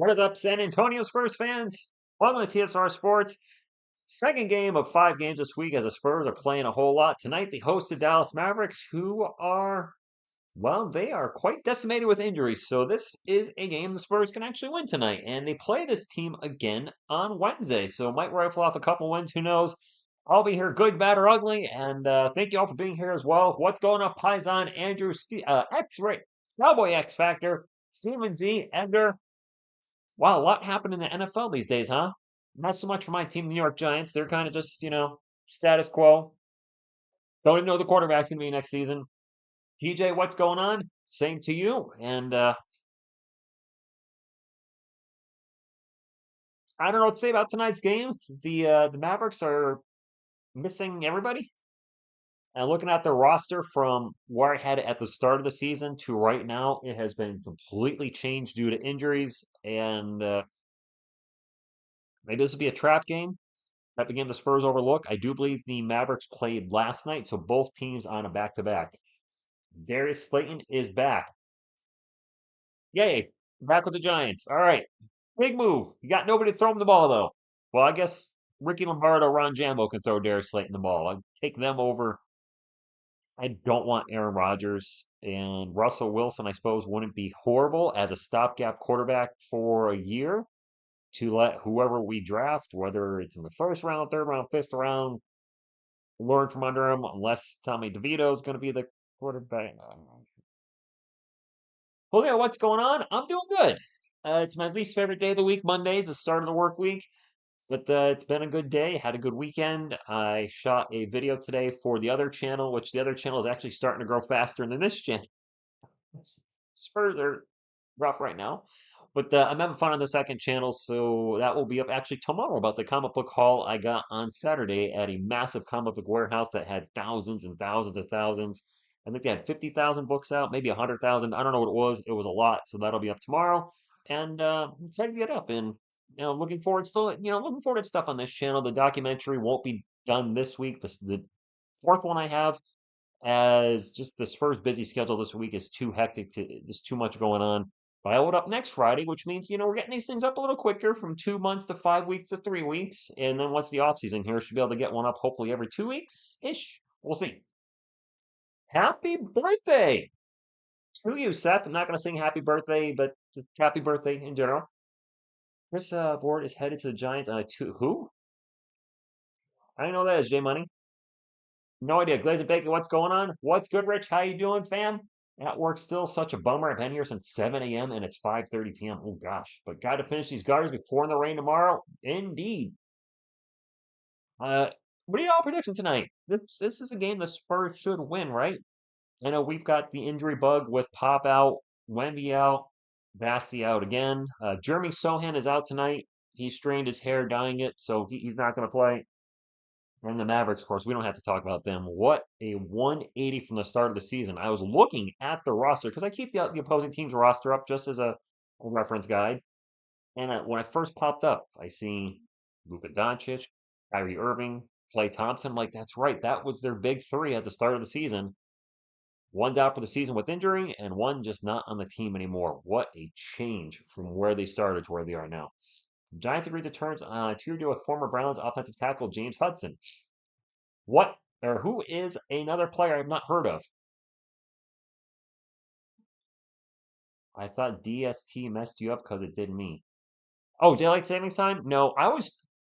What is up, San Antonio Spurs fans? Welcome to TSR Sports. Second game of 5 games this week as the Spurs are playing a whole lot. Tonight, they host the Dallas Mavericks, who are, well, they are quite decimated with injuries. So this is a game the Spurs can actually win tonight. And they play this team again on Wednesday. So might rifle off a couple wins, who knows? I'll be here, good, bad, or ugly. And thank you all for being here as well. What's going on, Paisan, Andrew, X-Ray, Cowboy X Factor, Steven Z, Edgar. Wow, a lot happened in the NFL these days, huh? Not so much for my team, the New York Giants. They're kind of just, status quo. Don't even know who the quarterback's going to be next season. TJ, what's going on? Same to you. And I don't know what to say about tonight's game. The Mavericks are missing everybody. And looking at the roster from where I had it at the start of the season to right now, it has been completely changed due to injuries. And maybe this will be a trap game. Type of game the Spurs overlook. I do believe the Mavericks played last night, so both teams on a back-to-back. Darius Slayton is back. Yay, back with the Giants. All right, big move. You got nobody to throw him the ball, though. Well, I guess Ricky Lombardo, Ron Jambo can throw Darius Slayton the ball. I'd take them over. I don't want Aaron Rodgers, and Russell Wilson, I suppose, wouldn't be horrible as a stopgap quarterback for a year to let whoever we draft, whether it's in the first round, third round, fifth round, learn from under him, unless Tommy DeVito is going to be the quarterback. Julio, what's going on? I'm doing good. It's my least favorite day of the week. Monday's the start of the work week, but it's been a good day. Had a good weekend. I shot a video today for the other channel, which the other channel is actually starting to grow faster than this channel. Spurs are rough right now. But I'm having fun on the second channel, so that will be up actually tomorrow about the comic book haul I got on Saturday at a massive comic book warehouse that had thousands and thousands of thousands. I think they had 50,000 books out, maybe 100,000. I don't know what it was. It was a lot, so that'll be up tomorrow. And I'm excited to get up and looking forward still, looking forward to stuff on this channel. The documentary won't be done this week. The fourth one I have, as just the Spurs' busy schedule this week is too hectic there's too much going on. But I load up next Friday, which means, we're getting these things up a little quicker from 2 months to 5 weeks to 3 weeks. And then once the off season here, should be able to get one up hopefully every 2 weeks-ish. We'll see. Happy birthday to you, Seth. I'm not going to sing happy birthday, but just happy birthday in general. Chris Board is headed to the Giants on a two. Who? I didn't know that is J Money. No idea. Glazer Bacon, what's going on? What's good, Rich? How you doing, fam? At work still such a bummer. I've been here since 7 a.m. and it's 5:30 p.m. Oh gosh. But got to finish these gutters before in the rain tomorrow. Indeed. Uh what are y'all prediction tonight? This is a game the Spurs should win, right? I know we've got the injury bug with Pop out, Wemby out, Vassell out again. Jeremy Sohan is out tonight. He strained his hair dyeing it, so he's not going to play. And the Mavericks, of course, we don't have to talk about them. What a 180 from the start of the season. I was looking at the roster because I keep the opposing team's roster up just as a reference guide. And when I first popped up, I see Luka Doncic, Kyrie Irving, Klay Thompson. I'm like, that's right. That was their big three at the start of the season. One's out for the season with injury, and one just not on the team anymore. What a change from where they started to where they are now. Giants agreed to terms on a 2-year deal with former Browns offensive tackle James Hudson. What or who is another player I've not heard of? I thought DST messed you up because it did me. Oh, daylight savings time? No,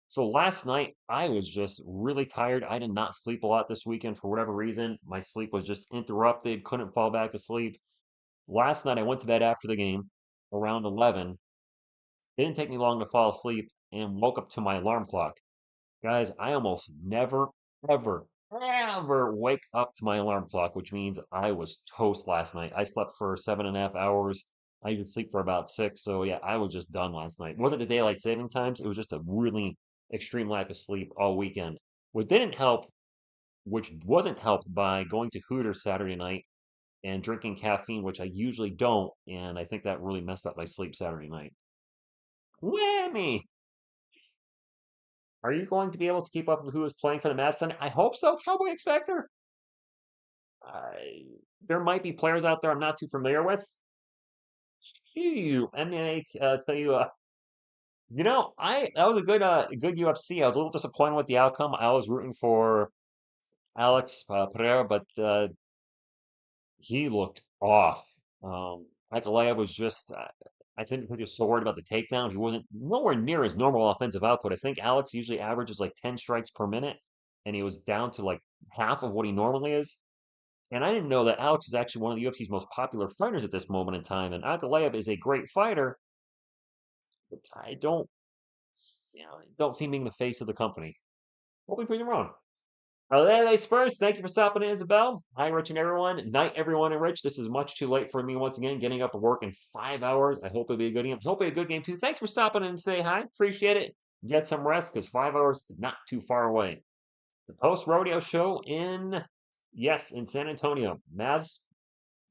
so last night I was just really tired. I did not sleep a lot this weekend for whatever reason. My sleep was just interrupted, couldn't fall back asleep. Last night I went to bed after the game around 11. It didn't take me long to fall asleep and woke up to my alarm clock. Guys, I almost never, ever, ever wake up to my alarm clock, which means I was toast last night. I slept for 7.5 hours. I even sleep for about 6. So yeah, I was just done last night. It wasn't the daylight saving times. It was just a really extreme lack of sleep all weekend. What didn't help, which wasn't helped by going to Hooters Saturday night and drinking caffeine, which I usually don't, and I think that really messed up my sleep Saturday night. Whammy! Are you going to be able to keep up with who is playing for the Mavs Sunday? I hope so, Cowboy X Factor. There might be players out there I'm not too familiar with. Phew, MMA tell you I that was a good UFC. I was a little disappointed with the outcome. I was rooting for Alex Pereira, but he looked off. Akalaya was just, I think he was so worried about the takedown. He wasn't nowhere near his normal offensive output. I think Alex usually averages like 10 strikes per minute, and he was down to like half of what he normally is. And I didn't know that Alex is actually one of the UFC's most popular fighters at this moment in time. And Ankalaev is a great fighter, but don't see him being the face of the company. We'll be pretty wrong. Hey, Spurs, thank you for stopping in, Isabel. Hi, Rich and everyone. Night, everyone, and Rich. This is much too late for me once again, getting up and work in 5 hours. I hope it'll be a good game. Hope it'll be a good game, too. Thanks for stopping in and say hi. Appreciate it. Get some rest because 5 hours is not too far away. The post rodeo show in San Antonio. The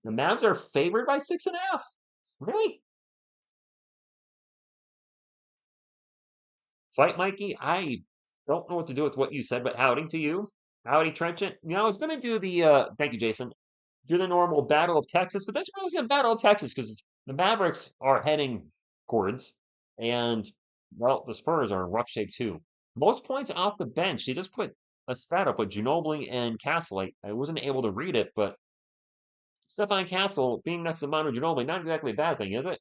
Mavs are favored by 6.5. Really? Fight Mikey, I don't know what to do with what you said, but howdy to you. Howdy, Trenchant. I was going to do thank you, Jason, do the normal Battle of Texas, but this one's going to Battle of Texas because the Mavericks are heading towards, and, well, the Spurs are in rough shape too. Most points off the bench. They just put a stat up with Ginobili and Castle. I wasn't able to read it, but Stefan Castle being next to Manu Ginobili, not exactly a bad thing, is it?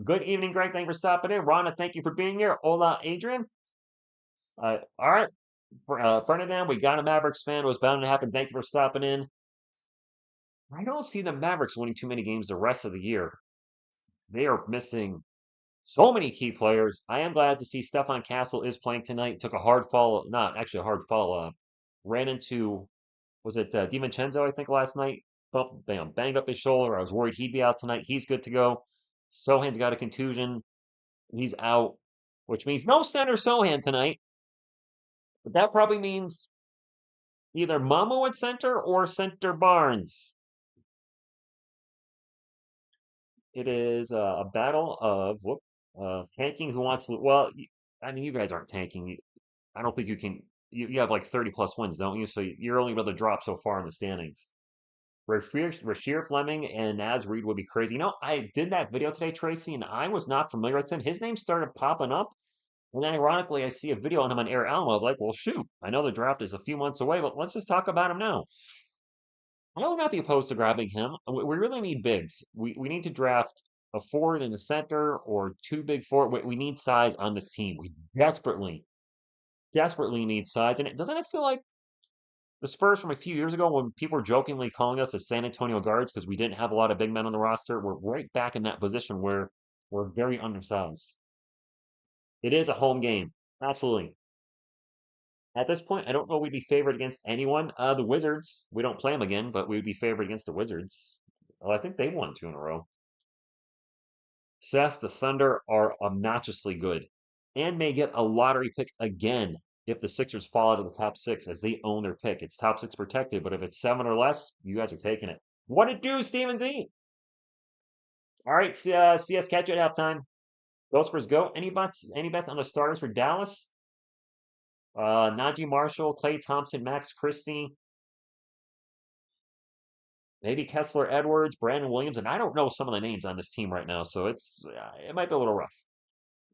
Good evening, Greg. Thank you for stopping in. Rana, thank you for being here. Hola, Adrian. All right. Ferdinand, we got a Mavericks fan. It was bound to happen. Thank you for stopping in. I don't see the Mavericks winning too many games the rest of the year. They are missing so many key players. I am glad to see Stefan Castle is playing tonight. Took a hard fall, not actually a hard fall. Ran into, was it DiVincenzo, I think, last night? Banged up his shoulder. I was worried he'd be out tonight. He's good to go. Sohan's got a contusion. He's out, which means no center Sohan tonight. But that probably means either Mamu at center or center Barnes. It is a battle of tanking who wants to. Well, I mean, you guys aren't tanking. I don't think you can. You have like 30 plus wins, don't you? So you're only able to drop so far in the standings. Rashir Fleming and Naz Reid would be crazy. I did that video today, Tracy, and I was not familiar with him. His name started popping up, and then ironically, I see a video on him on Air Alamo. I was like, well, shoot, I know the draft is a few months away, but let's just talk about him now. I would not be opposed to grabbing him. We really need bigs. We need to draft a forward and a center or two big forward. We need size on this team. We desperately need size. And doesn't it feel like the Spurs from a few years ago when people were jokingly calling us the San Antonio Guards because we didn't have a lot of big men on the roster? We're right back in that position where we're very undersized. It is a home game. Absolutely. At this point, I don't know we'd be favored against anyone. The Wizards, we don't play them again, but we would be favored against the Wizards. Well, I think they won two in a row. Seth, the Thunder are obnoxiously good and may get a lottery pick again if the Sixers fall out of the top six as they own their pick. It's top six protected, but if it's seven or less, you guys are taking it. What it do, Steven Z? All right, CS catch you at halftime. Go Spurs go. Any bets on the starters for Dallas? Najee Marshall, Klay Thompson, Max Christie, maybe Kessler Edwards, Brandon Williams, and I don't know some of the names on this team right now, so it might be a little rough.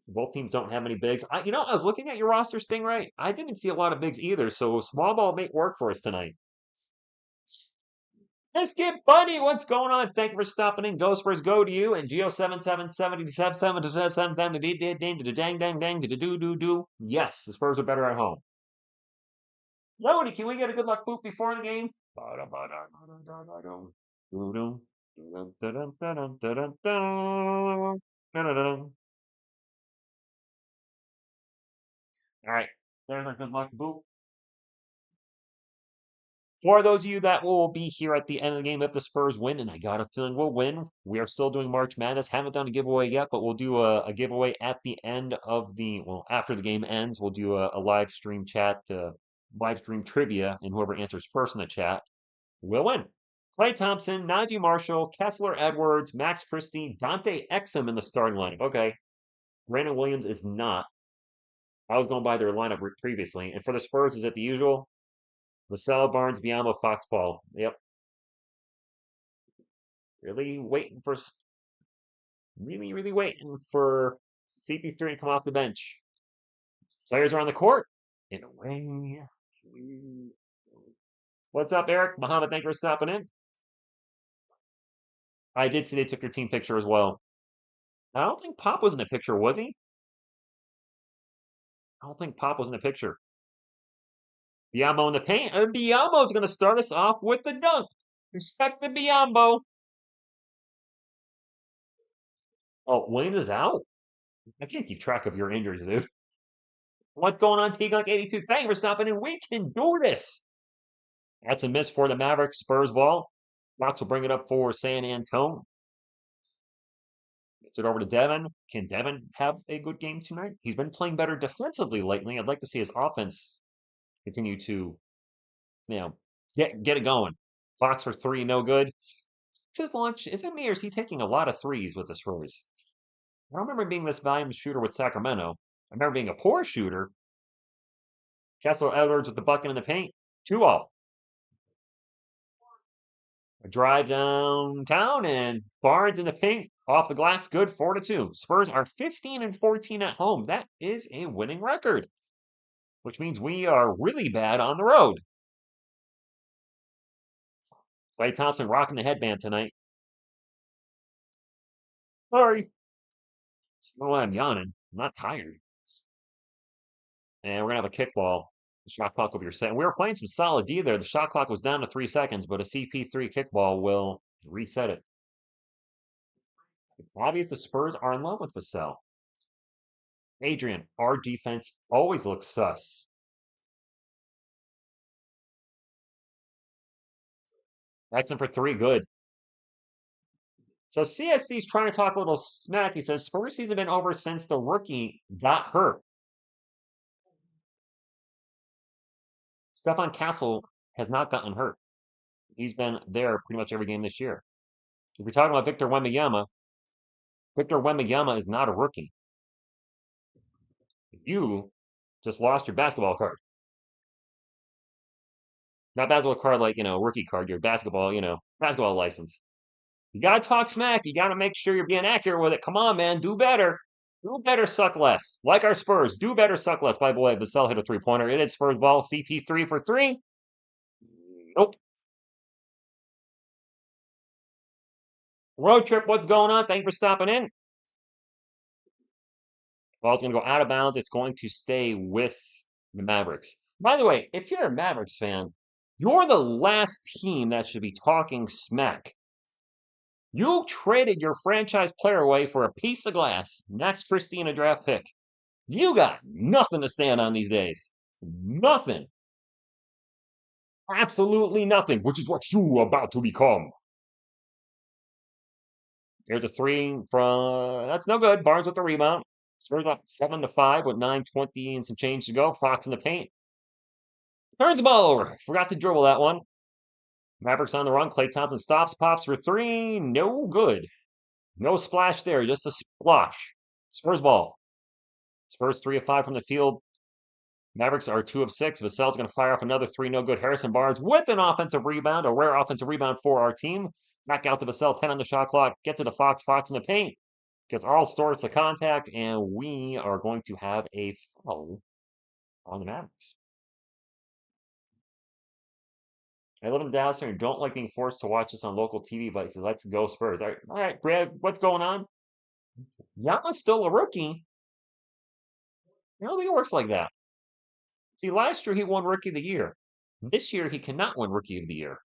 Both teams don't have many bigs. I was looking at your roster, Stingray. I didn't see a lot of bigs either, so small ball may work for us tonight. Let's get Buddy. What's going on? Thank you for stopping in. Go Spurs, go to you. And Geo7777 Yes, the Spurs are better at home. Lodi, can we get a good luck boot before the game? All right, there's our good luck boot. For those of you that will be here at the end of the game if the Spurs win, and I got a feeling we'll win, we are still doing March Madness. Haven't done a giveaway yet, but we'll do a giveaway at the end of after the game ends. We'll do a live stream chat, live stream trivia, and whoever answers first in the chat will win. Klay Thompson, Najee Marshall, Kessler Edwards, Max Christie, Dante Exum in the starting lineup. Okay. Brandon Williams is not. I was going by their lineup previously. And for the Spurs, is it the usual? Vassell, Barnes, Biamo, Foxball. Yep. Really waiting for CP3 come off the bench. Players are on the court. In a way. What's up, Eric? Muhammad, thank you for stopping in. I did see they took your team picture as well. I don't think Pop was in the picture, was he? I don't think Pop was in the picture. Biombo in the paint. And Biombo's going to start us off with the dunk. Respect the Biombo. Oh, Wayne is out? I can't keep track of your injuries, dude. What's going on, T-Gunk82? Thank you for stopping in. We can do this. That's a miss for the Mavericks. Spurs ball. Fox will bring it up for San Antonio. Gets it over to Devin. Can Devin have a good game tonight? He's been playing better defensively lately. I'd like to see his offense continue to, get it going. Fox for three, no good. His launch, is it me or is he taking a lot of threes with the Spurs? I don't remember being this volume shooter with Sacramento. I remember being a poor shooter. Kessler Edwards with the bucket in the paint. 2-all. A drive downtown and Barnes in the paint. Off the glass, good 4-2. Spurs are 15-14 at home. That is a winning record, which means we are really bad on the road. Klay Thompson rocking the headband tonight. Sorry. I don't know why I'm yawning. I'm not tired. And we're going to have a kickball. The shot clock will be reset. We were playing some solid D there. The shot clock was down to 3 seconds, but a CP3 kickball will reset it. It's obvious the Spurs are in love with Vassell. Adrian, our defense always looks sus. Exum for 3, good. So CSC's trying to talk a little smack. He says Spurs season been over since the rookie got hurt. Stefan Castle has not gotten hurt. He's been there pretty much every game this year. If you're talking about Victor Wembanyama is not a rookie. You just lost your basketball card. Not basketball card like, rookie card, your basketball, basketball license. You got to talk smack. You got to make sure you're being accurate with it. Come on, man. Do better. Do better, suck less. Like our Spurs. Do better, suck less. By the way, Vassell hit a three-pointer. It is Spurs ball. CP3 for 3. Nope. Road trip, what's going on? Thank you for stopping in. Ball's going to go out of bounds. It's going to stay with the Mavericks. By the way, if you're a Mavericks fan, you're the last team that should be talking smack. You traded your franchise player away for a piece of glass. Max Christina draft pick. You got nothing to stand on these days. Nothing. Absolutely nothing, which is what you are about to become. There's a 3 from, that's no good. Barnes with the rebound. Spurs up 7-5 with 9:20 and some change to go. Fox in the paint. Turns the ball over. Forgot to dribble that one. Mavericks on the run. Klay Thompson stops, pops for 3. No good. No splash there, just a splosh. Spurs ball. Spurs 3 of 5 from the field. Mavericks are 2 of 6. Vassell's going to fire off another 3. No good. Harrison Barnes with an offensive rebound. A rare offensive rebound for our team. Back out to Vassell. 10 on the shot clock. Gets it to Fox. Fox in the paint. Gets all sorts of contact. And we are going to have a foul on the Mavericks. I live in Dallas and don't like being forced to watch this on local TV, but he says, let's go Spurs. All right, Brad, what's going on? Yama's still a rookie. I don't think it works like that. See, last year he won Rookie of the Year. This year he cannot win Rookie of the Year.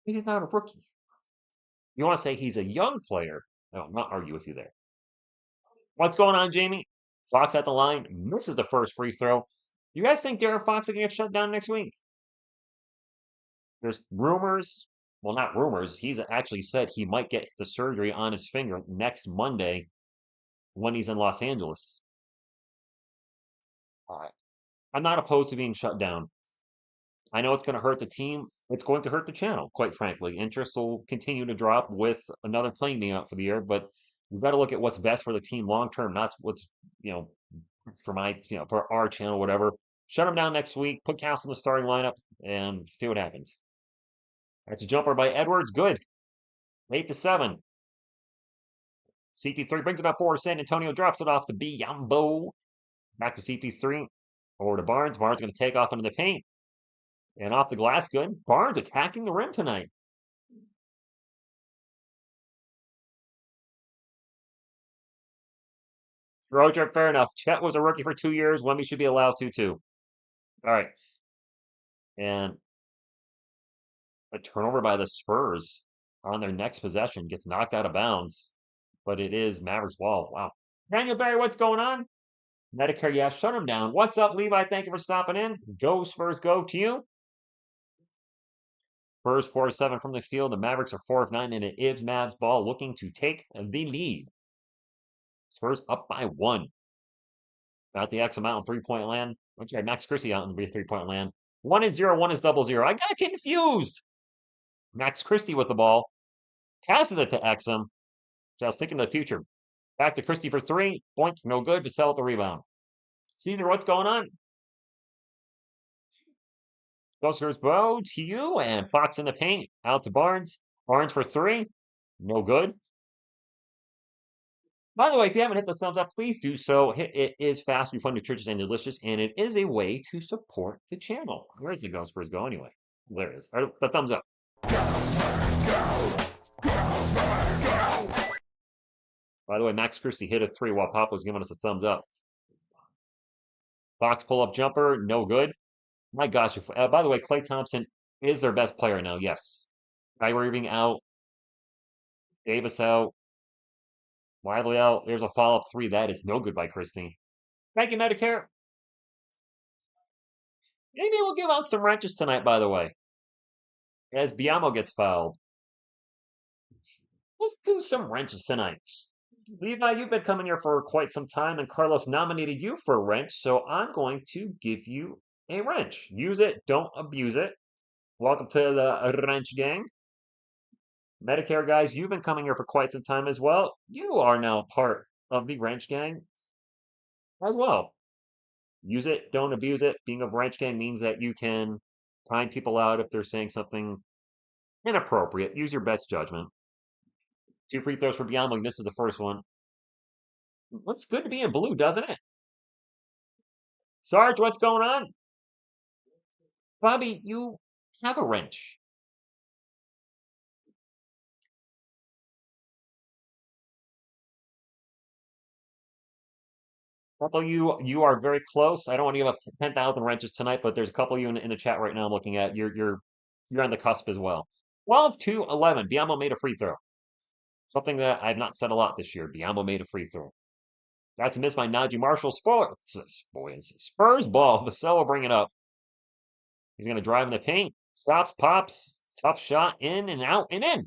He's not a rookie. You want to say he's a young player? I'll not argue with you there. What's going on, Jamie? Fox at the line, misses the first free throw. You guys think De'Aaron Fox is going to get shut down next week? There's rumors. Well, not rumors. He's actually said he might get the surgery on his finger next Monday when he's in Los Angeles. I'm not opposed to being shut down. I know it's going to hurt the team. It's going to hurt the channel, quite frankly. Interest will continue to drop with another plane being out for the year, but we've got to look at what's best for the team long term, not what's, it's for my, for our channel, whatever. Shut him down next week, put Castle in the starting lineup, and see what happens. That's a jumper by Edwards. Good. 8-7. CP3 brings it up for San Antonio, drops it off to Biombo. Back to CP3. Over to Barnes. Barnes going to take off into the paint. And off the glass, good. Barnes attacking the rim tonight. Road trip, fair enough. Chet was a rookie for 2 years. Wemby should be allowed to, too. All right. And a turnover by the Spurs on their next possession. Gets knocked out of bounds. But it is Mavericks ball. Wow. Daniel Barry, what's going on? Medicare, yeah, shut him down. What's up, Levi? Thank you for stopping in. Go, Spurs, go to you. Spurs 4 of 7 from the field. The Mavericks are 4 of 9, and it is Mavs ball looking to take the lead. Spurs up by 1. Got the X amount in 3-point land. Okay, Max Christie out in 3-point land. 1 is 0, 1 is 0-0. I got confused. Max Christie with the ball. Passes it to Exum. So I was thinking of the future. Back to Christie for 3. Point, no good. Vassell at the rebound. Caesar, what's going on? Goes Bo to you, and Fox in the paint. Out to Barnes. Barnes for 3. No good. By the way, if you haven't hit the thumbs up, please do so. It is fast, be fun, nutritious, and delicious, and it is a way to support the channel. Where is the Go Spurs go anyway? There it is. The thumbs up. Go Spurs go! Go Spurs go! By the way, Max Christie hit a 3 while Pop was giving us a thumbs up. Fox pull-up jumper, no good. My gosh. By the way, Klay Thompson is their best player now, yes. Kyrie Irving out. Davis out. Lively out. There's a follow-up 3. That is no good by Christie. Thank you, Medicare. Maybe we'll give out some wrenches tonight, by the way. As Biamo gets fouled. Let's do some wrenches tonight. Levi, you've been coming here for quite some time, and Carlos nominated you for a wrench, so I'm going to give you a wrench. Use it, don't abuse it. Welcome to the wrench gang. Medicare guys, you've been coming here for quite some time as well. You are now part of the wrench gang as well. Use it, don't abuse it. Being a wrench gang means that you can time people out if they're saying something inappropriate. Use your best judgment. 2 free throws for Biombo. This is the first one. Looks good to be in blue, doesn't it? Sarge, what's going on? Bobby, you have a wrench. Couple of you are very close. I don't want to give up 10,000 wrenches tonight, but there's a couple of you in the chat right now I'm looking at. You're on the cusp as well. 12-11. Biombo made a free throw. Something that I've not said a lot this year. Biombo made a free throw. Got to miss by Najee Marshall. Spurs ball. Vassell will bring it up. He's going to drive in the paint. Stops, pops. Tough shot. In and out and in.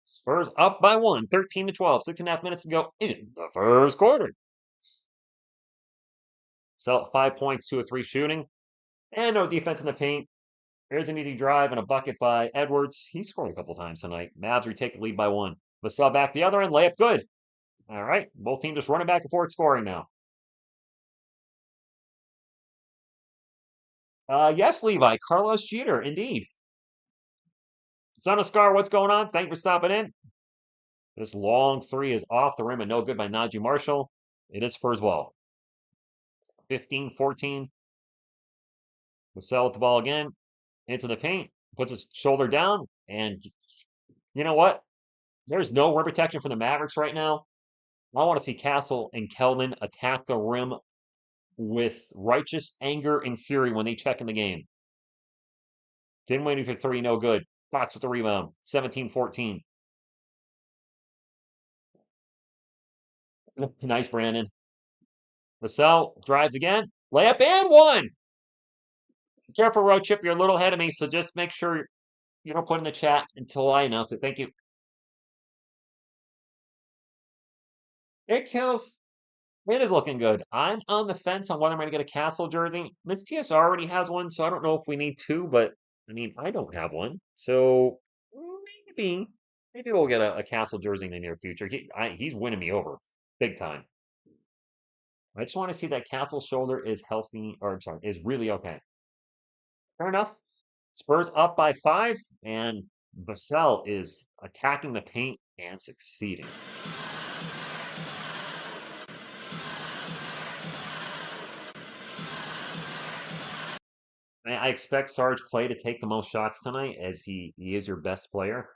Spurs up by 1. 13-12. 6.5 minutes to go in the first quarter. Sell 5 points, 2 of 3 shooting. And no defense in the paint. Here's an easy drive and a bucket by Edwards. He scored a couple times tonight. Mavs retake the lead by 1. Vassell back the other end. Layup good. All right. Both teams just running back and forth scoring now. Yes, Levi. Carlos Jeter, indeed. Son of Scar, what's going on? Thank you for stopping in. This long 3 is off the rim and no good by Najee Marshall. It is Spurs ball. 15-14. Vassell with the ball again. Into the paint. Puts his shoulder down. And you know what? There's no rim protection for the Mavericks right now. I want to see Castle and Kelvin attack the rim with righteous anger and fury when they check in the game. Dinwiddie for 3, no good. Fox with the rebound. 17-14. Nice, Brandon. Vassell drives again. Layup and 1. Careful, road chip. You're a little ahead of me, so just make sure you don't put in the chat until I announce it. Thank you. It kills. It is looking good. I'm on the fence on whether I'm going to get a Castle jersey. Miss TSR already has one, so I don't know if we need 2, but I mean, I don't have one. So maybe we'll get a Castle jersey in the near future. He's winning me over big time. I just want to see that Castle's shoulder is healthy, or I'm sorry, is really okay. Fair enough. Spurs up by 5, and Vassell is attacking the paint and succeeding. I expect Sarge Clay to take the most shots tonight, as he is your best player.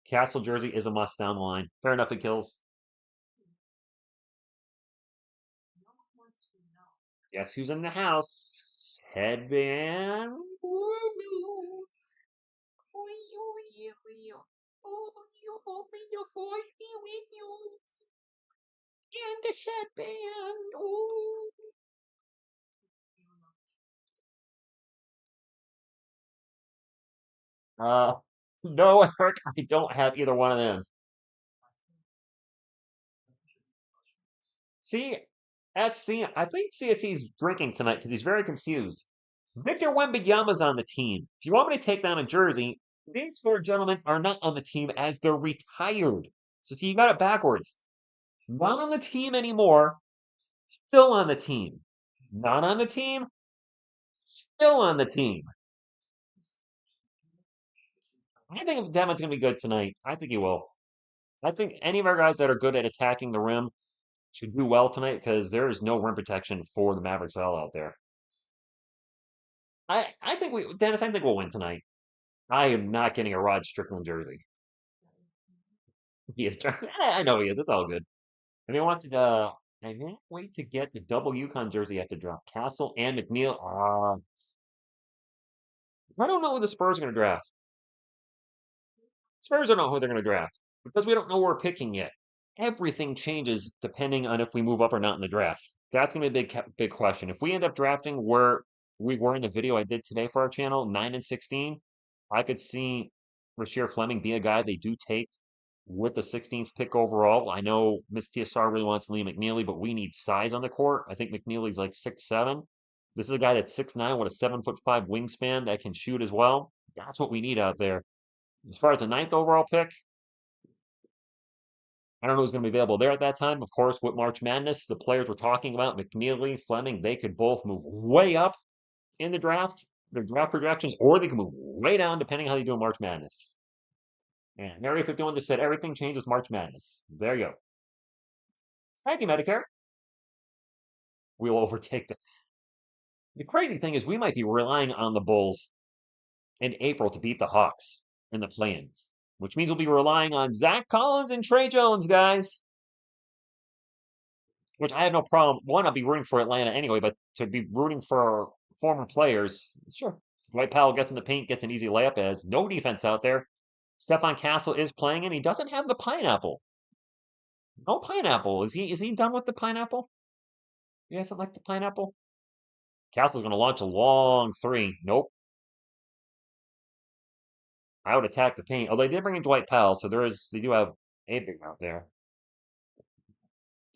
Castle jersey is a must down the line. Fair enough, it kills. Guess who's in the house? Headband. And the headband. Uh, no, Eric, I don't have either one of them. See, SC, I think CSC's drinking tonight because he's very confused. Victor Wembanyama's on the team. If you want me to take down a jersey, these four gentlemen are not on the team as they're retired. So see, you got it backwards. Not on the team anymore, still on the team. Not on the team, still on the team. I think Devin's going to be good tonight. I think he will. I think any of our guys that are good at attacking the rim should do well tonight because there is no rim protection for the Mavericks all out there. I think Dennis, I think we'll win tonight. I am not getting a Rod Strickland jersey. He is trying. I know he is. It's all good. And they wanted I can't wait to get the double UConn jersey I have to drop. Castle and McNeil. I don't know who the Spurs are going to draft. Spurs don't know who they're going to draft because we don't know who we're picking yet. Everything changes depending on if we move up or not in the draft. That's going to be a big question. If we end up drafting where we were in the video I did today for our channel, 9 and 16, I could see Rasheer Fleming be a guy they do take with the 16th pick overall. I know Miss TSR really wants Lee McNeely, but we need size on the court. I think McNeely's like 6'7". This is a guy that's 6'9" with a 7'5" wingspan that can shoot as well. That's what we need out there. As far as the 9th overall pick, I don't know who's going to be available there at that time. Of course, with March Madness, the players we're talking about, McNeely, Fleming, they could both move way up in the draft, their draft projections, or they can move way down depending how they do in March Madness. And Area 51 just said everything changes March Madness. There you go. Thank you, Medicare. We will overtake the. The crazy thing is, we might be relying on the Bulls in April to beat the Hawks in the play-ins, which means we'll be relying on Zach Collins and Trey Jones, guys. Which I have no problem. One, I'll be rooting for Atlanta anyway, but to be rooting for former players, sure. Dwight Powell gets in the paint, gets an easy layup as no defense out there. Stephon Castle is playing, and he doesn't have the pineapple. No pineapple. Is he done with the pineapple? He doesn't like the pineapple? Castle's going to launch a long three. Nope. I would attack the paint. Oh, they did bring in Dwight Powell, so they do have a big out there.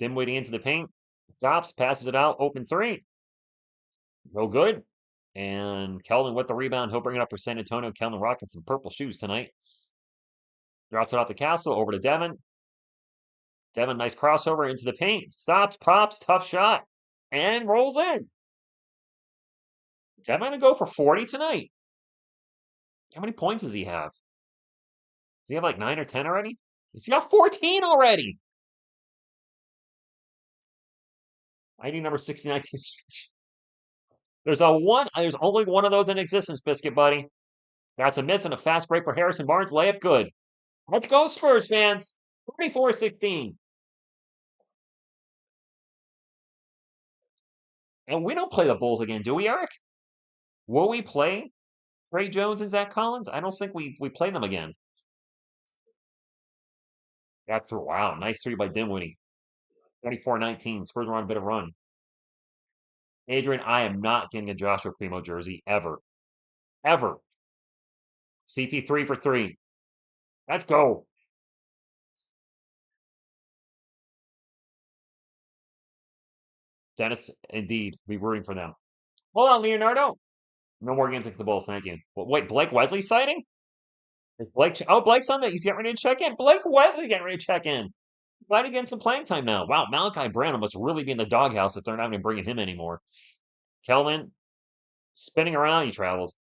Dimwitty into the paint. Stops, passes it out. Open three. No good. And Kelvin with the rebound. He'll bring it up for San Antonio. Kelvin rocking some purple shoes tonight. Drops it off the Castle. Over to Devin. Devin, nice crossover into the paint. Stops, pops, tough shot. And rolls in. Devin going to go for 40 tonight. How many points does he have? Does he have like 9 or 10 already? He's got 14 already. ID number 69. There's only one of those in existence, Biscuit Buddy. That's a miss and a fast break for Harrison Barnes. Layup good. Let's go, Spurs fans. 24-16. And we don't play the Bulls again, do we, Eric? Will we play Trey Jones and Zach Collins? I don't think we play them again. That's wow. Nice three by Dinwiddie. 24-19. Spurs are on a bit of run. Adrian, I am not getting a Joshua Primo jersey ever. Ever. CP3 for 3. Let's go. Dennis, indeed, be rooting for them. Hold on, Leonardo. No more games against the Bulls, thank you. Wait, Blake Wesley sighting? Is Blake's on that. He's getting ready to check in. Blake Wesley getting ready to check in. Might be getting some playing time now. Wow, Malachi Branham must really be in the doghouse if they're not even bringing him anymore. Kelvin, spinning around, he travels.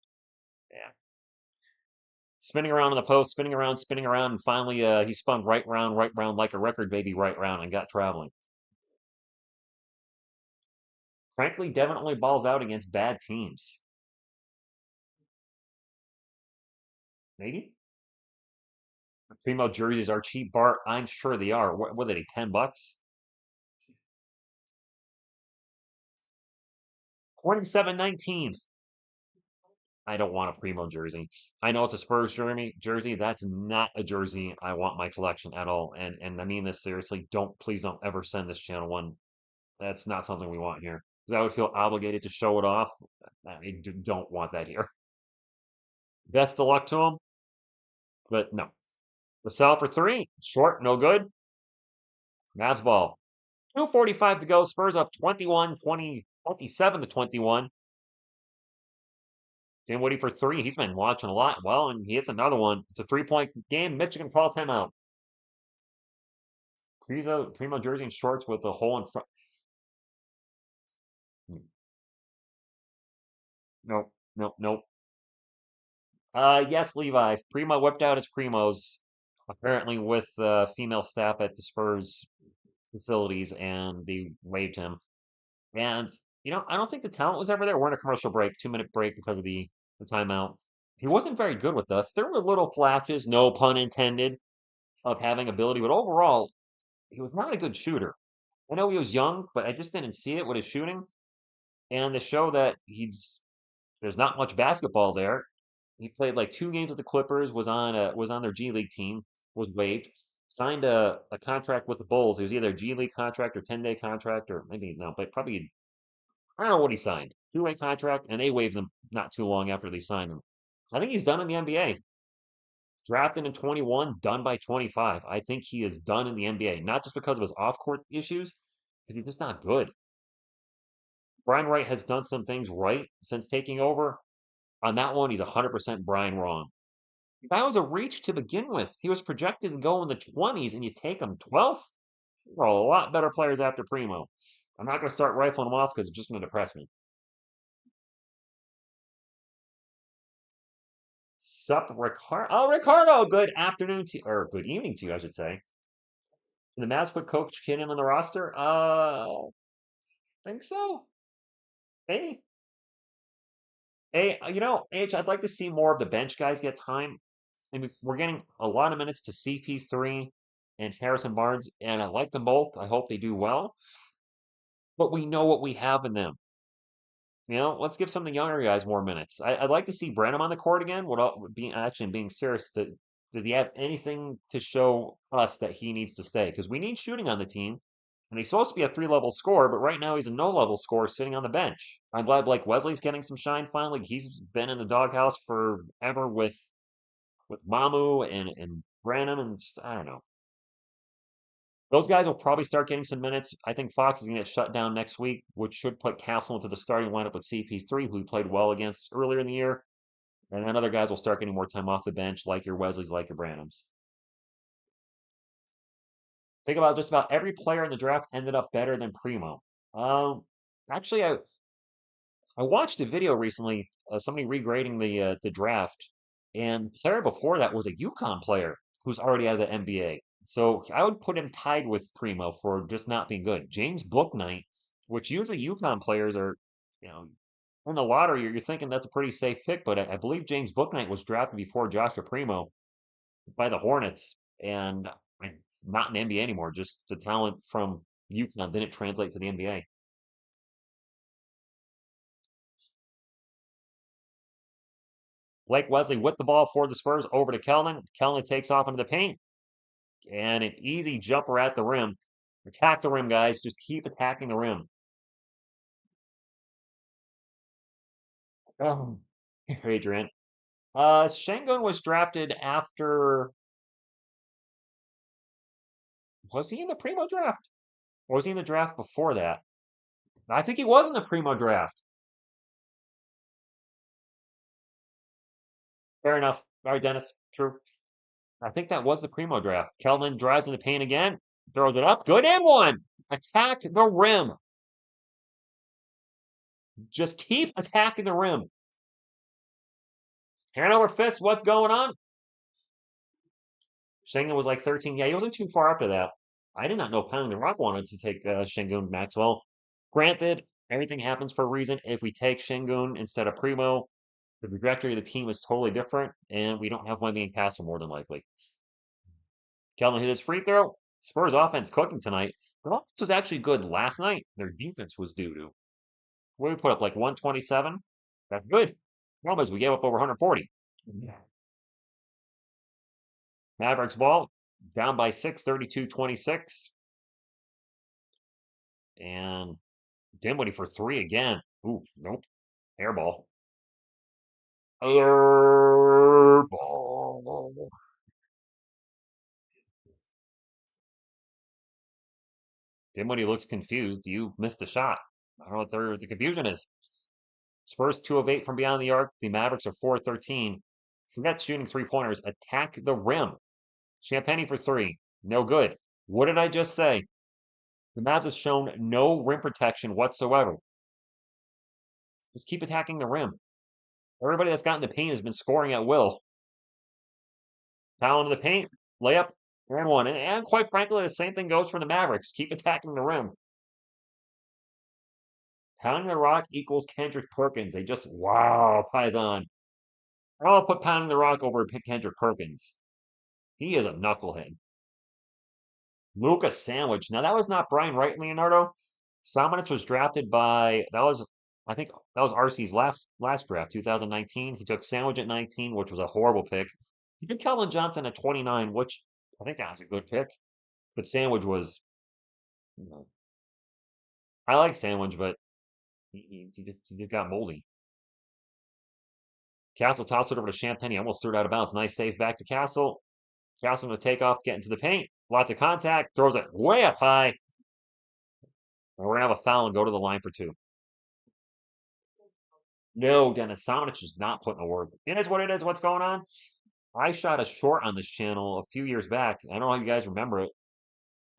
Yeah. Spinning around in the post, spinning around, and finally he spun right round like a record baby right round and got traveling. Frankly, Devin only balls out against bad teams. Maybe? Primo jerseys are cheap, Bart. I'm sure they are. What are they, $10? 27.19. I don't want a Primo jersey. I know it's a Spurs jersey. That's not a jersey I want my collection at all. And I mean this seriously. Please don't ever send this channel one. That's not something we want here. Because I would feel obligated to show it off. Don't want that here. Best of luck to him, but no. Vassell for three. Short, no good. Mavs ball. 2:45 to go. Spurs up 27 to 21. Dinwiddie for three. He's been watching a lot. Well, and he hits another one. It's a 3-point game. Michigan call timeout. Primo jersey and shorts with a hole in front. Nope, nope, nope. Yes, Levi. Primo whipped out his Primos, apparently with female staff at the Spurs facilities, and they waived him. And, I don't think the talent was ever there. We're in a commercial break, 2-minute break because of the timeout. He wasn't very good with us. There were little flashes, no pun intended, of having ability, but overall, he was not a good shooter. I know he was young, but I just didn't see it with his shooting. And to show that there's not much basketball there. He played like 2 games with the Clippers, was on their G League team, was waived, signed a contract with the Bulls. It was either a G League contract or 10-day contract, or maybe no, but probably I don't know what he signed. 2-way contract, and they waived him not too long after they signed him. I think he's done in the NBA. Drafted in 21, done by 25. I think he is done in the NBA, not just because of his off-court issues, but he's just not good. Brian Wright has done some things right since taking over. On that one, he's 100% Brian wrong. That was a reach to begin with. He was projected to go in the 20s, and you take him 12th? There are a lot better players after Primo. I'm not going to start rifling them off because it's just going to depress me. Sup, Ricardo? Oh, Ricardo! Good afternoon to, or good evening to you, I should say. Did the Mavs put Coach Kinnan on the roster? Think so. Maybe. Hey, H, I'd like to see more of the bench guys get time. I mean, we're getting a lot of minutes to CP3 and Harrison Barnes, and I like them both. I hope they do well. But we know what we have in them. Let's give some of the younger guys more minutes. I'd like to see Branham on the court again. Being serious, did he have anything to show us that he needs to stay? Because we need shooting on the team, and he's supposed to be a 3-level scorer, but right now he's a no-level scorer sitting on the bench. I'm glad Blake Wesley's getting some shine finally. He's been in the doghouse forever with Mamu and Branham, and just, I don't know. Those guys will probably start getting some minutes. I think Fox is going to get shut down next week, which should put Castle into the starting lineup with CP3, who he played well against earlier in the year. And then other guys will start getting more time off the bench, like your Wesleys, like your Branhams. Think about just about every player in the draft ended up better than Primo. Um, Actually, I watched a video recently, somebody regrading the draft, and the player before that was a UConn player who's already out of the NBA. So I would put him tied with Primo for just not being good. James Bouknight, which usually UConn players are, you know, in the lottery, you're thinking that's a pretty safe pick, but I believe James Bouknight was drafted before Joshua Primo by the Hornets, and not in the NBA anymore. Just the talent from UConn didn't translate to the NBA. Blake Wesley with the ball for the Spurs over to Kellman. Kellman takes off into the paint, and an easy jumper at the rim. Attack the rim, guys. Just keep attacking the rim. Oh, Adrian. Şengün was drafted after. Was he in the Primo draft? Or was he in the draft before that? I think he was in the Primo draft. Fair enough. All right, Dennis. True. I think that was the Primo draft. Kelvin drives in the paint again. Throws it up. Good and one. Attack the rim. Just keep attacking the rim. Hand over fist. What's going on? Şengün was like 13. Yeah, he wasn't too far after that. I did not know Pounding the Rock wanted to take Şengün Maxwell. Granted, Everything happens for a reason. If we take Şengün instead of Primo, the trajectory of the team is totally different, and we don't have Wemby and Castle more than likely. Kelvin hit his free throw. Spurs offense cooking tonight. Their offense was actually good last night. Their defense was doo-doo. What did we put up, like 127? That's good. Problem is we gave up over 140. Mavericks ball, down by 6, 32-26. And Dinwiddie for three again. Oof, nope. Airball. Airball. Dinwiddie looks confused. You missed a shot. I don't know what the confusion is. Spurs 2 of 8 from beyond the arc. The Mavericks are 4 of 13. Forget shooting three-pointers. Attack the rim. Champagne for three. No good. What did I just say? The Mavs have shown no rim protection whatsoever. Just keep attacking the rim. Everybody that's gotten the paint has been scoring at will. Foul into the paint, layup, and one. And quite frankly, the same thing goes for the Mavericks. Keep attacking the rim. Pounding the rock equals Kendrick Perkins. They just, wow, Python. I'll put pounding the rock over Kendrick Perkins. He is a knucklehead. Luka Sandwich. Now, that was not Brian Wright, Leonardo. Samanic was drafted by, I think that was RC's last draft, 2019. He took Sandwich at 19, which was a horrible pick. He took Kelvin Johnson at 29, which I think that was a good pick. But Sandwich was, you know, I like Sandwich, but he just got moldy. Castle tossed it over to Champagne. He almost threw it out of bounds. Nice save back to Castle. Castle to take off, get into the paint. Lots of contact. Throws it way up high. And we're going to have a foul and go to the line for two. No, Dennis Samanic is not putting the work. It is what it is. What's going on? I shot a short on this channel a few years back. I don't know how you guys remember it.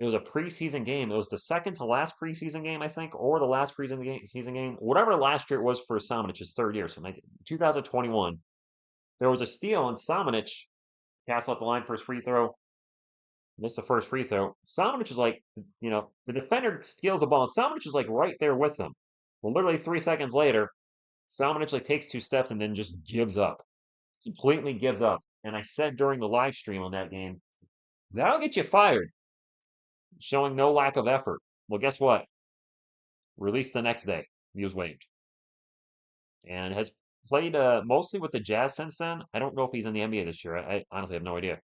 It was a preseason game. It was the second to last preseason game, I think, or the last preseason game. Whatever last year it was for Samanic's third year, so 2021. There was a steal, and Samanic passed off the line for his free throw. Missed the first free throw. Samanic is like, the defender steals the ball, and Samanic is like right there with them. Well, literally 3 seconds later, Samanic like takes 2 steps and then just gives up. Completely gives up. And I said during the live stream on that game, that'll get you fired. Showing no lack of effort. Well, guess what? Released the next day. He was waived. And has played mostly with the Jazz since then. I don't know if he's in the NBA this year. I honestly have no idea.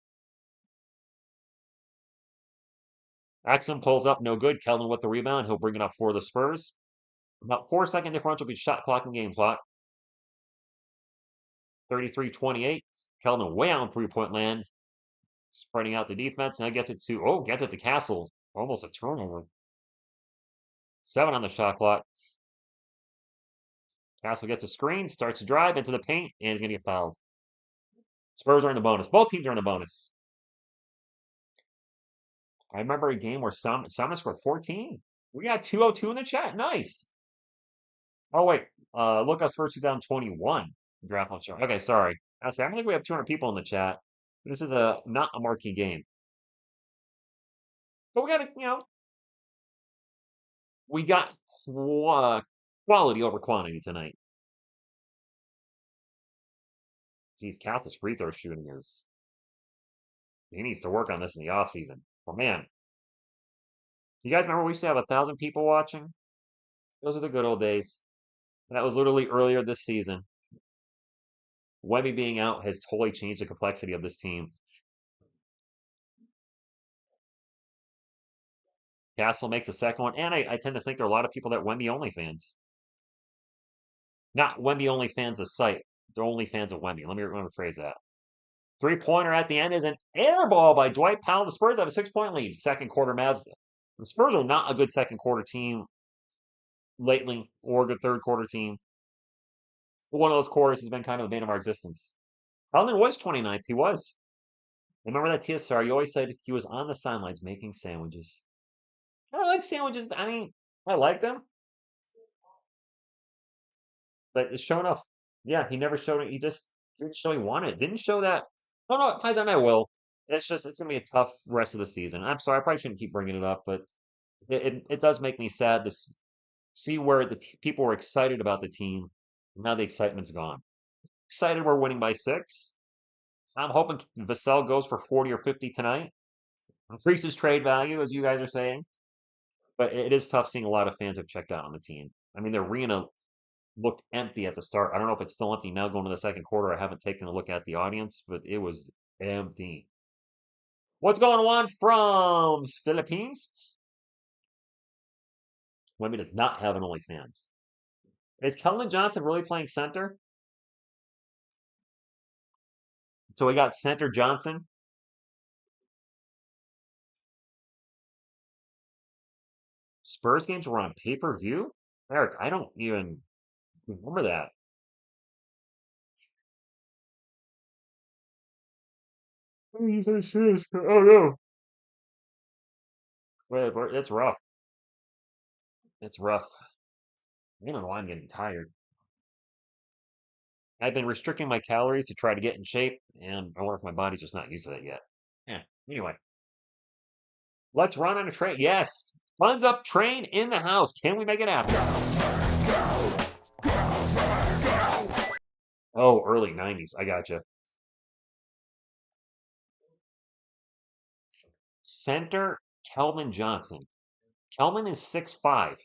Axum pulls up, no good. Kelvin with the rebound. He'll bring it up for the Spurs. About 4-second differential between shot clock and game clock. 33-28. Kelvin way out in three-point land. Spreading out the defense. Now gets it to Castle. Almost a turnover. 7 on the shot clock. Castle gets a screen, starts to drive into the paint, and he's going to get fouled. Spurs are in the bonus. Both teams are in the bonus. I remember a game where Summit scored 14. We got 202 in the chat. Nice. Oh, wait. Look us Spurs 2021 draft on show. Okay, sorry. I don't think we have 200 people in the chat. This is not a marquee game. But we got quality over quantity tonight. Geez, Castle's free throw shooting he needs to work on this in the offseason. Oh, man. You guys remember we used to have 1,000 people watching? Those are the good old days. That was literally earlier this season. Wemby being out has totally changed the complexity of this team. Castle makes a second one, and I tend to think there are a lot of people that Wemby only fans. Not Wemby only fans the site. They're only fans of Wemby. Let me rephrase that. Three-pointer at the end is an air ball by Dwight Powell. The Spurs have a 6-point lead. Second quarter Mavs. The Spurs are not a good second quarter team lately, or a good third quarter team. One of those quarters has been kind of the bane of our existence. Allen was 29th. He was. Remember that TSR? You always said he was on the sidelines making sandwiches. I like sandwiches. I mean, I like them. But it's showing off. Yeah, he never showed it. He just didn't show he wanted it. Didn't show that. Oh, no, Paisan, I will. It's going to be a tough rest of the season. I'm sorry. I probably shouldn't keep bringing it up, but it does make me sad to see where the people were excited about the team. Now the excitement's gone. Excited we're winning by 6. I'm hoping Vassell goes for 40 or 50 tonight. Increases trade value, as you guys are saying. But it is tough seeing a lot of fans have checked out on the team. I mean, the arena looked empty at the start. I don't know if it's still empty now going to the second quarter. I haven't taken a look at the audience, but it was empty. What's going on from Philippines? Wemby does not have an OnlyFans. Is Keldon Johnson really playing center? So we got center Johnson. Spurs games were on pay-per-view? Eric, I don't even remember that. Oh no. Wait, it's rough. It's rough. I don't know why I'm getting tired. I've been restricting my calories to try to get in shape, and I wonder if my body's just not used to that yet. Yeah. Anyway, let's run on a train. Yes. Funds up train in the house. Can we make it happen? Oh, early 90s. I gotcha. Center Kelvin Johnson. Kelvin is 6'5".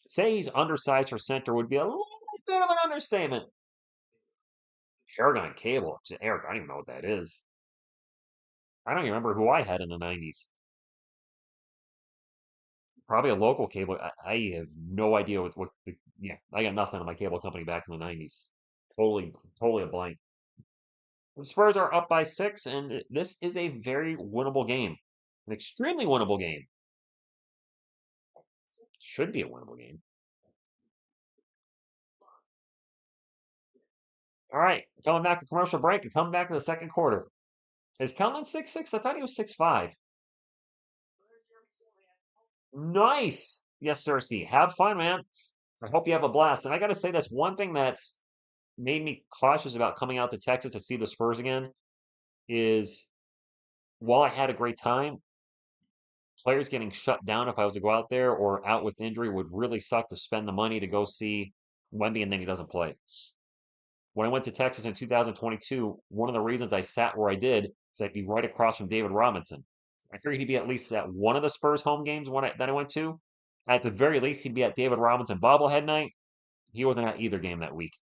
Say he's undersized for center would be a little bit of an understatement. Paragon Cable. Eric, I don't even know what that is. I don't even remember who I had in the 90s. Probably a local cable. I have no idea yeah, I got nothing on my cable company back in the 90s. Totally a blank. The Spurs are up by 6, and this is a very winnable game. An extremely winnable game. Should be a winnable game. All right, coming back to commercial break and coming back to the second quarter. Is Kelvin 6'6"? I thought he was 6'5". Nice. Yes, sir, Steve. Have fun, man. I hope you have a blast. And I got to say, that's one thing that's made me cautious about coming out to Texas to see the Spurs again is while I had a great time, players getting shut down if I was to go out there or out with injury would really suck to spend the money to go see Wemby and then he doesn't play. When I went to Texas in 2022, one of the reasons I sat where I did is I'd be right across from David Robinson. I figured he'd be at least at one of the Spurs home games that I went to. At the very least, he'd be at David Robinson bobblehead night. He wasn't at either game that week.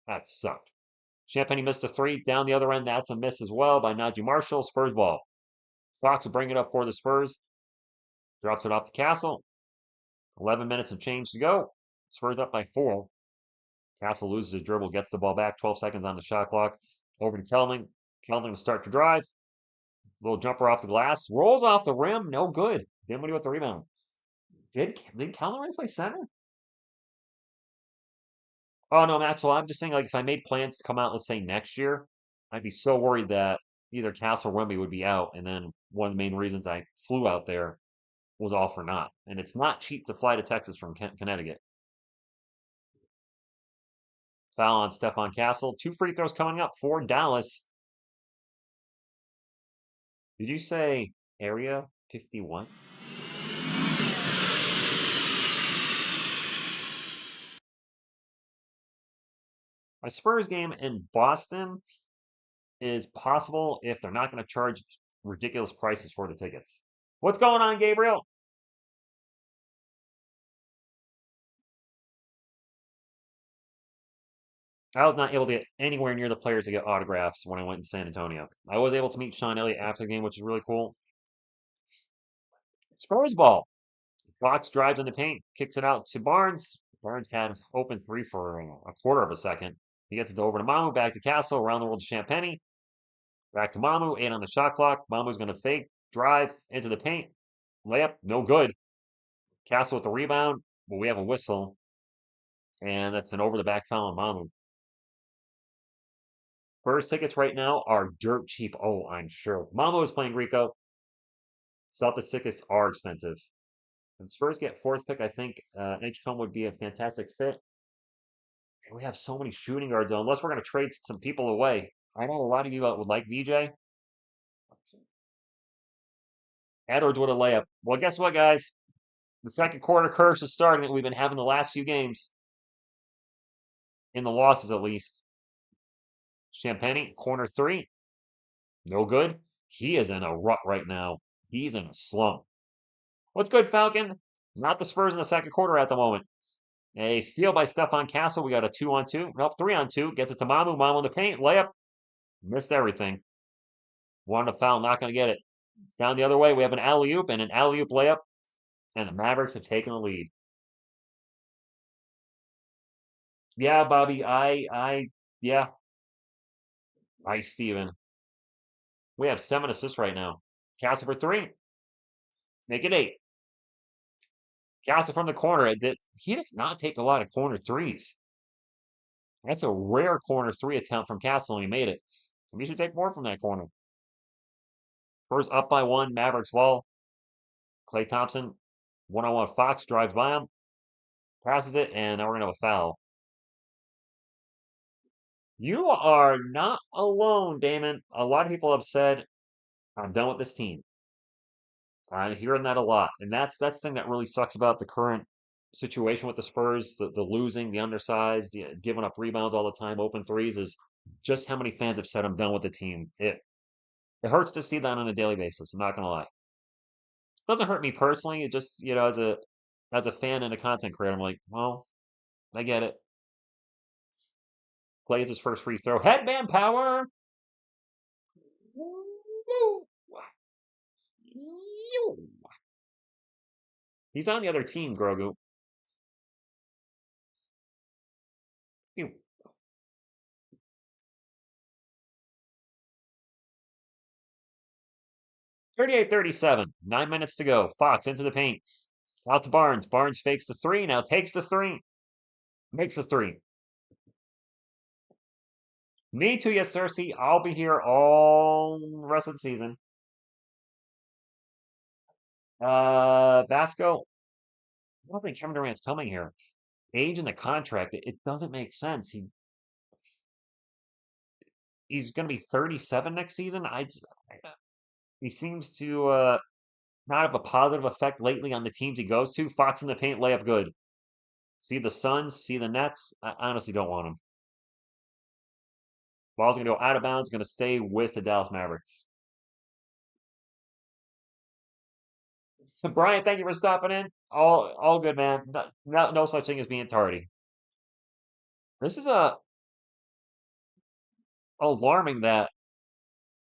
That sucked. Champagne missed a 3. Down the other end, that's a miss as well by Najee Marshall. Spurs ball. Fox will bring it up for the Spurs. Drops it off to Castle. 11 minutes and change to go. Spurs up by 4. Castle loses his dribble, gets the ball back. 12 seconds on the shot clock. Over to Keldon. Keldon to start to drive. Little jumper off the glass. Rolls off the rim. No good. Dinwiddie with the rebound. Did Keldon really play center? Oh no, Maxwell. I'm just saying, like, if I made plans to come out, let's say next year, I'd be so worried that either Castle or Wemby would be out, and then one of the main reasons I flew out there was all for naught. And it's not cheap to fly to Texas from Connecticut. Foul on Stephon Castle. 2 free throws coming up for Dallas. Did you say Area 51? A Spurs game in Boston is possible if they're not going to charge ridiculous prices for the tickets. What's going on, Gabriel? I was not able to get anywhere near the players to get autographs when I went in San Antonio. I was able to meet Sean Elliott after the game, which is really cool. Spurs ball. Fox drives in the paint, kicks it out to Barnes. Barnes had open 3 for a quarter of a second. He gets it over to Mamu, back to Castle, around the world to Champagne. Back to Mamu, 8 on the shot clock. Mamu's going to fake, drive into the paint. Layup, no good. Castle with the rebound, but we have a whistle. And that's an over the back foul on Mamu. Spurs tickets right now are dirt cheap. Oh, I'm sure. Mamu is playing Rico. Celtics tickets are expensive. If Spurs get 4th pick, I think Edgecombe would be a fantastic fit. We have so many shooting guards, though, unless we're going to trade some people away. I know a lot of you would like VJ. Edwards with a layup. Well, guess what, guys? The second quarter curse is starting that we've been having the last few games, in the losses at least. Champagne, corner three. No good. He is in a rut right now. He's in a slump. What's good, Falcon? Not the Spurs in the second quarter at the moment. A steal by Stephon Castle. We got a 2-on-2. Nope, 3-on-2. Gets it to Mamu. Mamu in the paint. Layup. Missed everything. Wanted a foul. Not going to get it. Down the other way, we have an alley-oop and an alley-oop layup. And the Mavericks have taken the lead. Yeah, Bobby. Yeah. Nice, Steven. We have 7 assists right now. Castle for 3. Make it 8. Castle from the corner. He does not take a lot of corner threes. That's a rare corner 3 attempt from Castle, and he made it. We should take more from that corner. Spurs up by 1. Mavericks ball. Klay Thompson, one-on-one Fox, drives by him, passes it, and now we're going to have a foul. You are not alone, Damon. A lot of people have said, I'm done with this team. I'm hearing that a lot. And that's the thing that really sucks about the current situation with the Spurs, the losing, the undersized, giving up rebounds all the time, open threes, is just how many fans have said I'm done with the team. It hurts to see that on a daily basis. I'm not gonna lie. It doesn't hurt me personally. It just, as a fan and a content creator, I'm like, well, I get it. Plays his first free throw. Headband power. He's on the other team, Grogu. 38-37. 9 minutes to go. Fox into the paint. Out to Barnes. Barnes fakes the 3. Now takes the 3. Makes the 3. Me too, yes, Cersei. I'll be here all the rest of the season. Vasco. I don't think Kevin Durant's coming here. Age in the contract, it doesn't make sense. He's going to be 37 next season. He seems to not have a positive effect lately on the teams he goes to. Fox in the paint, layup good. See the Suns, see the Nets. I honestly don't want him. Ball's going to go out of bounds, going to stay with the Dallas Mavericks. Brian, thank you for stopping in. All good, man. No such thing as being tardy. This is alarming that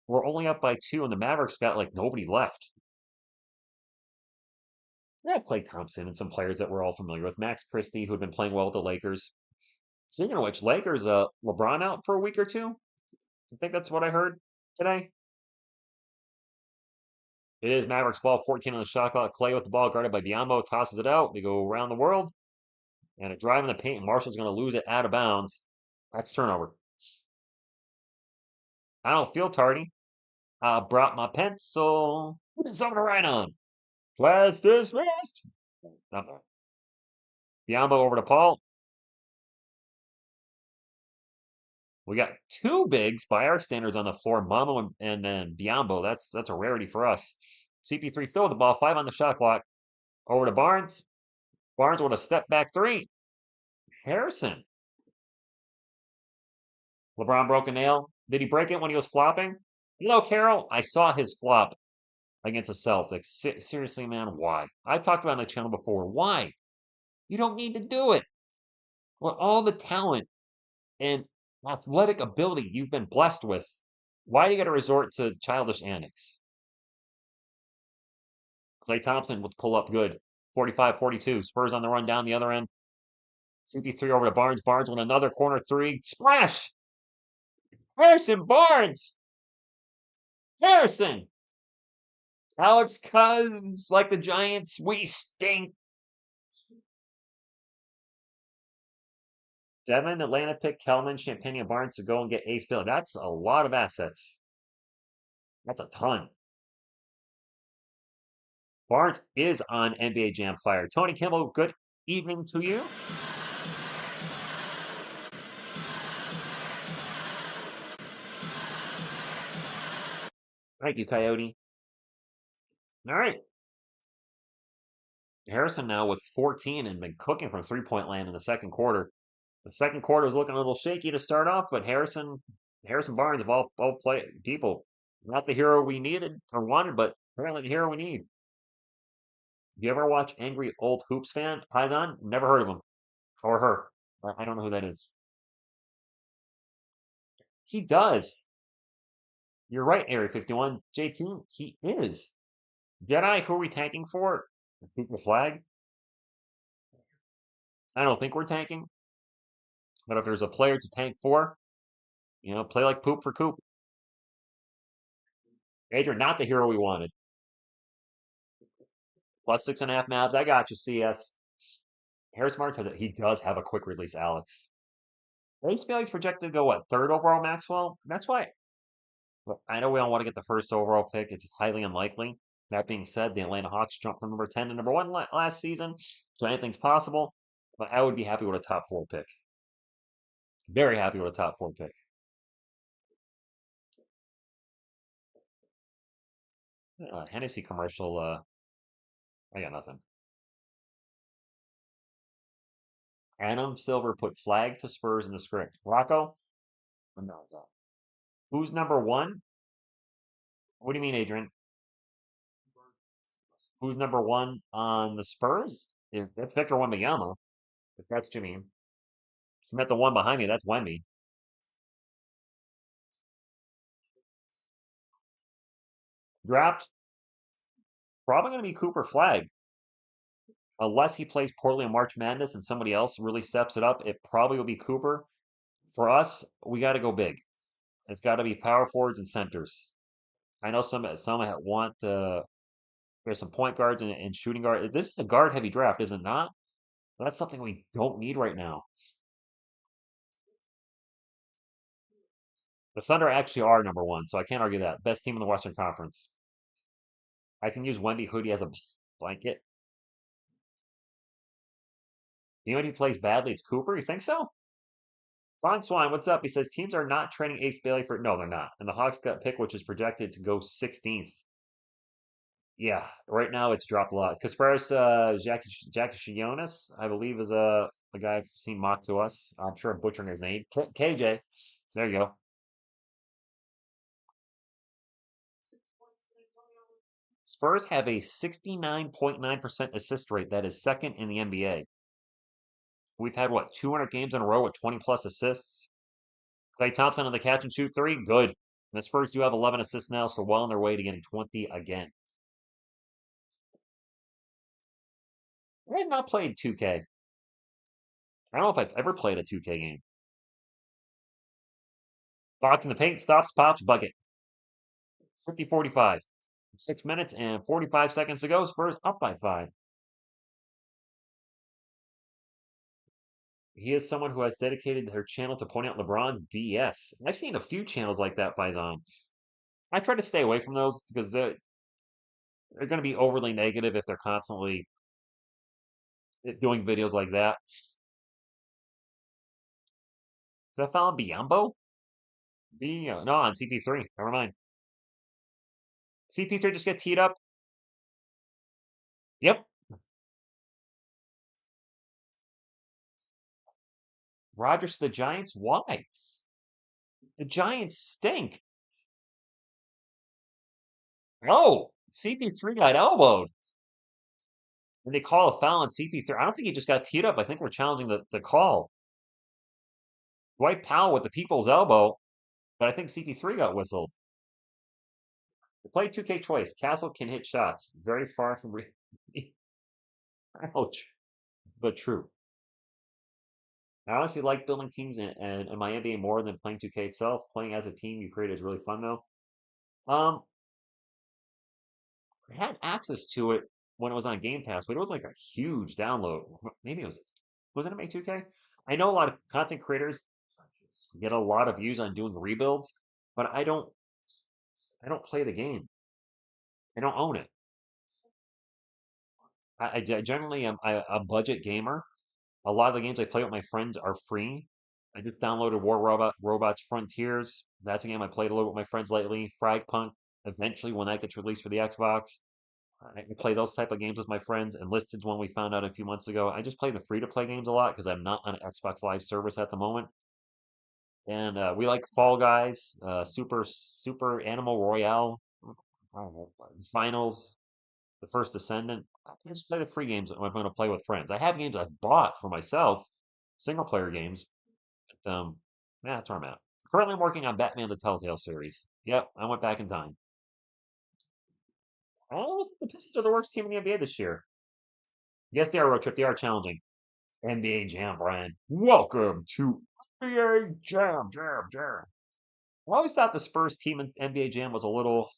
we're only up by 2 and the Mavericks got like nobody left. We have Klay Thompson and some players that we're all familiar with. Max Christie, who had been playing well with the Lakers. Speaking of which, Lakers, LeBron out for a week or 2. I think that's what I heard today. It is Mavericks ball, 14 on the shot clock. Klay with the ball, guarded by Biyombo, tosses it out. They go around the world. And a drive in the paint. Marshall's going to lose it out of bounds. That's turnover. I don't feel tardy. I brought my pencil. Something to write on. Class dismissed. Biyombo over to Paul. We got 2 bigs by our standards on the floor, Mamo and then Biyombo. That's a rarity for us. CP3 still with the ball, 5 on the shot clock. Over to Barnes. Barnes with a step back 3. Harrison. LeBron broke a nail. Did he break it when he was flopping? Hello, Carol. I saw his flop against the Celtics. Seriously, man, why? I've talked about it on the channel before. Why? You don't need to do it. With all the talent and athletic ability you've been blessed with, why do you got to resort to childish antics? Klay Thompson with pull up good. 45-42. Spurs on the run down the other end. CP3 over to Barnes. Barnes with another corner 3. Splash! Harrison Barnes! Harrison! Alex Cuz, like the Giants, we stink. Devin, Atlanta pick Kelman, Champagne, and Barnes to go and get Ace Bill. That's a lot of assets. That's a ton. Barnes is on NBA Jam Fire. Tony Kimball, good evening to you. Thank you, Coyote. All right. Harrison now with 14 and been cooking from 3-point land in the second quarter. The second quarter was looking a little shaky to start off, but Harrison Barnes of all play people, not the hero we needed or wanted, but apparently the hero we need. Do you ever watch Angry Old Hoops Fan? Paisan? Never heard of him or her. I don't know who that is. He does. You're right, Area 51. JT, he is. Jedi, who are we tanking for? Cooper Flag? I don't think we're tanking, but if there's a player to tank for, play like poop for Coop. Adrian, not the hero we wanted. Plus 6.5 Mavs. I got you, CS. Harris Martins he does have a quick release, Alex. Ace Bailey's projected to go what, third overall, Maxwell? That's why. Look, I know we don't want to get the first overall pick. It's highly unlikely. That being said, the Atlanta Hawks jumped from number 10 to number 1 last season, so anything's possible. But I would be happy with a top 4 pick. Very happy with a top 4 pick. Hennessy commercial. I got nothing. Adam Silver put flag to Spurs in the script. Rocco? No, it's not. Who's number 1? What do you mean, Adrian? Who's number 1 on the Spurs? Yeah, that's Victor Wembanyama, if that's what you mean. I met the one behind me. That's Wemby. Draft, probably going to be Cooper Flag. Unless he plays poorly in March Madness and somebody else really steps it up, it probably will be Cooper. For us, we got to go big. It's got to be power forwards and centers. I know some want there's some point guards and shooting guard. This is a guard heavy draft, is it not? That's something we don't need right now. The Thunder actually are number 1, so I can't argue that. Best team in the Western Conference. I can use Wemby Hoodie as a blanket. You know when he plays badly, it's Cooper. You think so? Fine Swine, what's up? He says teams are not trading Ace Bailey for. No, they're not. And the Hawks got pick, which is projected to go 16th. Yeah, right now it's dropped a lot. Because first, Jackie Shionis, I believe, is a guy I've seen mocked to us. I'm sure I'm butchering his name. KJ. There you go. Spurs have a 69.9% assist rate. That is second in the NBA. We've had, what, 200 games in a row with 20 plus assists? Klay Thompson on the catch and shoot 3, good. The Spurs do have 11 assists now, so well on their way to getting 20 again. I have not played 2K. I don't know if I've ever played a 2K game. Box in the paint, stops, pops, bucket. 50-45. 6 minutes and 45 seconds to go. Spurs up by 5. He is someone who has dedicated their channel to point out LeBron BS. I've seen a few channels like that by them. I try to stay away from those because they're going to be overly negative if they're constantly doing videos like that. Is that found Biombo? No, on CP3. Never mind. CP3 just get teed up. Yep. Rogers to the Giants? Why? The Giants stink. Oh, CP3 got elbowed. And they call a foul on CP3. I don't think he just got teed up. I think we're challenging the call. Dwight Powell with the people's elbow, but I think CP3 got whistled. The play 2K choice. Castle can hit shots. Very far from ouch, but true. I honestly like building teams in my NBA more than playing 2K itself. Playing as a team you create is really fun though. I had access to it when it was on Game Pass, but it was like a huge download. Maybe wasn't it make 2K? I know a lot of content creators get a lot of views on doing rebuilds, but I don't play the game. I don't own it. I generally am a budget gamer. A lot of the games I play with my friends are free. I just downloaded Robots Frontiers. That's a game I played a little with my friends lately. Frag Punk, eventually when that gets released for the Xbox. I play those type of games with my friends. Enlisted's one we found out a few months ago. I just play the free-to-play games a lot because I'm not on an Xbox Live service at the moment. And we like Fall Guys, Super Animal Royale, I don't know, Finals, The First Descendant. I just play the free games when I'm going to play with friends. I have games I've bought for myself, single player games. But, yeah, that's where I'm at. Currently, I'm working on Batman the Telltale series. Yep, I went back in time. I don't know if the Pistons are the worst team in the NBA this year. Yes, they are road trip. They are challenging. NBA Jam, Brian. Welcome to NBA Jam, Jam, Jam. I always thought the Spurs team in NBA Jam was a little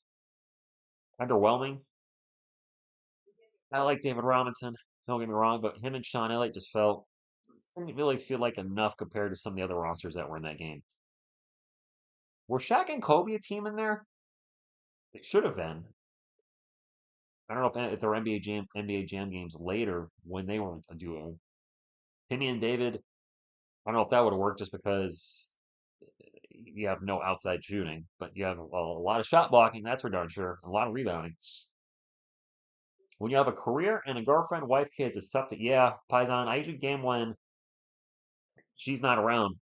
underwhelming. I like David Robinson, don't get me wrong, but him and Sean Elliott just didn't really feel like enough compared to some of the other rosters that were in that game. Were Shaq and Kobe a team in there? It should have been. I don't know if there were NBA Jam games later when they were a duo. Timmy and David, I don't know if that would have worked just because you have no outside shooting, but you have a lot of shot blocking, that's for darn sure, a lot of rebounding. When you have a career and a girlfriend, wife, kids, it's tough to, yeah, Paisan, I usually game when she's not around.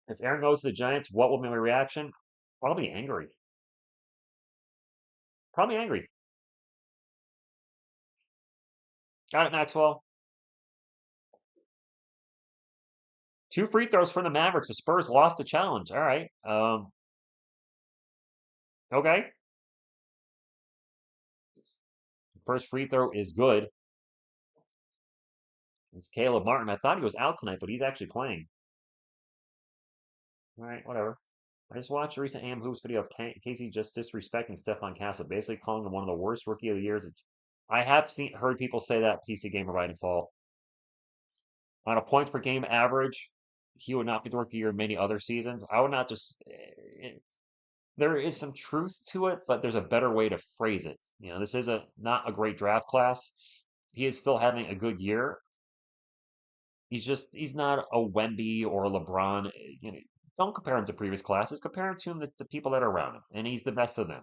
If Aaron goes to the Giants, what will be my reaction? Probably angry. Probably angry. Got it, Maxwell. 2 free throws from the Mavericks. The Spurs lost the challenge. All right. Okay. First free throw is good. It's Caleb Martin. I thought he was out tonight, but he's actually playing. All right, whatever. I just watched a recent AM Hoops video of Casey just disrespecting Stephon Castle, basically calling him one of the worst rookie of the years. I have heard people say that PC Gamer by default. On a points per game average, he would not be the rookie of the year in many other seasons. I would not just. There is some truth to it, but there's a better way to phrase it. This is not a great draft class. He is still having a good year. He's not a Wemby or a LeBron. Don't compare him to previous classes. Compare him to the people that are around him, and he's the best of them.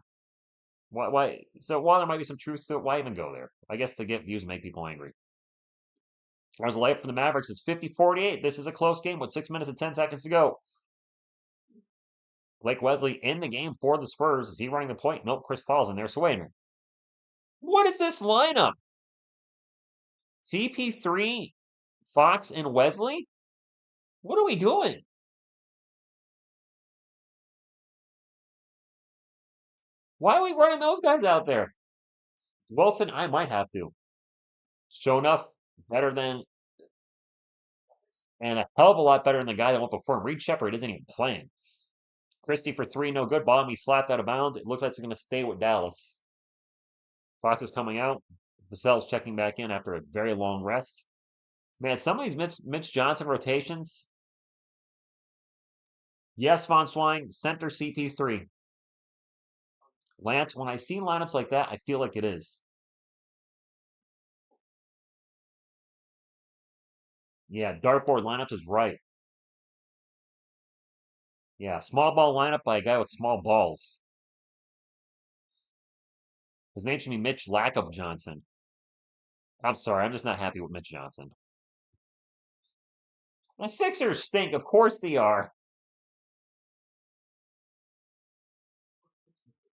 Why? So while there might be some truth to it, why even go there? I guess to get views and make people angry. As a layup for the Mavericks, it's 50-48. This is a close game with 6 minutes and 10 seconds to go. Blake Wesley in the game for the Spurs. Is he running the point? Nope, Chris Paul's in there. So wait a minute. What is this lineup? CP3, Fox, and Wesley? What are we doing? Why are we running those guys out there? Wilson, I might have to. Show enough better than, and a hell of a lot better than the guy that went before him. Reed Shepard isn't even playing. Christie for 3, no good. Bottom, he slapped out of bounds. It looks like it's going to stay with Dallas. Fox is coming out. Vassell's checking back in after a very long rest. Man, some of these Mitch Johnson rotations. Yes, Von Swine, center CP3. Lance, when I see lineups like that, I feel like it is. Yeah, dartboard lineups is right. Yeah, small ball lineup by a guy with small balls. His name should be Mitch Lack of Johnson. I'm sorry, I'm just not happy with Mitch Johnson. The Sixers stink, of course they are.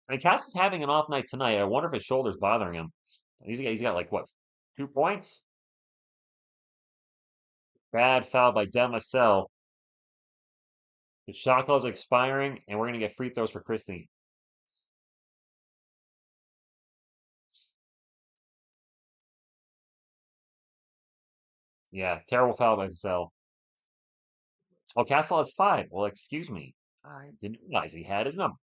I mean, Cass is having an off night tonight. I wonder if his shoulder's bothering him. He's got like what, 2 points? Bad foul by Demasel. The shot clock's expiring, and we're gonna get free throws for Christie. Yeah, terrible foul by Vassell. Oh, Castle has 5. Well, excuse me. I didn't realize he had his number.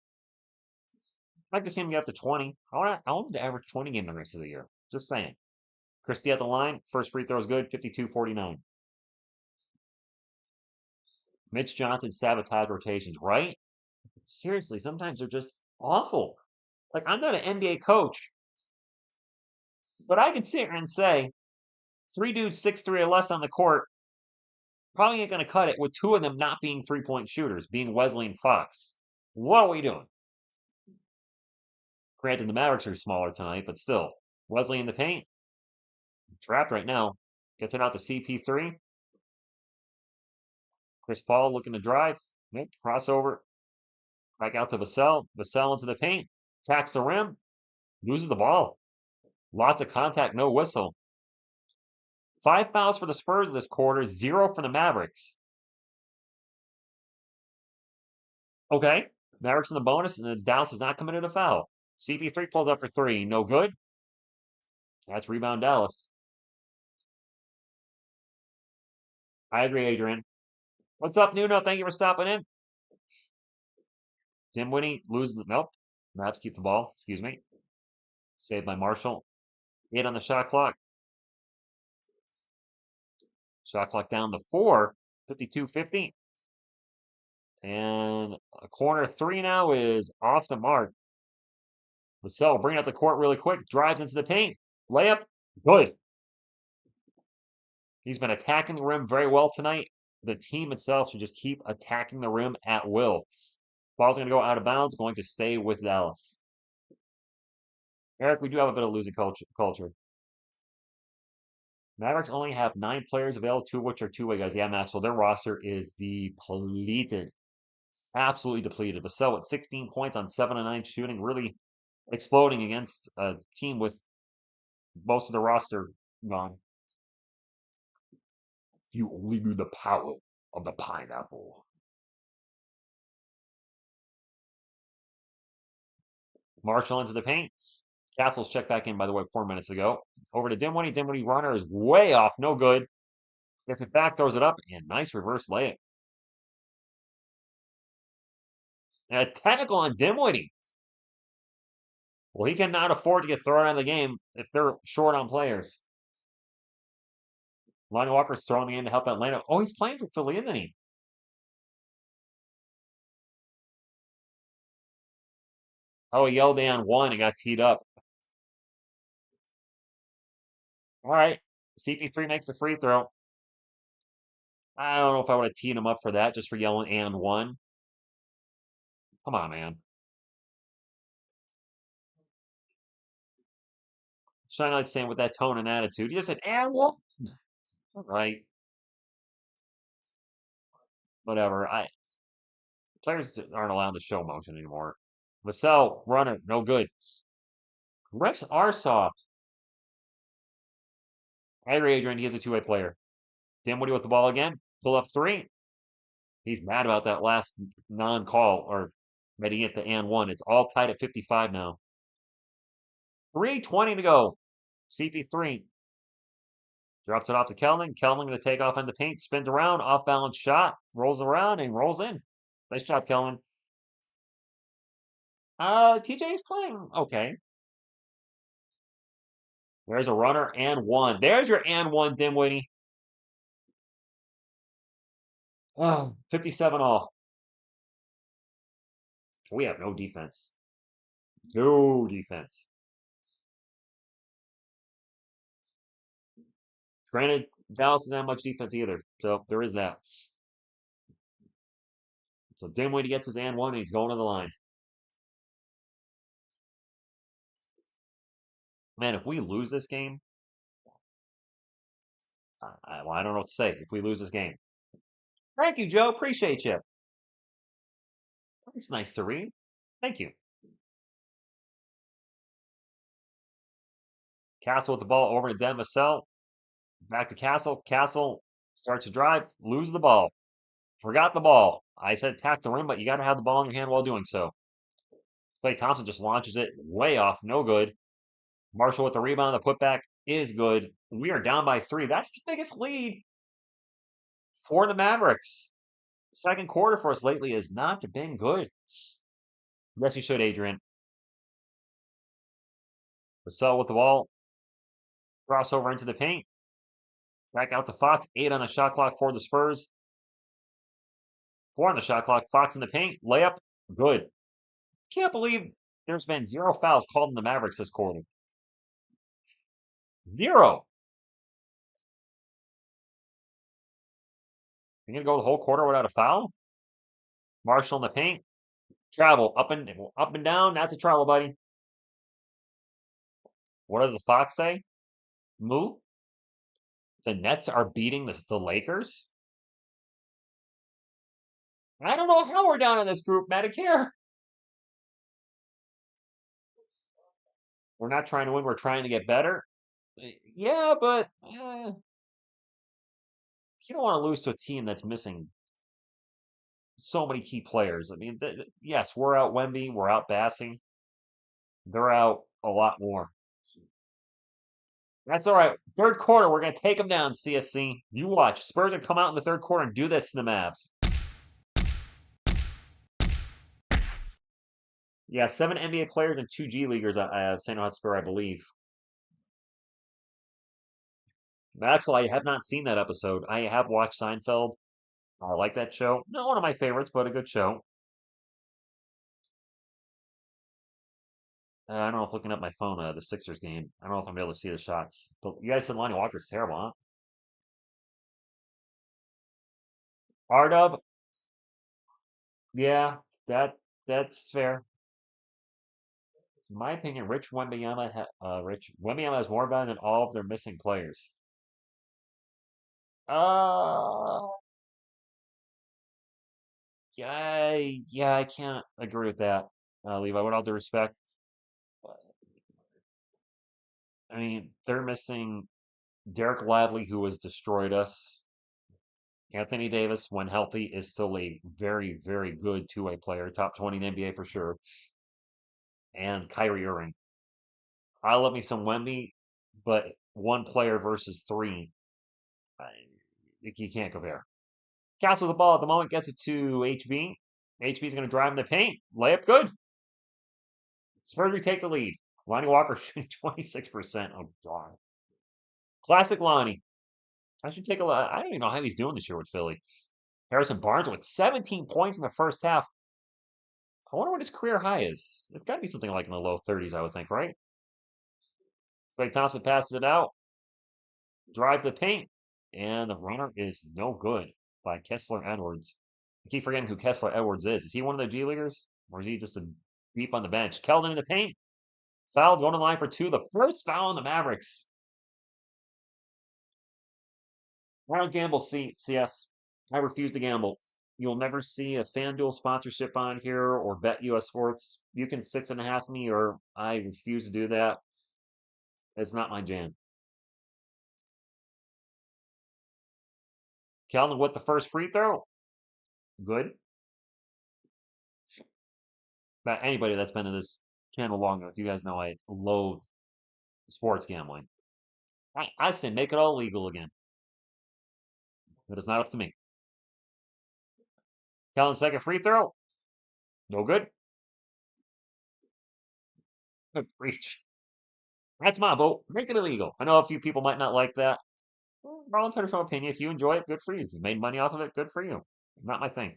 I'd like to see him get up to 20. I want him to average 20 game the rest of the year. Just saying. Christie at the line. First free throw is good. 52-49. Mitch Johnson sabotage rotations, right? Seriously, sometimes they're just awful. Like, I'm not an NBA coach, but I can sit here and say 3 dudes 6'3" or less on the court probably ain't going to cut it with 2 of them not being 3-point shooters, being Wesley and Fox. What are we doing? Granted, the Mavericks are smaller tonight, but still. Wesley in the paint. Trapped right now. Gets it out to CP3. Chris Paul looking to drive. Nope. Crossover. Back out to Vassell. Vassell into the paint. Attacks the rim. Loses the ball. Lots of contact, no whistle. 5 fouls for the Spurs this quarter, 0 for the Mavericks. Okay. Mavericks in the bonus, and Dallas has not committed a foul. CP3 pulls up for 3. No good. That's rebound Dallas. I agree, Adrian. What's up, Nuno? Thank you for stopping in. Dinwiddie loses. Nope. Mavs keep the ball. Excuse me. Saved by Marshall. 8 on the shot clock. Shot clock down to 4. 52-50. And a corner 3 now is off the mark. Vassell bringing up the court really quick. Drives into the paint. Layup. Good. He's been attacking the rim very well tonight. The team itself should just keep attacking the rim at will. Ball's going to go out of bounds. Going to stay with Dallas. Eric, we do have a bit of losing culture. Mavericks only have 9 players available, 2 of which are two-way guys. Yeah, Maxwell, their roster is depleted. Absolutely depleted. Vassell with 16 points on 7 of 9 shooting, really exploding against a team with most of the roster gone. If you only knew the power of the pineapple. Marshall into the paint. Castle's checked back in, by the way, 4 minutes ago. Over to Dinwiddie. Dinwiddie runner is way off. No good. Gets it back, throws it up, and nice reverse layup. And a technical on Dinwiddie. Well, he cannot afford to get thrown out of the game if they're short on players. Lonnie Walker's throwing the game to help Atlanta. Oh, he's playing for Philly, isn't he? Oh, he yelled and 1 and got teed up. All right. CP3 makes a free throw. I don't know if I would have teed him up for that, just for yelling and 1. Come on, man. Shine Light staying with that tone and attitude. He just said, and 1. All right. Whatever. Players aren't allowed to show motion anymore. Vassell, runner, no good. Refs are soft. I agree, Adrian. He is a two-way player. Dinwiddie with the ball again. Pull up 3. He's mad about that last non-call or ready at the and 1. It's all tied at 55 now. 3:20 to go. CP3 drops it off to Kelvin. Kelvin going to take off in the paint, spins around, off-balance shot, rolls around, and rolls in. Nice job, Kelvin. TJ's playing okay. There's a runner and 1. There's your and 1, Dinwiddie. Oh, 57 all. We have no defense. No defense. Granted, Dallas doesn't have much defense either, so there is that. So Dinwiddie gets his and 1, and he's going to the line. Man, if we lose this game, I don't know what to say. If we lose this game. Thank you, Joe. Appreciate you. It's nice to read. Thank you. Castle with the ball over to Den Vassell. Back to Castle. Castle starts to drive, loses the ball. Forgot the ball. I said attack the rim, but you got to have the ball in your hand while doing so. Klay Thompson just launches it way off. No good. Marshall with the rebound. The putback is good. We are down by 3. That's the biggest lead for the Mavericks. Second quarter for us lately has not been good. Yes, you should, Adrian. Vassell with the ball. Crossover into the paint. Back out to Fox. 8 on the shot clock for the Spurs. 4 on the shot clock. Fox in the paint. Layup. Good. Can't believe there's been 0 fouls called in the Mavericks this quarter. 0. You're going to go the whole quarter without a foul? Marshall in the paint. Travel. Up and down. That's a travel, buddy. What does the Fox say? Moo? The Nets are beating the Lakers? I don't know how we're down in this group, Medicare. We're not trying to win, we're trying to get better. Yeah, but you don't want to lose to a team that's missing so many key players. I mean, yes, we're out Wemby, we're out Bassing. They're out a lot more. That's all right. Third quarter, we're going to take them down, CSC. You watch. Spurs are come out in the third quarter and do this to the Mavs. Yeah, 7 NBA players and 2 G Leaguers at San Hotspur, I believe. Vassell, I have not seen that episode. I have watched Seinfeld. I like that show. Not one of my favorites, but a good show. I don't know if looking up my phone, the Sixers game. I don't know if I'm able to see the shots. But you guys said Lonnie Walker's terrible, huh? R-Dub, yeah, that's fair. In my opinion, Rich Wembanyama has more value than all of their missing players. Uh, yeah, I can't agree with that, Levi. With all due respect, I mean, they're missing Derek Lively, who has destroyed us. Anthony Davis, when healthy, is still a very, very good two-way player, top 20 in the NBA for sure. And Kyrie Irving. I love me some Wemby, but one player versus three, I, you can't compare. Castle the ball at the moment, gets it to HB. HB is going to drive in the paint. Layup good. Spurs retake the lead. Lonnie Walker shooting 26%. Oh, God. Classic Lonnie. I should take a look. I don't even know how he's doing this year with Philly. Harrison Barnes with 17 points in the first half. I wonder what his career high is. It's got to be something like in the low 30s, I would think, right? Klay Thompson passes it out. Drive the paint. And the runner is no good by Kessler Edwards. I keep forgetting who Kessler Edwards is. Is he one of the G Leaguers? Or is he just a deep on the bench? Keldon in the paint. Foul going to line for 2. The first foul on the Mavericks. I don't gamble, CS. I refuse to gamble. You'll never see a FanDuel sponsorship on here or bet U.S. Sports. You can 6.5 me, or I refuse to do that. It's not my jam. Keldon with the first free throw. Good. But anybody that's been in this channel long enough, you guys know I loathe sports gambling. I say make it all legal again. But it's not up to me. Keldon's second free throw. No good. Good reach. That's my vote. Make it illegal. I know a few people might not like that. Voluntary from opinion. If you enjoy it, good for you. If you made money off of it, good for you. Not my thing.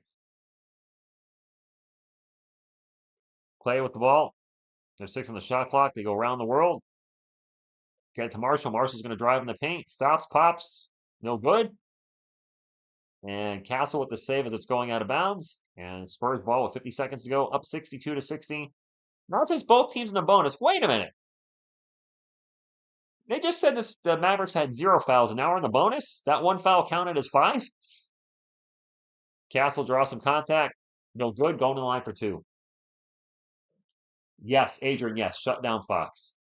Clay with the ball. There's 6 on the shot clock. They go around the world. Get it to Marshall. Marshall's going to drive in the paint. Stops, pops. No good. And Castle with the save as it's going out of bounds. And Spurs ball with 50 seconds to go. Up 62-60. Now it says both teams in the bonus. Wait a minute. They just said the Mavericks had 0 fouls, and now we're in the bonus? That one foul counted as 5? Castle draws some contact. No good. Going to the line for 2. Yes, Adrian, yes. Shut down Fox.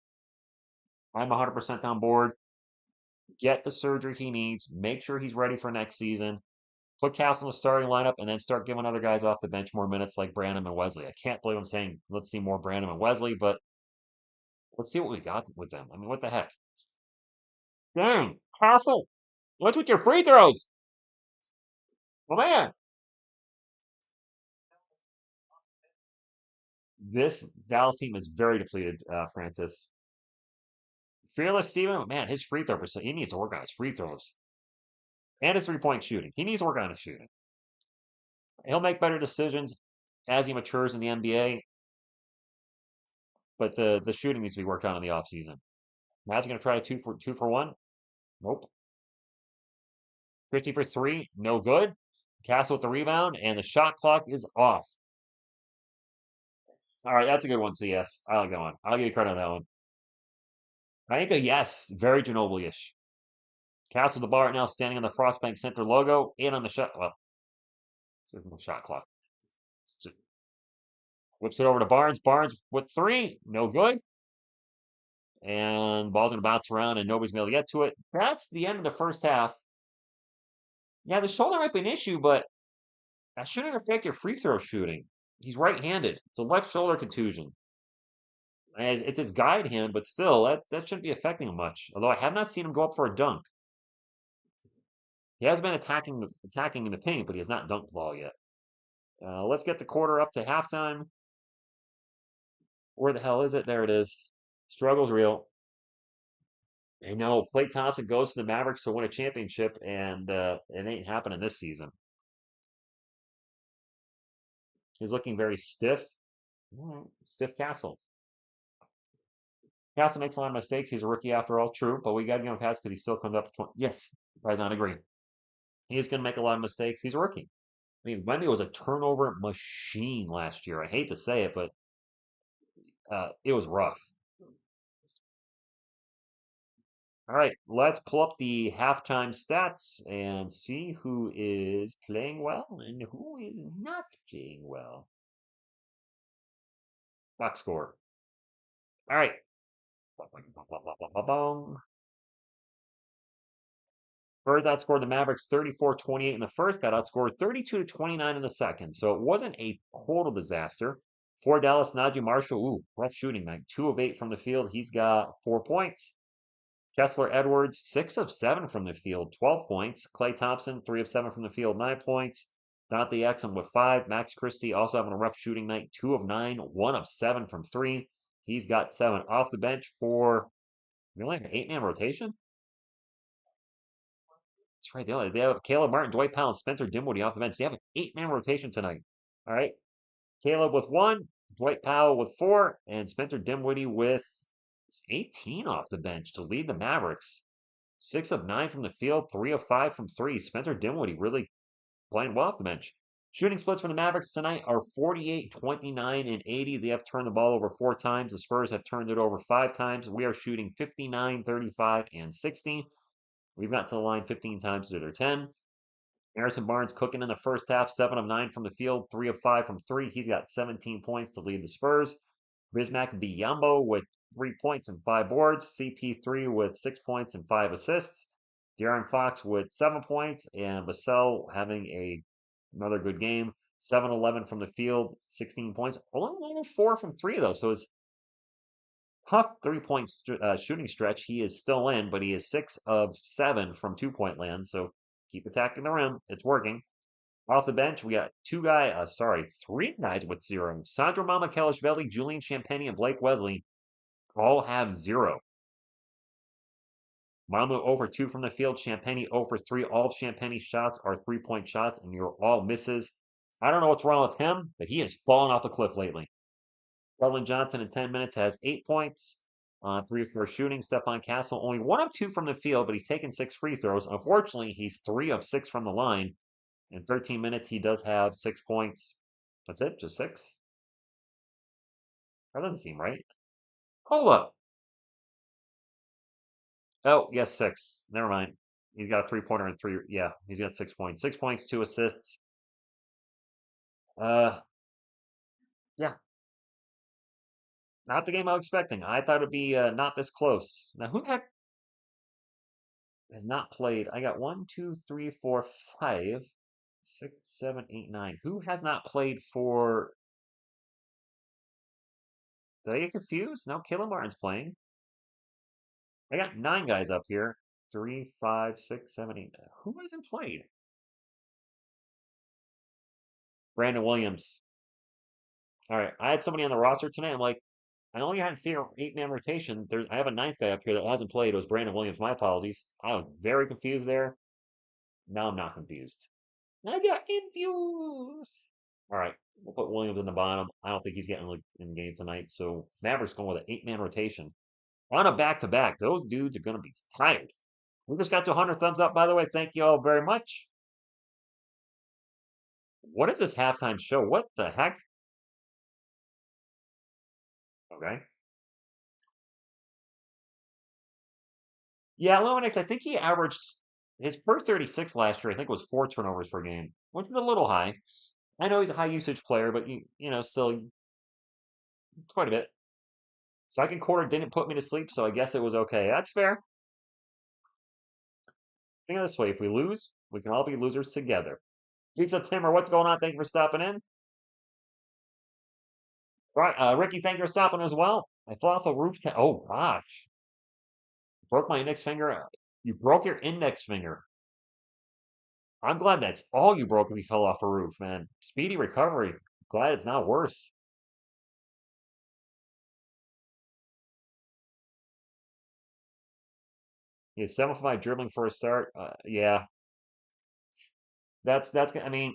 I'm 100% on board. Get the surgery he needs. Make sure he's ready for next season. Put Castle in the starting lineup and then start giving other guys off the bench more minutes like Branham and Wesley. I can't believe I'm saying let's see more Branham and Wesley, but let's see what we got with them. I mean, what the heck? Dang, Castle, what's with your free throws? Oh, man. This Dallas team is very depleted, Francis. Fearless Steven, man, his free throw percent, he needs to work on his free throws and his 3-point shooting. He needs to work on his shooting. He'll make better decisions as he matures in the NBA, but the shooting needs to be worked on in the offseason. Matt's going to try a 2-for-1. Nope. Christie for 3. No good. Castle with the rebound, and the shot clock is off. All right, that's a good one, CS. I like that one. I'll give you credit on that one. I think a yes, very Ginobili-ish. Castle the bar right now, standing on the Frostbank Center logo, in on the shot. Well, there's no shot clock. Whips it over to Barnes. Barnes with three, no good. And ball's gonna bounce around, and nobody's gonna be able to get to it. That's the end of the first half. Yeah, the shoulder might be an issue, but that shouldn't affect your free throw shooting. He's right-handed. It's a left shoulder contusion. And it's his guide hand, but still, that shouldn't be affecting him much. Although I have not seen him go up for a dunk. He has been attacking in the paint, but he has not dunked the ball yet. Let's get the quarter up to halftime. Where the hell is it? There it is. Struggle's real. I know Klay Thompson goes to the Mavericks to win a championship, and it ain't happening this season. He's looking very stiff. Stiff Castle. Castle makes a lot of mistakes. He's a rookie after all, true, but we got to give him a pass because he still comes up to 20. Yes, Faizan, agree. He's going to make a lot of mistakes. He's a rookie. I mean, Wemby was a turnover machine last year. I hate to say it, but it was rough. All right, let's pull up the halftime stats and see who is playing well and who is not playing well. Box score. All right. Spurs outscored the Mavericks 34-28 in the first, got outscored 32-29 in the second. So it wasn't a total disaster. For Dallas, Najee Marshall, rough shooting night. 2 of 8 from the field. He's got 4 points. Kessler Edwards, 6 of 7 from the field, 12 points. Klay Thompson, 3 of 7 from the field, 9 points. Dante Exum with 5. Max Christie also having a rough shooting night, 2 of 9, 1 of 7 from 3. He's got 7 off the bench for, we only have an 8-man rotation? That's right. They have Caleb Martin, Dwight Powell, and Spencer Dinwiddie off the bench. They have an 8-man rotation tonight. All right. Caleb with 1, Dwight Powell with 4, and Spencer Dinwiddie with 18 off the bench to lead the Mavericks. 6 of 9 from the field, 3 of 5 from 3. Spencer Dinwiddie really playing well off the bench. Shooting splits for the Mavericks tonight are 48, 29, and 80. They have turned the ball over 4 times. The Spurs have turned it over 5 times. We are shooting 59, 35, and 60. We've got to the line 15 times to their 10. Harrison Barnes cooking in the first half, 7 of 9 from the field, 3 of 5 from 3. He's got 17 points to lead the Spurs. Bismack Biyombo with 3 points and 5 boards. CP3 with 6 points and 5 assists. De'Aaron Fox with 7 points, and Vassell having another good game. 7-11 from the field, 16 points. Only 4 from 3, though, so it's tough 3-point shooting stretch. He is still in, but he is 6 of 7 from 2-point land. So keep attacking the rim. It's working. Off the bench, we got 3 guys with 0. Sandro Mamakhelishvili, Julian Champagny, and Blake Wesley all have 0. Mamu 0 for 2 from the field. Champagny 0 for 3. All of Champagny's shots are 3-point shots, and you're all misses. I don't know what's wrong with him, but he has fallen off the cliff lately. Keldon Johnson in 10 minutes has 8 points on 3 of 4 shooting. Stephon Castle only 1 of 2 from the field, but he's taken 6 free throws. Unfortunately, he's 3 of 6 from the line. In 13 minutes, he does have 6 points. That's it? Just 6? That doesn't seem right. Hold up. Oh, yes, 6. Never mind. He's got a 3-pointer and 3. Yeah, he's got 6 points. 6 points, 2 assists. Yeah. Not the game I was expecting. I thought it'd be not this close. Now, who the heck has not played? I got 1, 2, 3, 4, 5, 6, 7, 8, 9. Who has not played for? Did I get confused? No, Caleb Martin's playing. I got 9 guys up here. 3, 5, 6, 7, 8. Who hasn't played? Brandon Williams. All right, I had somebody on the roster tonight. I'm like, I only had to see an 8-man rotation. I have a 9th guy up here that hasn't played. It was Brandon Williams. My apologies. I was very confused there. Now I'm not confused. I got confused. All right, we'll put Williams in the bottom. I don't think he's getting in game tonight. So Mavericks going with an 8-man rotation on a back-to-back. Those dudes are going to be tired. We just got to 100 thumbs up, by the way. Thank you all very much. What is this halftime show? What the heck? Okay. Yeah, Lomax, I think he averaged his per 36 last year, I think was 4 turnovers per game, which is a little high. I know he's a high usage player, but still quite a bit. Second quarter didn't put me to sleep, so I guess it was okay. That's fair. Think of it this way, if we lose, we can all be losers together. Pizza Timmer, what's going on? Thank you for stopping in. Right, Ricky, thank you for stopping as well. I fell off a roof. Oh gosh, broke my index finger. You broke your index finger. I'm glad that's all you broke if you fell off a roof, man. Speedy recovery. Glad it's not worse. Yeah, 7 for 5 dribbling for a start. Yeah, that's. I mean,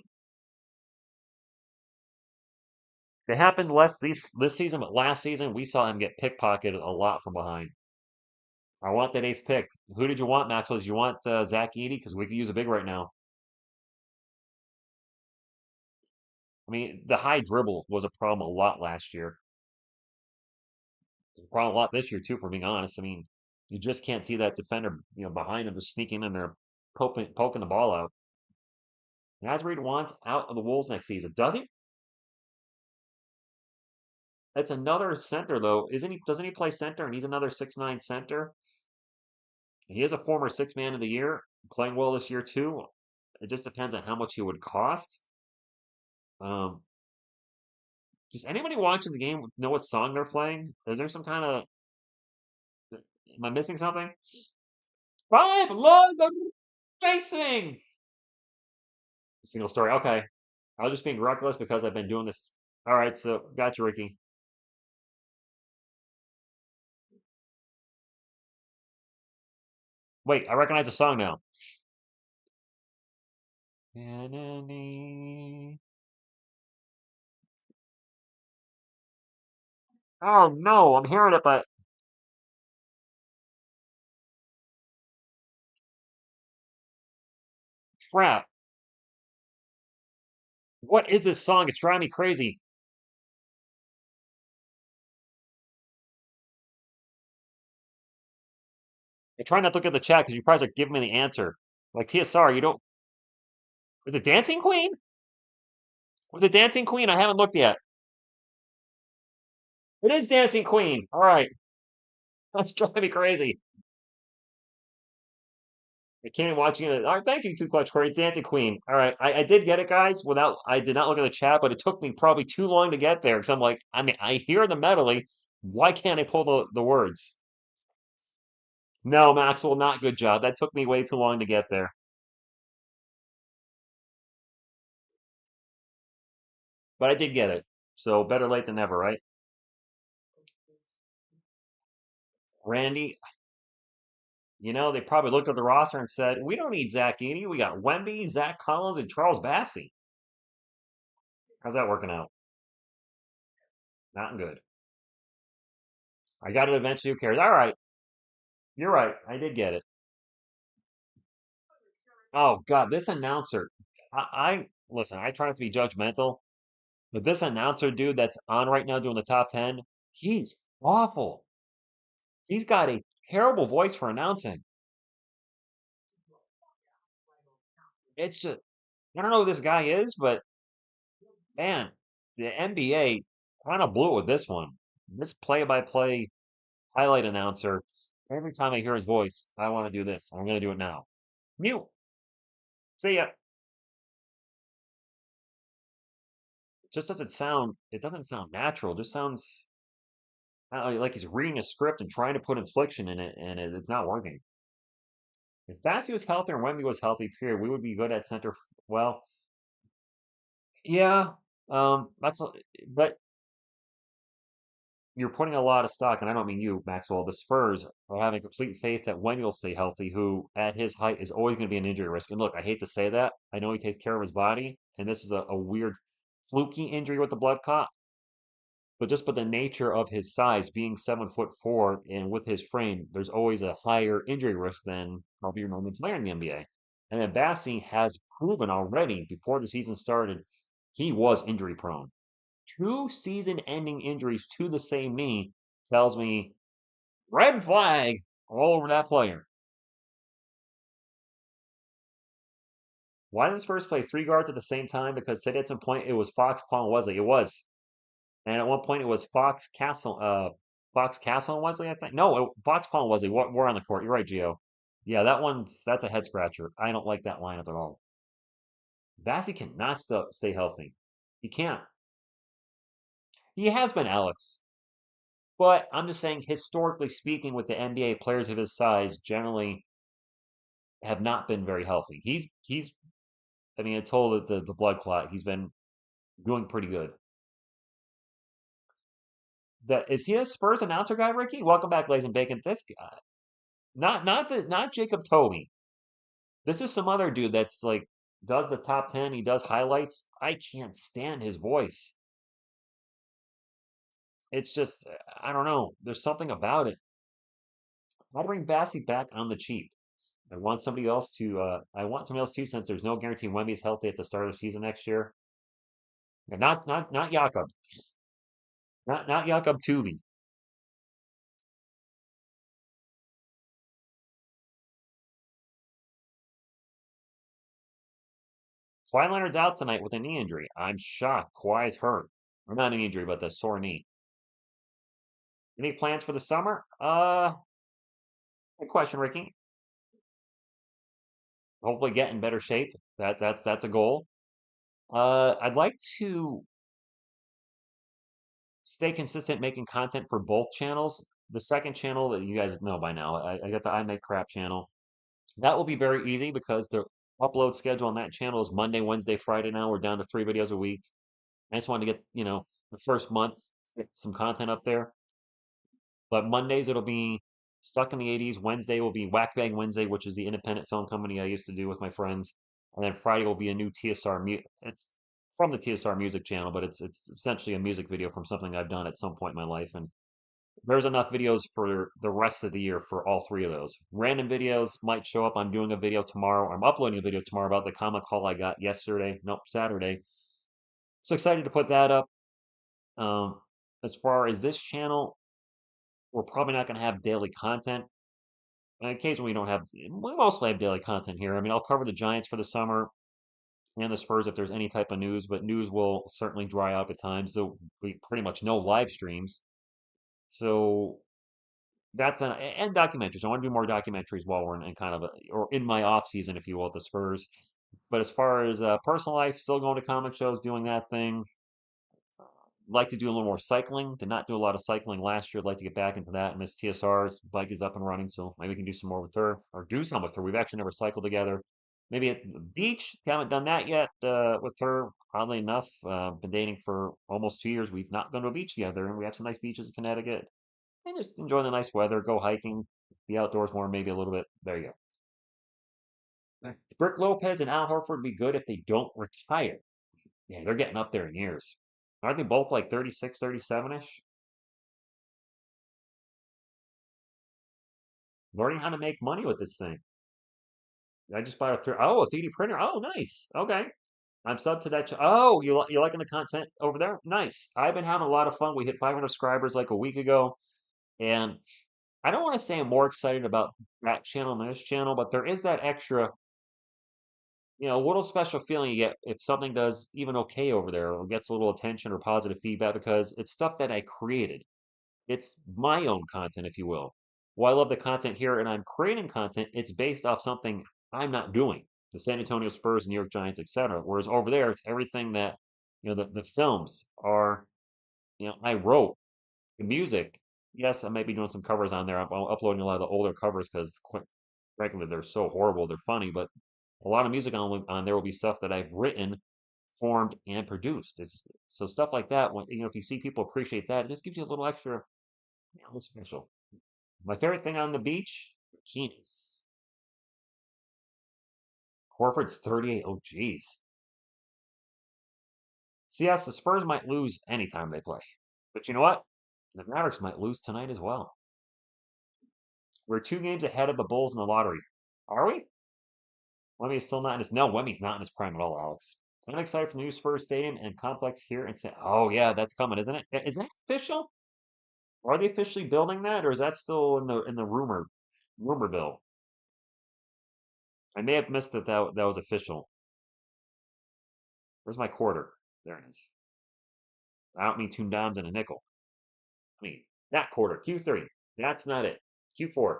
it happened less this season, but last season we saw him get pickpocketed a lot from behind. I want that eighth pick. Who did you want, Maxwell? Did you want Zach Edey? Because we could use a big right now. I mean, the high dribble was a problem a lot last year. It's a problem a lot this year too, for being honest. I mean, you just can't see that defender, behind him, just sneaking in there, poking the ball out. Nasrid wants out of the Wolves next season, does he? That's another center though, isn't he? Doesn't he play center? And he's another 6'9" center. He is a former six man of the year, playing well this year too. It just depends on how much he would cost. Um, does anybody watching the game know what song they're playing? Is there some kind of? Am I missing something? Five love racing. Single story. Okay, I was just being reckless because I've been doing this. All right, so got you, Ricky. Wait, I recognize the song now. Oh no, I'm hearing it, but crap. What is this song? It's driving me crazy. I try not to look at the chat because you probably are giving me the answer. Like TSR, you don't. With the Dancing Queen? With the Dancing Queen, I haven't looked yet. It is Dancing Queen. All right. That's driving me crazy. I can't even watch it. All right, thank you, Too Clutch Corey. It's Dancing Queen. All right, I did get it, guys. I did not look at the chat, but it took me probably too long to get there because I'm like, I mean, I hear the medley. Why can't I pull the words? No, Maxwell, not good job. That took me way too long to get there. But I did get it. So better late than never, right? Randy, they probably looked at the roster and said, we don't need Zach Edey. We got Wemby, Zach Collins, and Charles Bassey. How's that working out? Not good. I got it eventually. Who cares? All right. You're right. I did get it. Oh, God. This announcer. I listen, I try not to be judgmental, but this announcer dude that's on right now doing the top 10, he's awful. He's got a terrible voice for announcing. It's just, I don't know who this guy is, but man, the NBA kind of blew it with this one. This play-by-play highlight announcer, every time I hear his voice, I want to do this. I'm going to do it now. Mute. See ya. It just doesn't sound, it doesn't sound natural. It just sounds like he's reading a script and trying to put inflection in it, and it's not working. If Bassey was healthy and Wemby was healthy, period, we would be good at center. Well, yeah, but you're putting a lot of stock, and I don't mean you, Maxwell. The Spurs are having complete faith that Wemby will stay healthy, who at his height is always going to be an injury risk. And look, I hate to say that. I know he takes care of his body, and this is a weird, fluky injury with the blood clot. But just by the nature of his size, being 7'4", and with his frame, there's always a higher injury risk than probably your normal player in the NBA. And then Bassi has proven already before the season started, he was injury prone. 2 season-ending injuries to the same knee tells me red flag all over that player. Why did the Spurs play three guards at the same time? Because said at some point it was Fox, Paul, and Wesley. It was, and at one point it was Fox, Castle, and Wesley. I think no, Fox, Paul, and Wesley were on the court. You're right, Gio. Yeah, that's a head scratcher. I don't like that lineup at all. Vassell cannot stay healthy. He can't. He has been Alex, but I'm just saying, historically speaking, with the NBA players of his size, generally have not been very healthy. He's. I mean, it's all the blood clot. He's been doing pretty good. That is he a Spurs announcer guy, Ricky? Welcome back, Blaze and Bacon. This guy, not Jacob Toby. This is some other dude that's like does the top 10. He does highlights. I can't stand his voice. It's just I don't know. There's something about it. I'll bring Bassey back on the cheap. I want somebody else to. I want somebody else too, since there's no guarantee Wemby's healthy at the start of the season next year. And not Jakob. Not Jakob Tubi. Kawhi Leonard's out tonight with a knee injury. I'm shocked. Kawhi's hurt. Or not an injury, but the sore knee. Any plans for the summer? Good question, Ricky. Hopefully get in better shape. That's a goal. I'd like to stay consistent making content for both channels. The second channel that you guys know by now, I got the I Make Crap channel. That will be very easy because the upload schedule on that channel is Monday, Wednesday, Friday now. We're down to 3 videos a week. I just wanted to get, the first month, get some content up there. But Mondays it'll be Stuck in the 80s. Wednesday will be Whack Bang Wednesday, which is the independent film company I used to do with my friends. And then Friday will be a new It's from the TSR Music channel, but it's essentially a music video from something I've done at some point in my life. And there's enough videos for the rest of the year for all three of those. Random videos might show up. I'm doing a video tomorrow. I'm uploading a video tomorrow about the comic haul I got yesterday. Nope, Saturday. So excited to put that up. Um, as far as this channel, we're probably not going to have daily content. And occasionally we mostly have daily content here. I mean, I'll cover the Giants for the summer and the Spurs if there's any type of news, but news will certainly dry up at times. There'll be pretty much no live streams. So and documentaries. I want to do more documentaries while we're in kind of or in my off season, if you will, at the Spurs. But as far as personal life, still going to comic shows, doing that thing. Like to do a little more cycling. Did not do a lot of cycling last year. I'd like to get back into that. Miss TSR's bike is up and running, so maybe we can do some more with her or do some with her. We've actually never cycled together. Maybe at the beach. Haven't done that yet with her. Oddly enough, been dating for almost 2 years. We've not gone to a beach together, and we have some nice beaches in Connecticut. And just enjoy the nice weather. Go hiking, be outdoors more, maybe a little bit. There you go. Brick Lopez and Al Horford would be good if they don't retire. Yeah, they're getting up there in years. Aren't they both like 36, 37-ish? Learning how to make money with this thing. I just bought a 3D printer. Oh, nice. Okay. I'm sub to that. Oh, you liking the content over there? Nice. I've been having a lot of fun. We hit 500 subscribers like a week ago, and I don't want to say I'm more excited about that channel than this channel, but there is that extra, little special feeling you get if something does even okay over there or gets a little attention or positive feedback because it's stuff that I created. It's my own content, if you will. While I love the content here and I'm creating content, it's based off something I'm not doing. The San Antonio Spurs, New York Giants, etc. Whereas over there, it's everything that, the films are, I wrote the music. Yes, I might be doing some covers on there. I'm uploading a lot of the older covers because, quite frankly, they're so horrible. They're funny, but a lot of music on there will be stuff that I've written, formed, and produced. So stuff like that. When if you see people appreciate that, it just gives you a little extra, special. My favorite thing on the beach, bikinis. Horford's 38. Oh, geez. So yes, the Spurs might lose anytime they play. But you know what? The Mavericks might lose tonight as well. We're 2 games ahead of the Bulls in the lottery. Are we? Wemby is still not in his. No, Wemby's not in his prime at all, Alex. I'm excited for the new Spurs stadium and complex here and say, oh yeah, that's coming, isn't it? Is that official? Are they officially building that, or is that still in the rumorville? I may have missed that was official. Where's my quarter? There it is. I don't mean 2 dimes and a nickel. I mean that quarter. Q3. That's not it. Q4.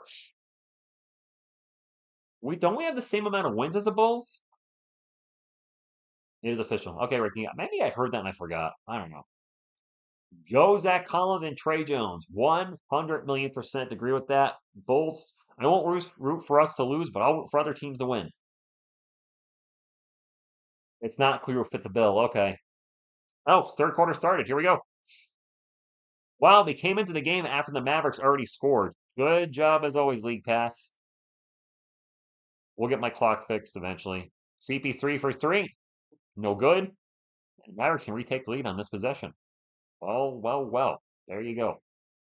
We have the same amount of wins as the Bulls? It is official. Okay, Ricky. Maybe I heard that and I forgot. I don't know. Go Zach Collins and Trey Jones. 100 million% agree with that. Bulls. I won't root for us to lose, but I'll root for other teams to win. It's not clear who fit the bill. Okay. Oh, third quarter started. Here we go. Wow, they came into the game after the Mavericks already scored. Good job as always, League Pass. We'll get my clock fixed eventually. CP3 for 3. No good. And Mavericks can retake the lead on this possession. Well, well, well. There you go.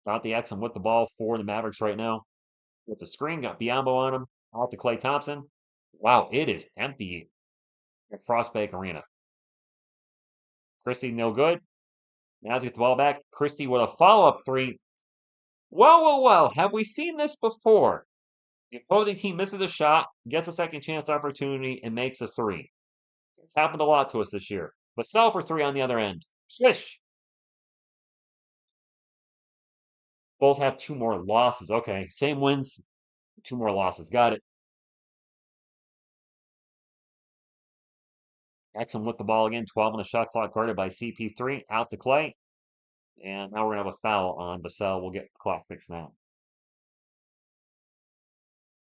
Thought the X with the ball for the Mavericks right now. It's a screen, got Biombo on him. Out to Klay Thompson. Wow, it is empty at Frostbank Arena. Christie, no good. Now get the ball back. Christie with a follow-up 3. Well, well, well. Have we seen this before? The opposing team misses a shot, gets a second chance opportunity, and makes a 3. It's happened a lot to us this year. Vassell for 3 on the other end. Swish! Bulls have 2 more losses. Okay, same wins, 2 more losses. Got it. Exum with the ball again. 12 on the shot clock, guarded by CP3. Out to Klay. And now we're going to have a foul on Vassell. We'll get the clock fixed now.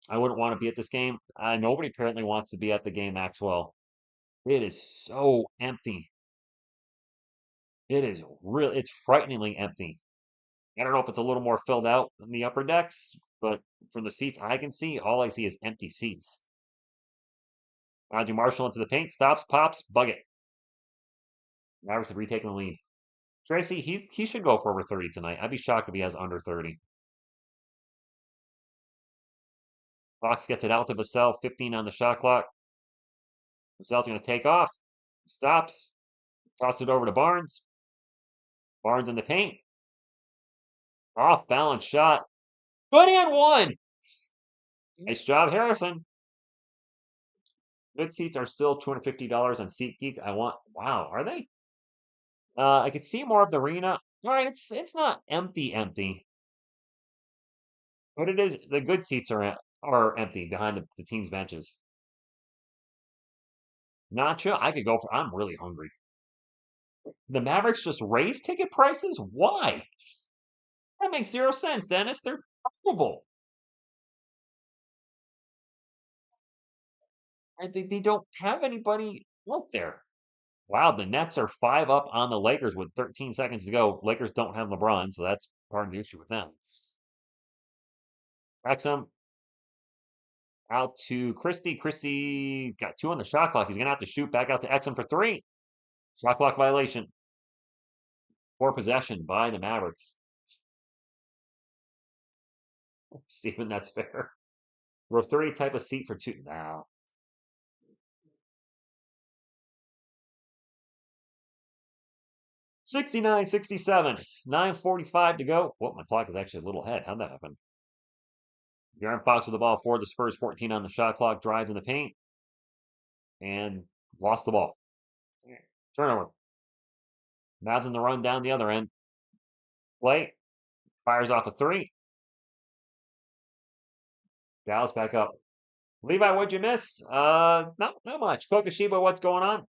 I wouldn't want to be at this game. Nobody apparently wants to be at the game, Maxwell. It is so empty. It is really, it's frighteningly empty. I don't know if it's a little more filled out in the upper decks, but from the seats I can see, all I see is empty seats. Andrew Marshall into the paint, stops, pops, bucket. Mavericks have retaken the lead. Tracy, he should go for over 30 tonight. I'd be shocked if he has under 30. Fox gets it out to Vassell, 15 on the shot clock. Vassell's going to take off. Stops. Toss it over to Barnes. Barnes in the paint. Off balance shot. Good and 1. Nice job, Harrison. Good seats are still $250 on SeatGeek. Wow, are they? I could see more of the arena. All right, it's not empty, but it is. The good seats are empty behind the team's benches. Nacho, I could go for. I'm really hungry. The Mavericks just raised ticket prices. Why? That makes 0 sense, Dennis. They're profitable. They don't have anybody out there. Wow, the Nets are 5 up on the Lakers with 13 seconds to go. Lakers don't have LeBron, so that's part of the issue with them. Wrexham out to Christie. Christie got 2 on the shot clock. He's going to have to shoot back out to Exum for 3. Shot clock violation. 4 possession by the Mavericks. Steven, that's fair. Row 30 type of seat for 2. Now. 69-67. 9:45 to go. Well, my clock is actually a little ahead. How'd that happen? De'Aaron Fox with the ball for the Spurs. 14 on the shot clock. Drives in the paint. And lost the ball. Turnover. Mavs in the run down the other end. Play. Fires off a 3. Dallas back up. Levi, what'd you miss? Not much. Kokoshiba, what's going on?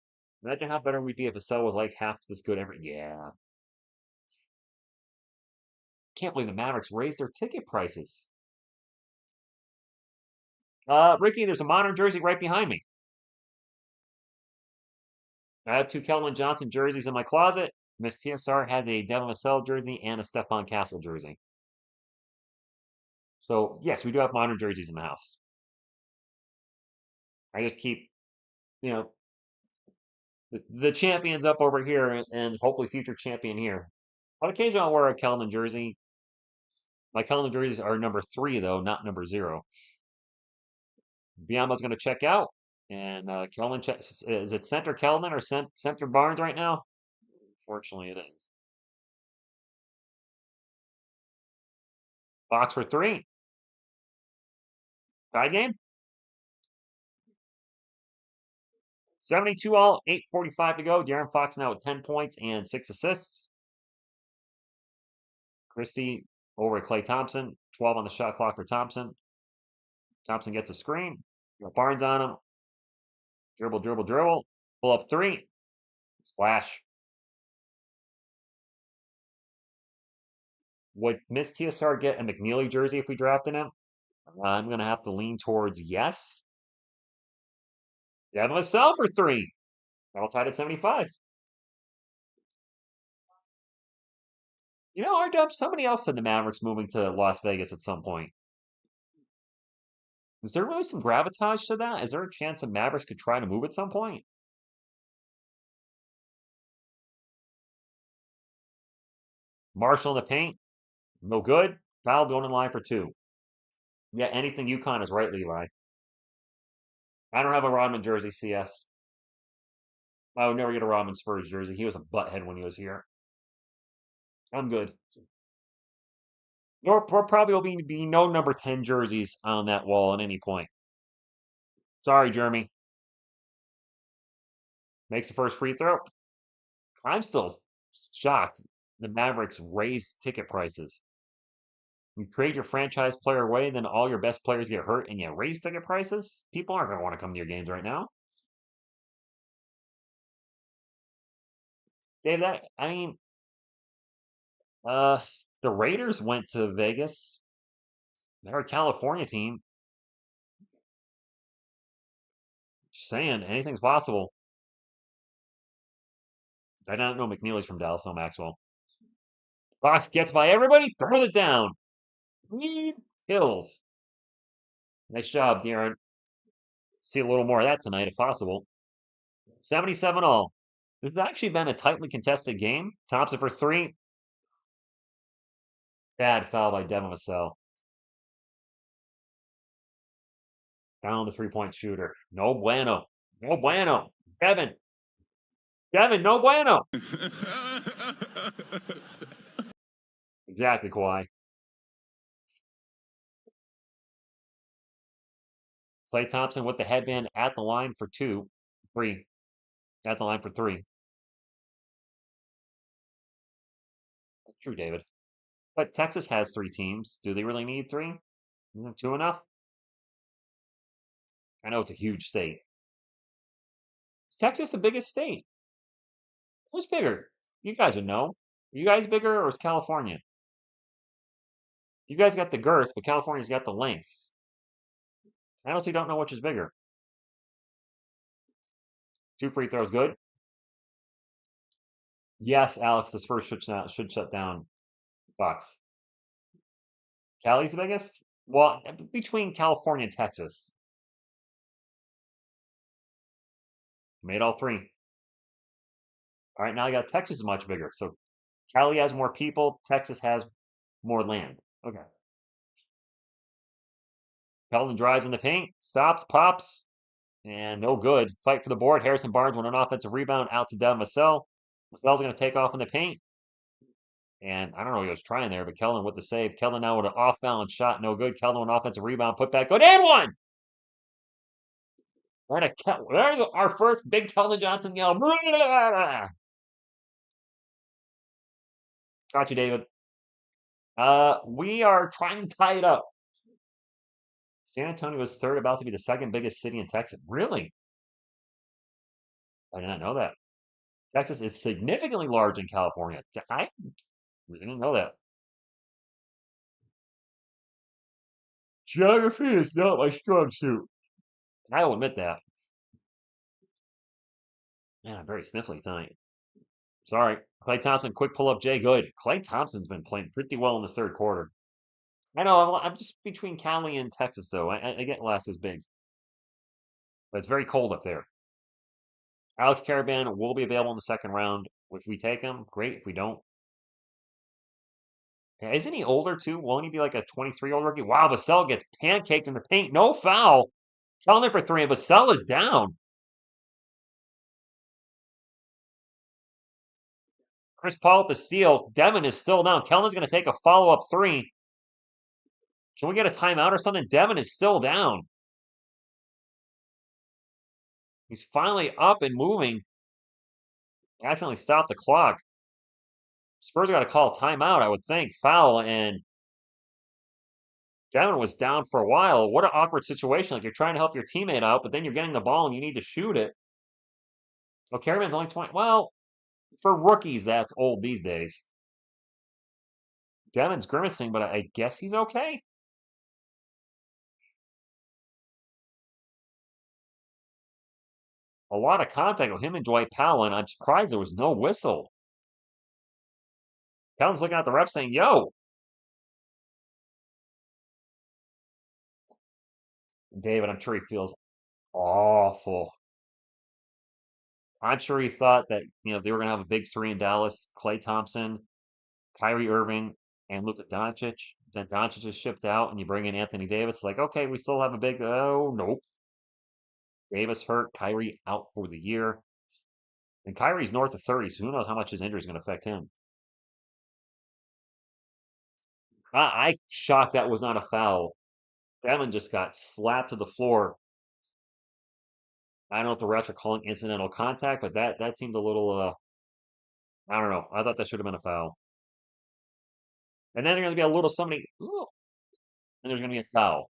Imagine how better we'd be if the cell was like half this good every. Yeah. Can't believe the Mavericks raised their ticket prices. Ricky, there's a modern jersey right behind me. I have 2 Kelvin Johnson jerseys in my closet. Miss TSR has a Devin Vassell jersey and a Stephon Castle jersey. So, yes, we do have modern jerseys in the house. I just keep, you know, the champions up over here and hopefully future champion here. On occasion, I'll wear a Kelvin jersey. My Kelvin jerseys are number 3, though, not number 0. Biombo's going to check out. And Kelvin checks. Is it center Kelvin or center Barnes right now? Fortunately, it is. Box for 3. Tie game. 72 all, 8:45 to go. De'Aaron Fox now with 10 points and 6 assists. Christie over Klay Thompson, 12 on the shot clock for Thompson. Thompson gets a screen. Got Barnes on him. Dribble, dribble, dribble. Pull up three. Splash. Would Miss TSR get a McNeely jersey if we drafted him? I'm going to have to lean towards yes. Devin Vassell for 3. All tied at 75. You know, R-Dub, somebody else said the Mavericks moving to Las Vegas at some point. Is there really some gravitas to that? Is there a chance the Mavericks could try to move at some point? Marshall in the paint. No good. Foul going in line for 2. Yeah, anything UConn is right, Levi. I don't have a Rodman jersey, CS. I would never get a Rodman Spurs jersey. He was a butthead when he was here. I'm good. There probably will be no number 10 jerseys on that wall at any point. Sorry, Jeremy. Makes the first free throw. I'm still shocked the Mavericks raised ticket prices. You trade your franchise player away, then all your best players get hurt, and you raise ticket prices? People aren't going to want to come to your games right now. Dave, the Raiders went to Vegas. They're a California team. Just saying, anything's possible. I don't know McNeely's from Dallas, no Maxwell. Fox gets by everybody, throws it down. Kills. Nice job, De'Aaron. See a little more of that tonight if possible. 77 all. This has actually been a tightly contested game. Thompson for 3. Bad foul by Devin Vassell. Down the 3-point shooter. No bueno. No bueno. Devin. Devin, no bueno. Exactly, Kawhi. Klay Thompson with the headband at the line for 2. 3. At the line for 3. True, David. But Texas has 3 teams. Do they really need 3? Isn't 2 enough? I know it's a huge state. Is Texas the biggest state? Who's bigger? You guys would know. Are you guys bigger or is California? You guys got the girth, but California's got the length. I honestly don't know which is bigger. 2 free throws, good. Yes, Alex, the Spurs should shut down Bucks. Cali's the biggest? Well, between California and Texas. Made all 3. All right, now I got Texas is much bigger. So Cali has more people. Texas has more land. Okay. Pelton drives in the paint. Stops, pops. And no good. Fight for the board. Harrison Barnes with an offensive rebound out to Devin Vassell. Vassell's going to take off in the paint. And I don't know what he was trying there, but Keldon with the save. Keldon now with an off-balance shot. No good. Keldon with an offensive rebound. Put back. Good. And one! There's our first big Keldon Johnson yell. Got you, David. We are trying to tie it up. San Antonio was 3rd, about to be the 2nd biggest city in Texas. Really? I did not know that. Texas is significantly large in California. I didn't know that. Geography is not my strong suit. I'll admit that. Man, I'm very sniffly tonight. Sorry. Klay Thompson, quick pull-up, Jay, good. Klay Thompson's been playing pretty well in this 3rd quarter. I know, I'm just between Cali and Texas, though. I get last is big. But it's very cold up there. Alex Caravan will be available in the 2nd round. If we take him, great. If we don't. Yeah, isn't he older, too? Won't he be like a 23-year-old rookie? Wow, Vassell gets pancaked in the paint. No foul. Keldon for 3, and Vassell is down. Chris Paul with the steal. Devin is still down. Keldon's going to take a follow-up 3. Can we get a timeout or something? Devin is still down. He's finally up and moving. Accidentally stopped the clock. Spurs got to call timeout, I would think. Foul, and Devin was down for a while. What an awkward situation. Like you're trying to help your teammate out, but then you're getting the ball and you need to shoot it. Oh, Caravan's only 20. Well, for rookies, that's old these days. Devin's grimacing, but I guess he's okay. A lot of contact with him and Dwight Powell, and I'm surprised there was no whistle. Powell's looking at the ref saying, yo. David, I'm sure he feels awful. I'm sure he thought that, they were going to have a big three in Dallas. Klay Thompson, Kyrie Irving, and Luka Doncic. Then Doncic is shipped out, and you bring in Anthony Davis. It's like, okay, we still have a big. Oh, nope. Davis hurt. Kyrie out for the year. And Kyrie's north of 30, so who knows how much his injury is going to affect him. I shocked that was not a foul. Devin just got slapped to the floor. I don't know if the refs are calling incidental contact, but that seemed a little. I don't know. I thought that should have been a foul. And then there's going to be a little somebody. Ooh, and there's going to be a foul.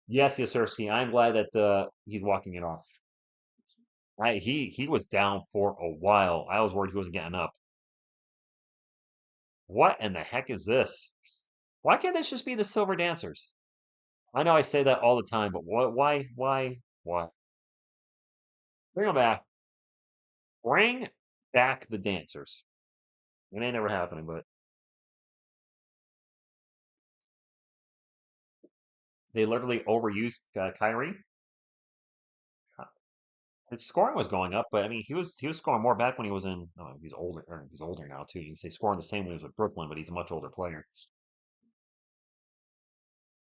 Yes, yes, sir. See, I'm glad that he's walking it off. He was down for a while. I was worried he wasn't getting up. What in the heck is this? Why can't this just be the Silver Dancers? I know I say that all the time, but what? Why? Bring them back. Bring back the dancers. It ain't never happening, but they literally overused Kyrie. His scoring was going up, but I mean, he was scoring more back when he was in. Oh, he's older. Or he's older now too. You can say scoring the same when he was with Brooklyn, but he's a much older player.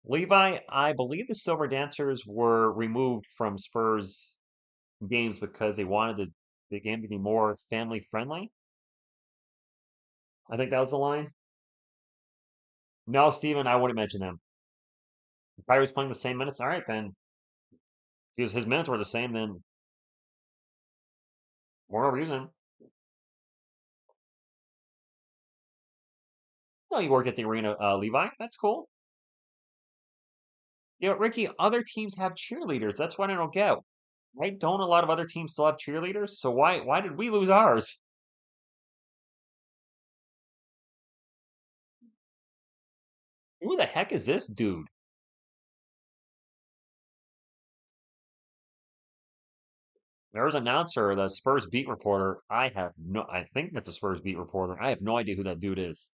Levi, I believe the Silver Dancers were removed from Spurs games because they wanted the game to be more family friendly. I think that was the line. No, Steven, I wouldn't mention them. If I was playing the same minutes, all right, then if his minutes were the same, then more reason. No, you work at the arena, Levi. That's cool. Ricky, other teams have cheerleaders. That's what I don't get. Right? Don't a lot of other teams still have cheerleaders? So why did we lose ours? Who the heck is this dude? There's an announcer, the Spurs beat reporter. I think that's a Spurs beat reporter. I have no idea who that dude is.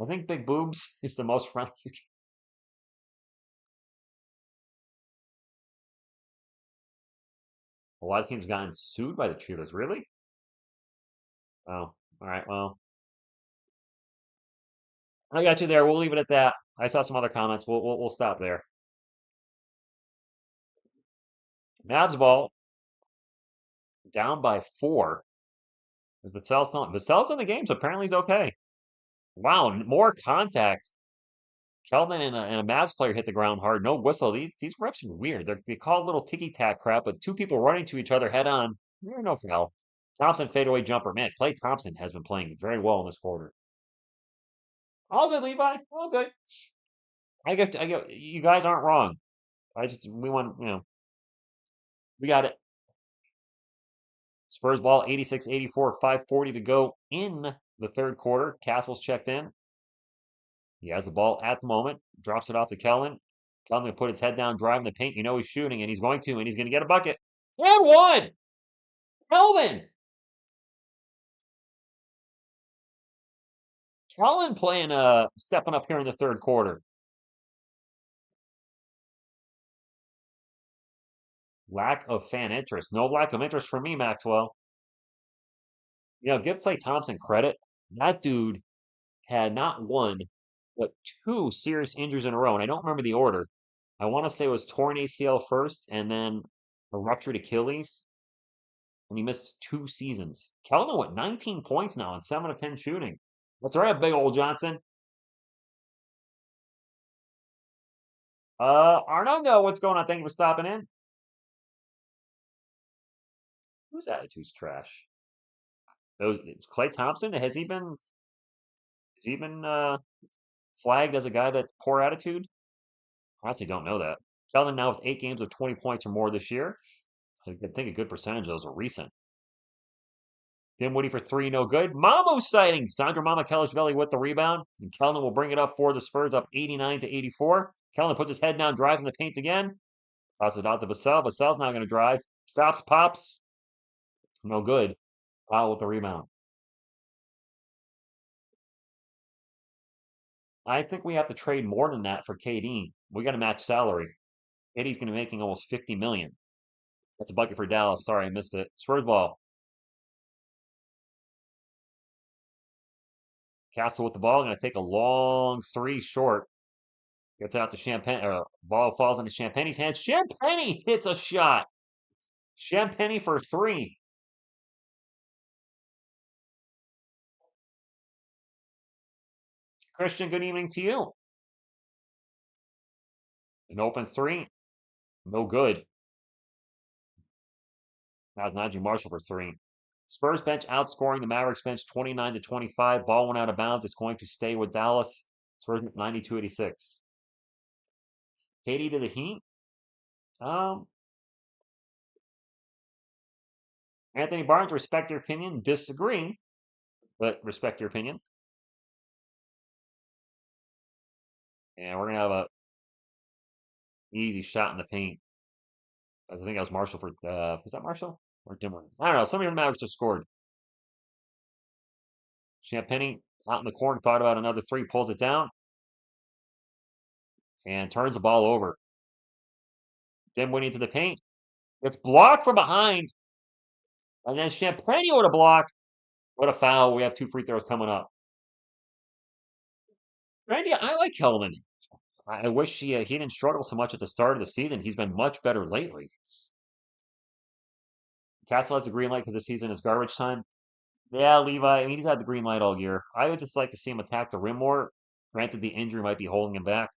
I think Big Boobs is the most friendly. A lot of teams gotten sued by the cheerleaders. Really? Oh, all right. Well, I got you there. We'll leave it at that. I saw some other comments. We'll stop there. Mavs ball down by 4. Is Vassell still? Vassell's in the game, so apparently he's okay. Wow, more contact. Keldon and a Mavs player hit the ground hard. No whistle. These refs are weird. They call little ticky tack crap, but two people running to each other head on. No foul. Thompson fadeaway jumper. Man, Klay Thompson has been playing very well in this quarter. All good, Levi. All good. I get. You guys aren't wrong. We want. We got it. Spurs ball 86-84, 5:40 to go in the third quarter. Castle's checked in. He has the ball at the moment. Drops it off to Kellen. Kellen going to put his head down, driving the paint. You know he's shooting, and he's going to, and he's going to get a bucket. And one! Kelvin! Kellen playing, stepping up here in the third quarter. Lack of fan interest. No lack of interest for me, Maxwell. Give Klay Thompson credit. That dude had not one, but 2 serious injuries in a row, and I don't remember the order. I want to say it was torn ACL first, and then a ruptured Achilles, and he missed 2 seasons. Keldon with 19 points now and 7 of 10 shooting. That's right, big old Johnson. Arnaldo, what's going on? Thank you for stopping in. Whose attitude's trash? Those Clay Thompson? Has he been flagged as a guy that's poor attitude? Honestly, don't know that. Sheldon now with 8 games of 20 points or more this year. I think a good percentage of those are recent. Dinwiddie for three, no good. Mamu sighting. Sandro Mamakeliashvili with the rebound. And Keldon will bring it up for the Spurs, up 89 to 84. Keldon puts his head down, drives in the paint again. Passes it out to Vassell. Vassell's not going to drive. Stops, pops. No good. Foul with the rebound. I think we have to trade more than that for KD. We got to match salary. KD's going to be making almost 50 million. That's a bucket for Dallas. Sorry, I missed it. Spurs ball. Castle with the ball. Going to take a long three short. Gets out to Champagne. Ball falls into Champagne's hands. Champagne hits a shot. Champagne for three. Christian, good evening to you. An open three. No good. Now Najee Marshall for three. Spurs bench outscoring the Mavericks bench 29 to 25. Ball went out of bounds. It's going to stay with Dallas. Spurs 92-86. KD to the Heat. Anthony Barnes, respect your opinion. Disagree, but respect your opinion. And we're gonna have a easy shot in the paint. I think that was Marshall for was that Marshall or Dimmer? I don't know. Somebody from the Mavericks just scored. Champagnie out in the corner, thought about another three, pulls it down, and turns the ball over. Dinwiddie into the paint. It's blocked from behind. And then Champagnie with a block. What a foul. We have two free throws coming up. Randy, I like Keldon. I wish he didn't struggle so much at the start of the season. He's been much better lately. Castle has the green light because the season is garbage time. Yeah, Levi. I mean, he's had the green light all year. I would just like to see him attack the rim more. Granted, the injury might be holding him back.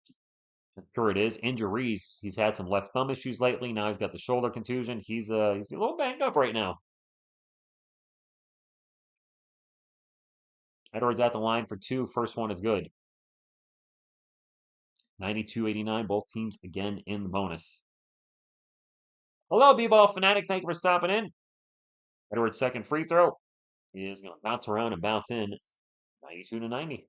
I'm sure it is. Injuries. He's had some left thumb issues lately. Now he's got the shoulder contusion. He's a little banged up right now. Edwards at the line for two. First one is good. 92-89. Both teams again in the bonus. Hello, B-Ball Fanatic. Thank you for stopping in. Edwards' second free throw is going to bounce around and bounce in. 92-90.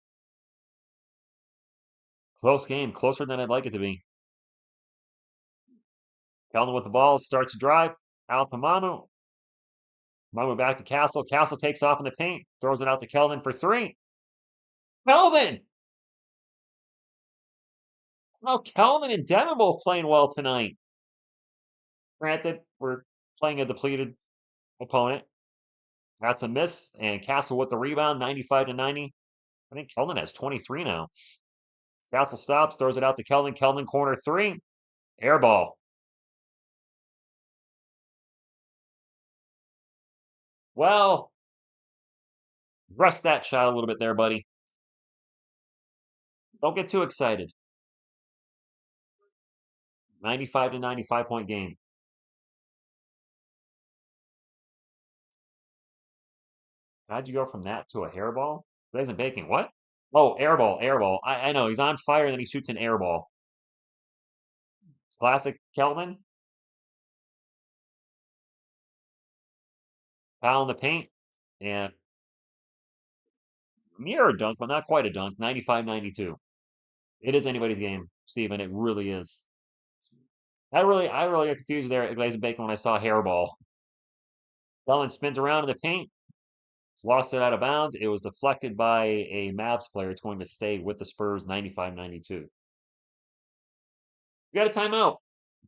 Close game. Closer than I'd like it to be. Keldon with the ball. Starts to drive. Out to Manu. Manu back to Castle. Castle takes off in the paint. Throws it out to Keldon for three. Keldon! Oh, Keldon and Devin both playing well tonight. Granted, we're playing a depleted opponent. That's a miss. And Castle with the rebound, 95-90. I think Keldon has 23 now. Castle stops, throws it out to Keldon. Keldon corner three. Air ball. Well, rest that shot a little bit there, buddy. Don't get too excited. 95-95 point game. How'd you go from that to a hairball? Blazing Bacon. What? Oh, airball, airball. I know. He's on fire and then he shoots an airball. Classic Keldon. Foul in the paint. And near a dunk, but not quite a dunk. 95-92. It is anybody's game, Steven. It really is. I really got confused there at Blazing Bacon when I saw hairball. Keldon spins around in the paint. Lost it out of bounds. It was deflected by a Mavs player. It's going to stay with the Spurs 95-92. We got a timeout.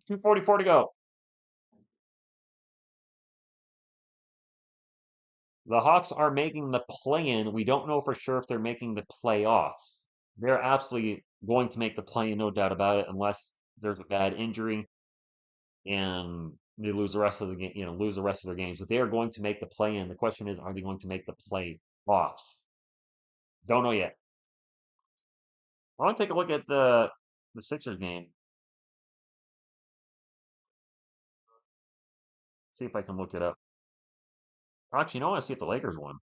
2:44 to go. The Hawks are making the play-in. We don't know for sure if they're making the playoffs. They're absolutely going to make the play-in, no doubt about it, unless there's a bad injury and they lose the rest of the game, lose the rest of their games. But they are going to make the play-in. The question is, are they going to make the playoffs? Don't know yet. I want to take a look at the Sixers game. See if I can look it up. Actually, you know, I want to see if the Lakers won.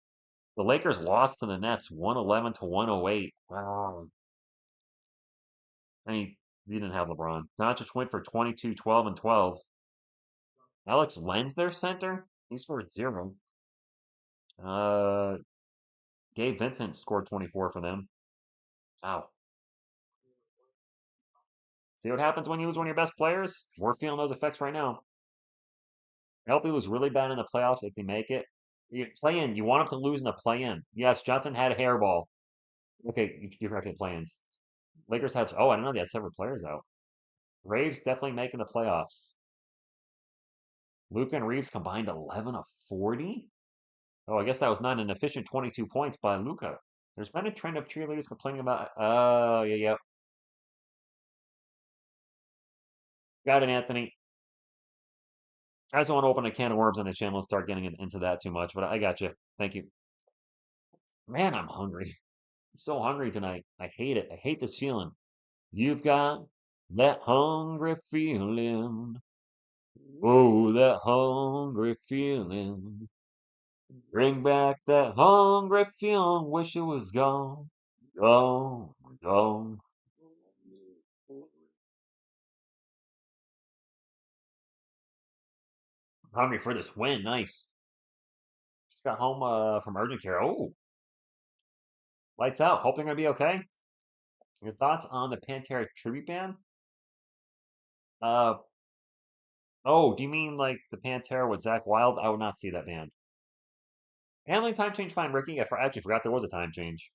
The Lakers lost to the Nets 111 to 108. Wow. I mean, you didn't have LeBron. Doncic went for 22, 12, and 12. Alex Len's their center. He scored 0. Uh, Gabe Vincent scored 24 for them. Wow. See what happens when you lose one of your best players? We're feeling those effects right now. I hope they lose really bad in the playoffs if they make it. You play in. You want them to lose in the play in. Yes, Johnson had a hairball. Okay, you're correct in play-ins. Lakers have. Oh, I didn't know they had several players out. Raves definitely making the playoffs. Luca and Reeves combined 11 of 40. Oh, I guess that was not an efficient 22 points by Luca. There's been a trend of cheerleaders complaining about. Oh, yeah, yeah. Got it, Anthony. I just don't want to open a can of worms on the channel and start getting into that too much, but I got you. Thank you. Man, I'm hungry. I'm so hungry tonight. I hate it. I hate this feeling. You've got that hungry feeling. Oh, that hungry feeling. Bring back that hungry feeling. Wish it was gone. Gone, gone. Hungry for this win. Nice. Just got home from urgent care. Oh, lights out. Hope they're gonna be okay. Your thoughts on the Pantera tribute band? Uh, oh, do you mean like the Pantera with Zach Wild? I would not see that band. Handling time change fine, Ricky. I actually forgot there was a time change.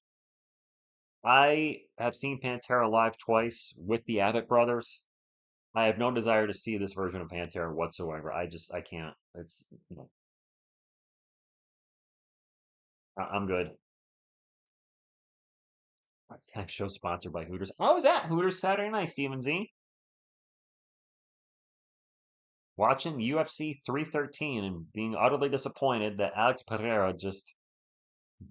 I have seen Pantera live twice with the Abbott brothers. I have no desire to see this version of Pantera whatsoever. I can't. It's, I'm good. Time show sponsored by Hooters. I was at Hooters Saturday night, Steven Z. Watching UFC 313 and being utterly disappointed that Alex Pereira just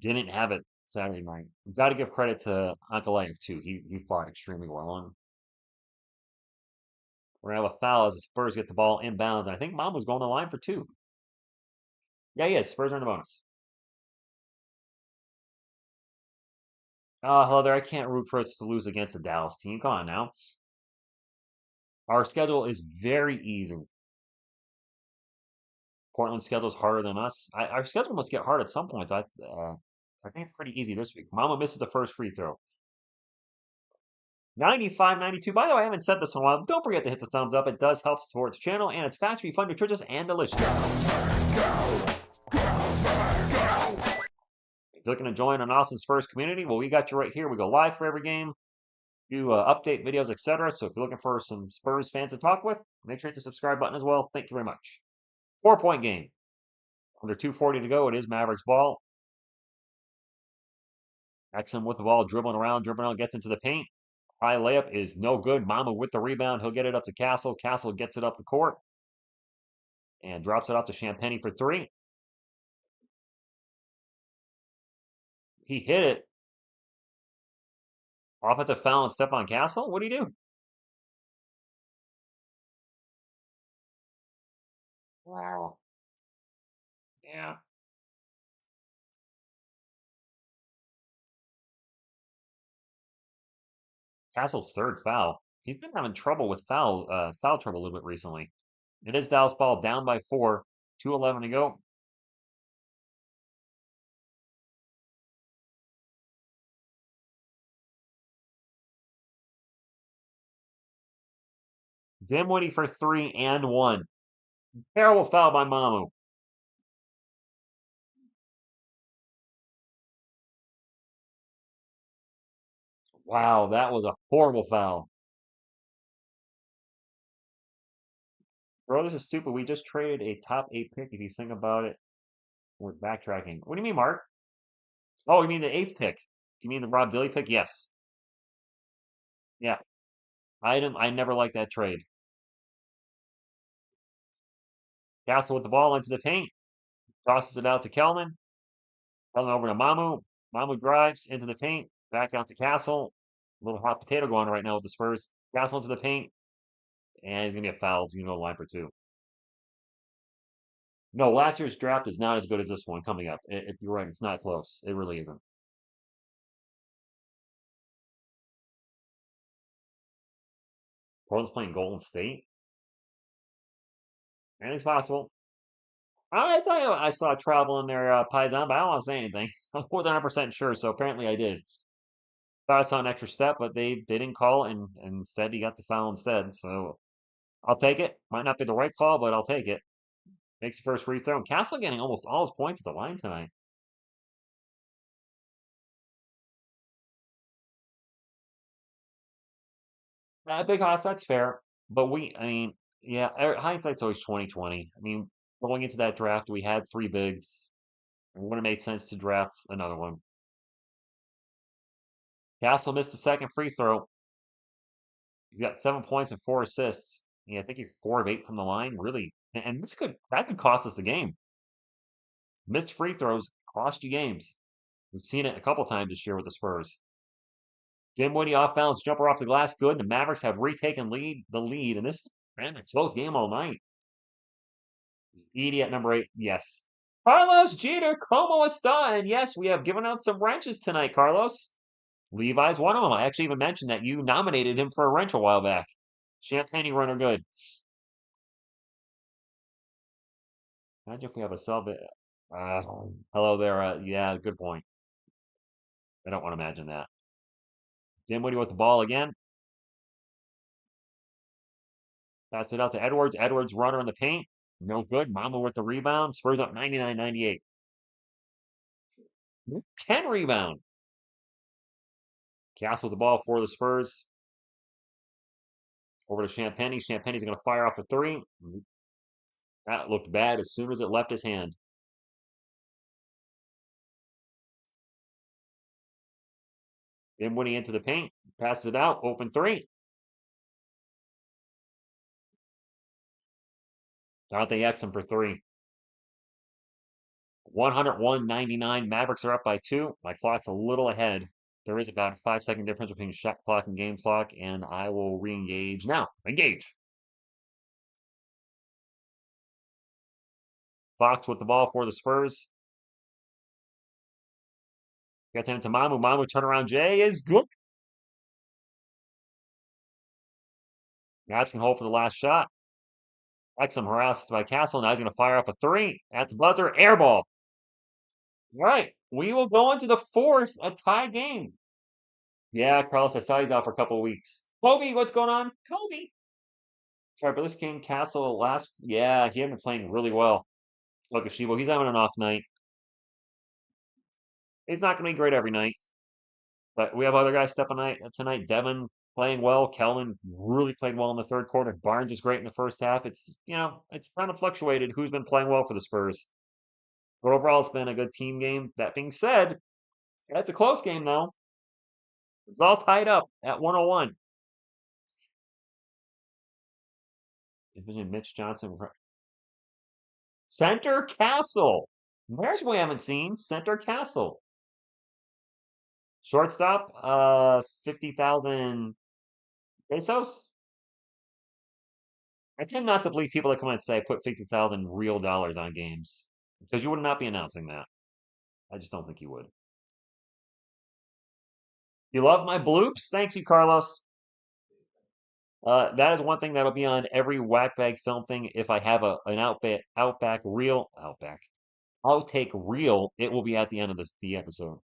didn't have it Saturday night. Got to give credit to Ankalaev too. He fought extremely well. And we're gonna have a foul as the Spurs get the ball inbounds. And I think Mom was going to the line for 2. Yeah, yeah. Spurs are in the bonus. Hello there. I can't root for us to lose against the Dallas team. Come on now. Our schedule is very easy. Portland's schedule is harder than us. Our schedule must get hard at some point. I think it's pretty easy this week. Mama misses the first free throw. 95-92. By the way, I haven't said this in a while. Don't forget to hit the thumbs up. It does help support the channel, and it's fast, free, fun, nutritious, and delicious. If you're looking to join an awesome Spurs community, well, we got you right here. We go live for every game, do update videos, etc. So if you're looking for some Spurs fans to talk with, make sure to hit the subscribe button as well. Thank you very much. 4-point game. Under 2:40 to go. It is Mavericks ball. Exum with the ball, dribbling around, gets into the paint. High layup is no good. Mama with the rebound. He'll get it up to Castle. Castle gets it up the court and drops it off to Champagny for 3. He hit it. Offensive foul on Stephon Castle. What do you do? Wow. Yeah. Castle's 3rd foul. He's been having trouble with foul trouble a little bit recently. It is Dallas ball down by 4. 2:11 to go. Dimwitty for 3 and 1. Terrible foul by Mamu. Wow, that was a horrible foul. Bro, this is stupid. We just traded a top 8 pick. If you think about it, we're backtracking. What do you mean, Mark? Oh, you mean the 8th pick? Do you mean the Rob Dilly pick? Yes. Yeah. I never liked that trade. Castle with the ball into the paint. Tosses it out to Kelman. Kelman over to Mamu. Mamu drives into the paint. Back out to Castle. A little hot potato going right now with the Spurs. Castle into the paint. And he's going to be a foul. You know, line for 2. No, last year's draft is not as good as this one coming up. You're right, it's not close. It really isn't. Portland's playing Golden State. Anything's possible. I tell you, I saw travel in their Paisan, but I don't want to say anything. I wasn't 100% sure, so apparently I did. Thought I saw an extra step, but they didn't call it and instead he got the foul instead. So I'll take it. Might not be the right call, but I'll take it. Makes the first free throw. And Castle getting almost all his points at the line tonight. Big Hoss, that's fair. But I mean, yeah, hindsight's always 2020. I mean, going into that draft, we had three bigs. It would have made sense to draft another one. Castle missed the second free throw. He's got 7 points and 4 assists. Yeah, I think he's 4 of 8 from the line. Really, and that could cost us the game. Missed free throws cost you games. We've seen it a couple times this year with the Spurs. Dinwiddie off balance jumper off the glass, good. The Mavericks have retaken the lead, and this ran a close game all night. Edie at number 8, yes. Carlos Jeter, como está? And yes, we have given out some wrenches tonight, Carlos. Levi's one of them. I actually even mentioned that you nominated him for a wrench a while back. Champagne runner good. Imagine if we have a sub. Hello there. Yeah, good point. I don't want to imagine that. Dinwiddie with the ball again. Pass it out to Edwards. Edwards runner in the paint. No good. Mama with the rebound. Spurs up 99-98. 10 rebound. Castle with the ball for the Spurs. Over to Champagne. Champagne's going to fire off a three. That looked bad as soon as it left his hand. Dinwiddie into the paint. Passes it out. Open three. Dante Exum for three. 101-99. Mavericks are up by 2. My clock's a little ahead. There is about a 5-second difference between shot clock and game clock, and I will re-engage now. Engage. Fox with the ball for the Spurs. Gets into Mamu. Mamu turnaround J is good. Mavs can hold for the last shot. Exum harassed by Castle. Now he's going to fire off a three at the buzzer. Air ball. All right. We will go into the fourth, a tie game. Yeah, Carlos, I saw he's out for a couple of weeks. Kobe, what's going on? Kobe. Fabulous King Castle last. Yeah, he had been playing really well. Look at Shibo. He's having an off night. He's not going to be great every night. But we have other guys stepping tonight. Devin playing well. Kelvin really played well in the third quarter. Barnes is great in the first half. It's kind of fluctuated who's been playing well for the Spurs. But overall, it's been a good team game. That being said, it's a close game though. It's all tied up at 101. Division Mitch Johnson. Center Castle. Where's we haven't seen Center Castle? Shortstop, 50,000 pesos. I tend not to believe people that come and say put 50,000 real dollars on games because you would not be announcing that. I just don't think you would. You love my bloops? Thanks you, Carlos. That is one thing that'll be on every whackbag film thing. If I have an outtake reel, it will be at the end of the episode.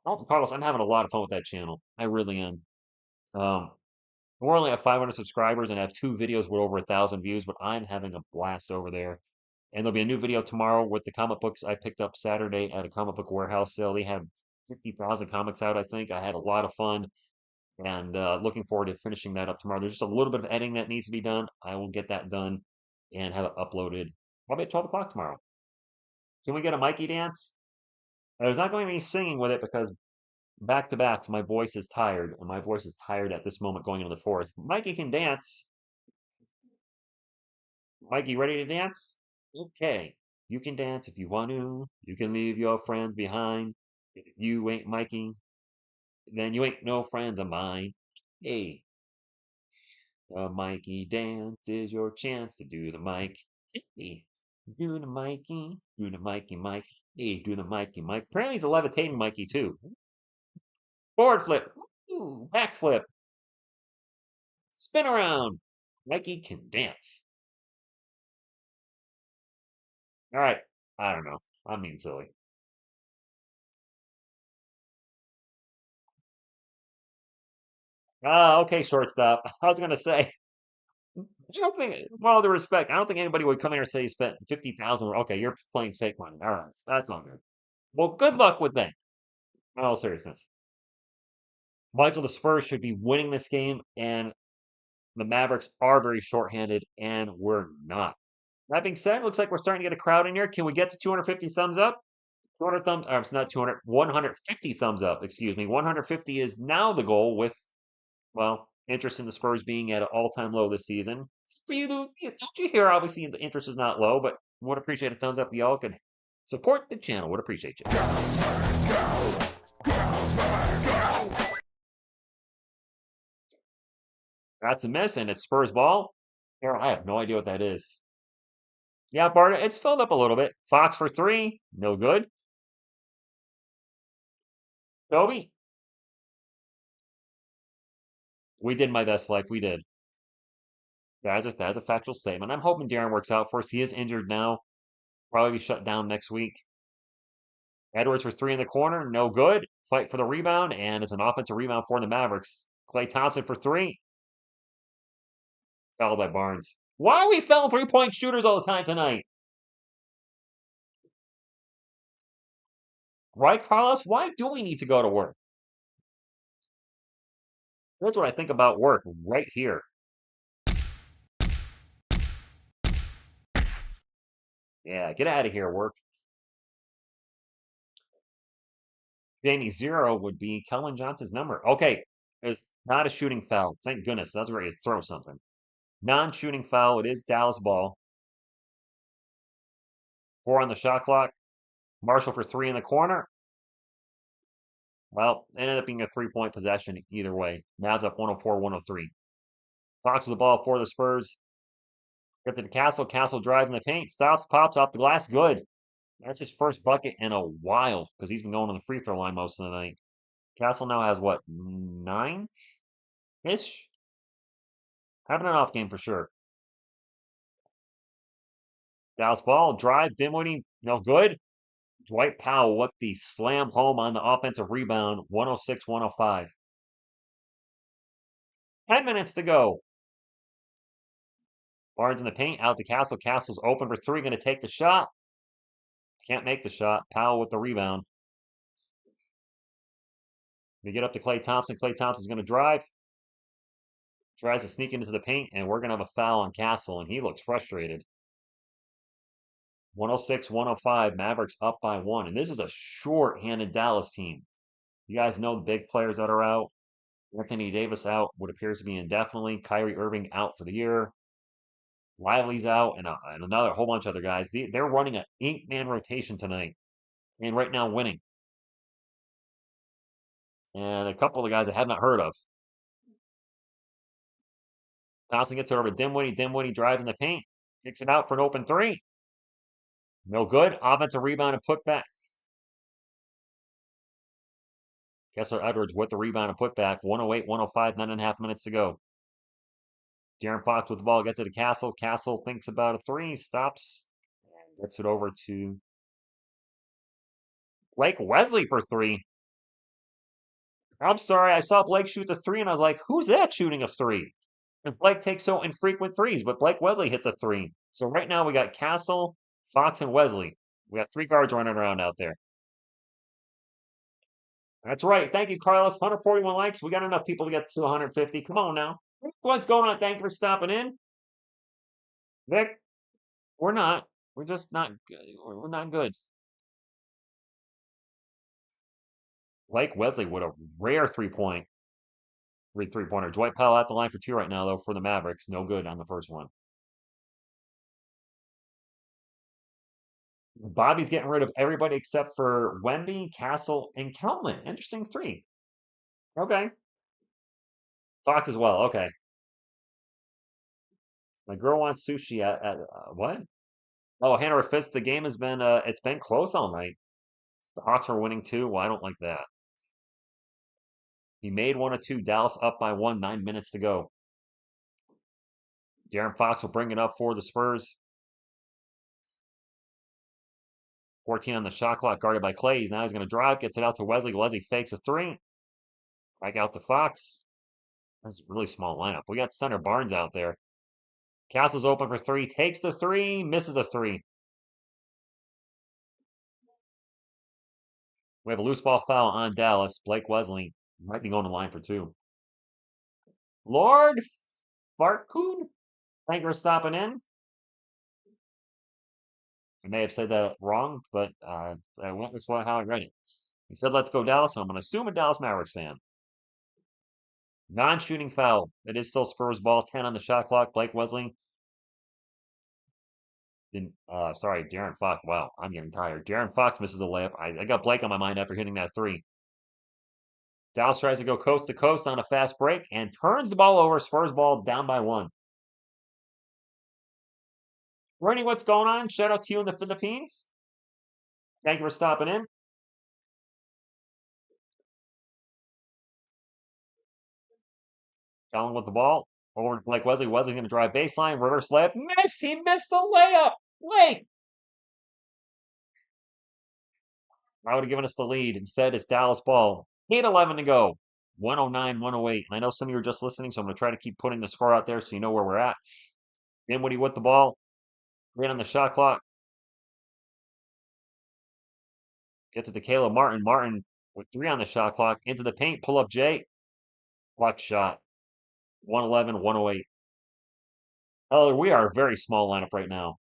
Oh, Carlos, I'm having a lot of fun with that channel. I really am. Um, we're only at 500 subscribers and have 2 videos with over 1,000 views, but I'm having a blast over there. And there'll be a new video tomorrow with the comic books I picked up Saturday at a comic book warehouse sale. They have 50,000 comics out, I think. I had a lot of fun and looking forward to finishing that up tomorrow. There's just a little bit of editing that needs to be done. I will get that done and have it uploaded probably at 12 o'clock tomorrow. Can we get a Mikey dance? There's not going to be any singing with it because back to backs, my voice is tired, and my voice is tired at this moment going into the forest. Mikey can dance. Mikey, ready to dance? Okay. You can dance if you want to. You can leave your friends behind. If you ain't Mikey, then you ain't no friends of mine. Hey, a Mikey dance is your chance to do the mic. Hey. Do the Mikey. Do the Mikey Mike. Hey, do the Mikey Mike. Apparently he's a levitating Mikey too. Forward flip. Ooh, back flip. Spin around. Mikey can dance. All right. I don't know. I'm being silly. Ah, okay, shortstop. I was gonna say. I don't think, with all due respect, I don't think anybody would come here and say you spent 50,000. Okay, you're playing fake money. All right, that's all good. Well, good luck with that. In all seriousness, Michael, the Spurs should be winning this game, and the Mavericks are very shorthanded, and we're not. That being said, looks like we're starting to get a crowd in here. Can we get to 250 thumbs up? 200 thumbs, it's not 200, 150 thumbs up, excuse me. 150 is now the goal with, well, interest in the Spurs being at an all-time low this season. Don't you hear? Obviously, the interest is not low, but would appreciate a thumbs up. Y'all could support the channel. Would appreciate you. That's a miss, and it's Spurs ball. Here, I have no idea what that is. Yeah, Bart, it's filled up a little bit. Fox for three, no good. Toby, we did my best, like we did. That's a factual statement. I'm hoping Darren works out for us. He is injured now. Probably be shut down next week. Edwards for three in the corner, no good. Fight for the rebound, and it's an offensive rebound for the Mavericks. Klay Thompson for three, fouled by Barnes. Why are we fouling three-point shooters all the time tonight? Right, Carlos? Why do we need to go to work? That's what I think about work right here. Yeah, get out of here, work. Jamie zero would be Kellen Johnson's number. Okay, it's not a shooting foul. Thank goodness. That's where you throw something. Non-shooting foul. It is Dallas ball. Four on the shot clock. Marshall for three in the corner. Well, it ended up being a three-point possession either way. Mavs up 104-103. Fox with the ball for the Spurs. Get to Castle. Castle drives in the paint. Stops, pops off the glass. Good. That's his first bucket in a while because he's been going on the free throw line most of the night. Castle now has what, 9-ish? Having an off game for sure. Dallas ball, drive, Dinwiddie, no good. Dwight Powell with the slam home on the offensive rebound, 106-105. 10 minutes to go. Barnes in the paint, out to Castle. Castle's open for three, going to take the shot. Can't make the shot. Powell with the rebound. We get up to Klay Thompson. Klay Thompson's going to drive. Tries to sneak into the paint, and we're going to have a foul on Castle, and he looks frustrated. 106-105. Mavericks up by one. And this is a short-handed Dallas team. You guys know the big players that are out. Anthony Davis out, what appears to be indefinitely. Kyrie Irving out for the year. Lively's out, and another whole bunch of other guys. They're running an 8-man rotation tonight, and right now winning. And a couple of the guys I have not heard of. Thompson gets it over to Dinwiddie. Dinwiddie drives in the paint. Kicks it out for an open three. No good. Offensive rebound and put back. Kessler Edwards with the rebound and put back. 108-105, 9.5 minutes to go. De'Aaron Fox with the ball, gets it to Castle. Castle thinks about a three, stops, and gets it over to Blake Wesley for three. I'm sorry, I saw Blake shoot the three, and I was like, who's that shooting a three? And Blake takes so infrequent threes, but Blake Wesley hits a three. So right now we got Castle, Fox, and Wesley. We got three guards running around out there. That's right. Thank you, Carlos. 141 likes. We got enough people to get to 150. Come on now. What's going on? Thank you for stopping in. Vic, we're not. We're just not good. We're not good. Blake Wesley with a rare three-pointer. Dwight Powell at the line for two right now, though, for the Mavericks. No good on the first one. Bobby's getting rid of everybody except for Wemby, Castle, and Kelman. Interesting three. Okay. Fox as well. Okay. My girl wants sushi at what? Oh, hand over fist. The game has been it's been close all night. The Hawks are winning too. Well, I don't like that. He made one or two. Dallas up by one. 9 minutes to go. De'Aaron Fox will bring it up for the Spurs. 14 on the shot clock, guarded by Clay. Now he's going to drive, gets it out to Wesley. Wesley fakes a three. Back out to Fox. This is a really small lineup. We got center Barnes out there. Castle's open for three. Takes the three. Misses a three. We have a loose ball foul on Dallas. Blake Wesley might be going to line for two. Lord Farkud. Thank you for stopping in. I may have said that wrong, but I went with how I read it. He said, let's go Dallas. So I'm going to assume a Dallas Mavericks fan. Non-shooting foul. It is still Spurs ball. 10 on the shot clock. Blake Wesley. Sorry, De'Aaron Fox. Wow, I'm getting tired. De'Aaron Fox misses a layup. I got Blake on my mind after hitting that three. Dallas tries to go coast to coast on a fast break and turns the ball over. Spurs ball down by one. Rennie, what's going on? Shout out to you in the Philippines. Thank you for stopping in. Allen with the ball. Over to Blake Wesley. Wesley's going to drive baseline. Reverse layup. Miss! He missed the layup! Blake! I would have given us the lead. Instead, it's Dallas ball. 8:11 to go. 109, 108. And I know some of you are just listening, so I'm going to try to keep putting the score out there so you know where we're at. Dinwiddie with the ball. Right on the shot clock. Gets it to Caleb Martin. Martin with 3 on the shot clock. Into the paint. Pull up Jay. Clutch shot. 111, 108. Oh, we are a very small lineup right now.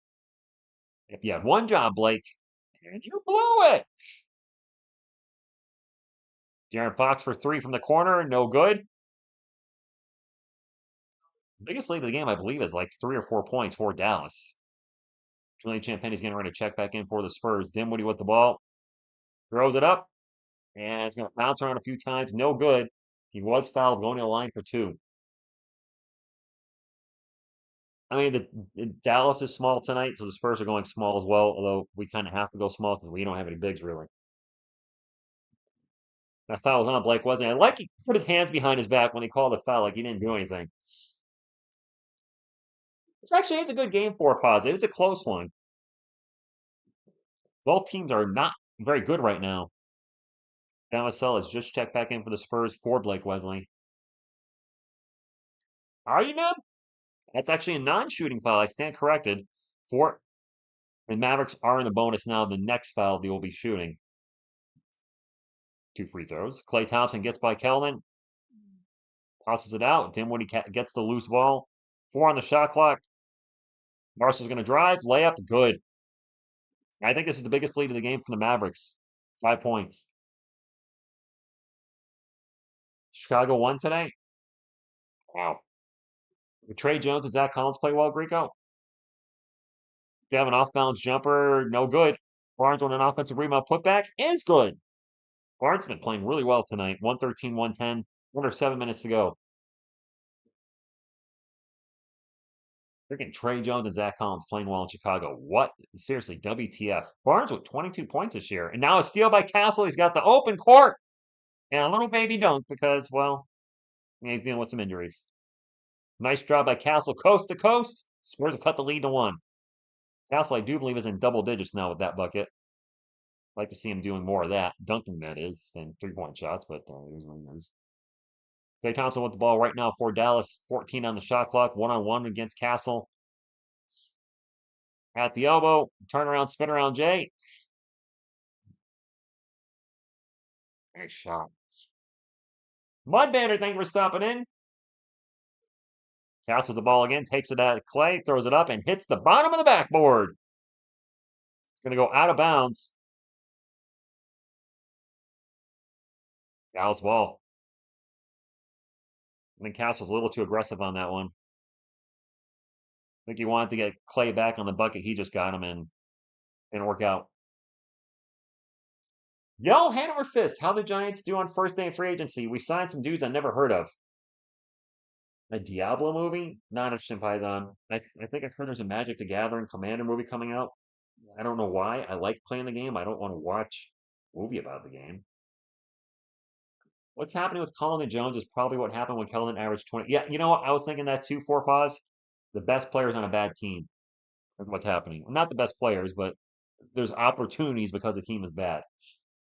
If you had one job, Blake, and you blew it. De'Aaron Fox for 3 from the corner. No good. Biggest lead of the game, I believe, is like 3 or 4 points for Dallas. Julian Champagne's getting ready to check back in for the Spurs. Dinwiddie with the ball. Throws it up. And it's going to bounce around a few times. No good. He was fouled going to the line for 2. I mean, Dallas is small tonight, so the Spurs are going small as well, although we kind of have to go small because we don't have any bigs, really. That foul was on Blake, wasn't it? I like he put his hands behind his back when he called a foul, like he didn't do anything. This actually is a good game for a positive. It's a close one. Both teams are not very good right now. Vassell has just checked back in for the Spurs for Blake Wesley. Are you, Neb? That's actually a non-shooting foul. I stand corrected. And Mavericks are in the bonus now. The next foul they will be shooting. 2 free throws. Klay Thompson gets by Kelman. Tosses it out. Dinwiddie gets the loose ball. 4 on the shot clock. Marshall's going to drive. Layup. Good. I think this is the biggest lead of the game from the Mavericks. 5 points. Chicago won today. Wow. Trey Jones and Zach Collins play well, Greco. You have an off-balance jumper. No good. Barnes on an offensive rebound putback is good. Barnes has been playing really well tonight. 113, 110. Under 7 minutes to go. Freaking Trey Jones and Zach Collins playing well in Chicago. What? Seriously, WTF. Barnes with 22 points this year. And now a steal by Castle. He's got the open court. And a little baby dunk because, well, he's dealing with some injuries. Nice job by Castle. Coast to coast. Spurs have cut the lead to 1. Castle, I do believe, is in double digits now with that bucket. I'd like to see him doing more of that. Dunking, that is, than 3-point shots, but it is what it is. Klay Thompson with the ball right now for Dallas. 14 on the shot clock. 1-on-1 against Castle. At the elbow. Turn around, spin around, Jay. Nice shot. Mudbander, thank you for stopping in. Castle with the ball again. Takes it at Klay. Throws it up and hits the bottom of the backboard. It's going to go out of bounds. Dallas ball. I think Castle's a little too aggressive on that one. I think he wanted to get Klay back on the bucket. He just got him and didn't work out. Yo, Hanover Fist, how the Giants do on first day of free agency? We signed some dudes I never heard of. A Diablo movie? Not interested in Python. I think I've heard there's a Magic the Gathering Commander movie coming out. I don't know why. I like playing the game. I don't want to watch a movie about the game. What's happening with Cullen and Jones is probably what happened when Cullen averaged 20. Yeah, you know what? I was thinking that too, four pause. The best players on a bad team. That's what's happening. Well, not the best players, but there's opportunities because the team is bad.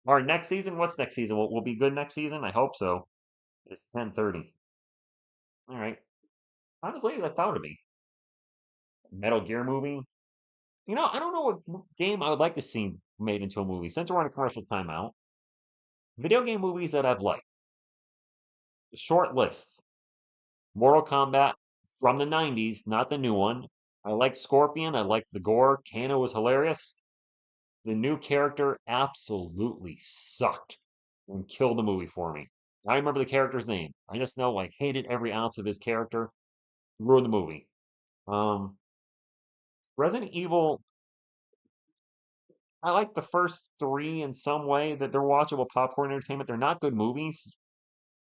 Our next season, what's next season? Will be good next season? I hope so. It's 10:30. All right. Honestly, that's out of me. Metal Gear movie. I don't know what game I would like to see made into a movie. Since we're on a commercial timeout, video game movies that I've liked. Short list. Mortal Kombat from the 90s, not the new one. I liked Scorpion. I liked the gore. Kano was hilarious. The new character absolutely sucked and killed the movie for me. I remember the character's name. I just know I hated every ounce of his character. Ruined the movie. Um, Resident Evil, I like the first three in some way that they're watchable popcorn entertainment. They're not good movies,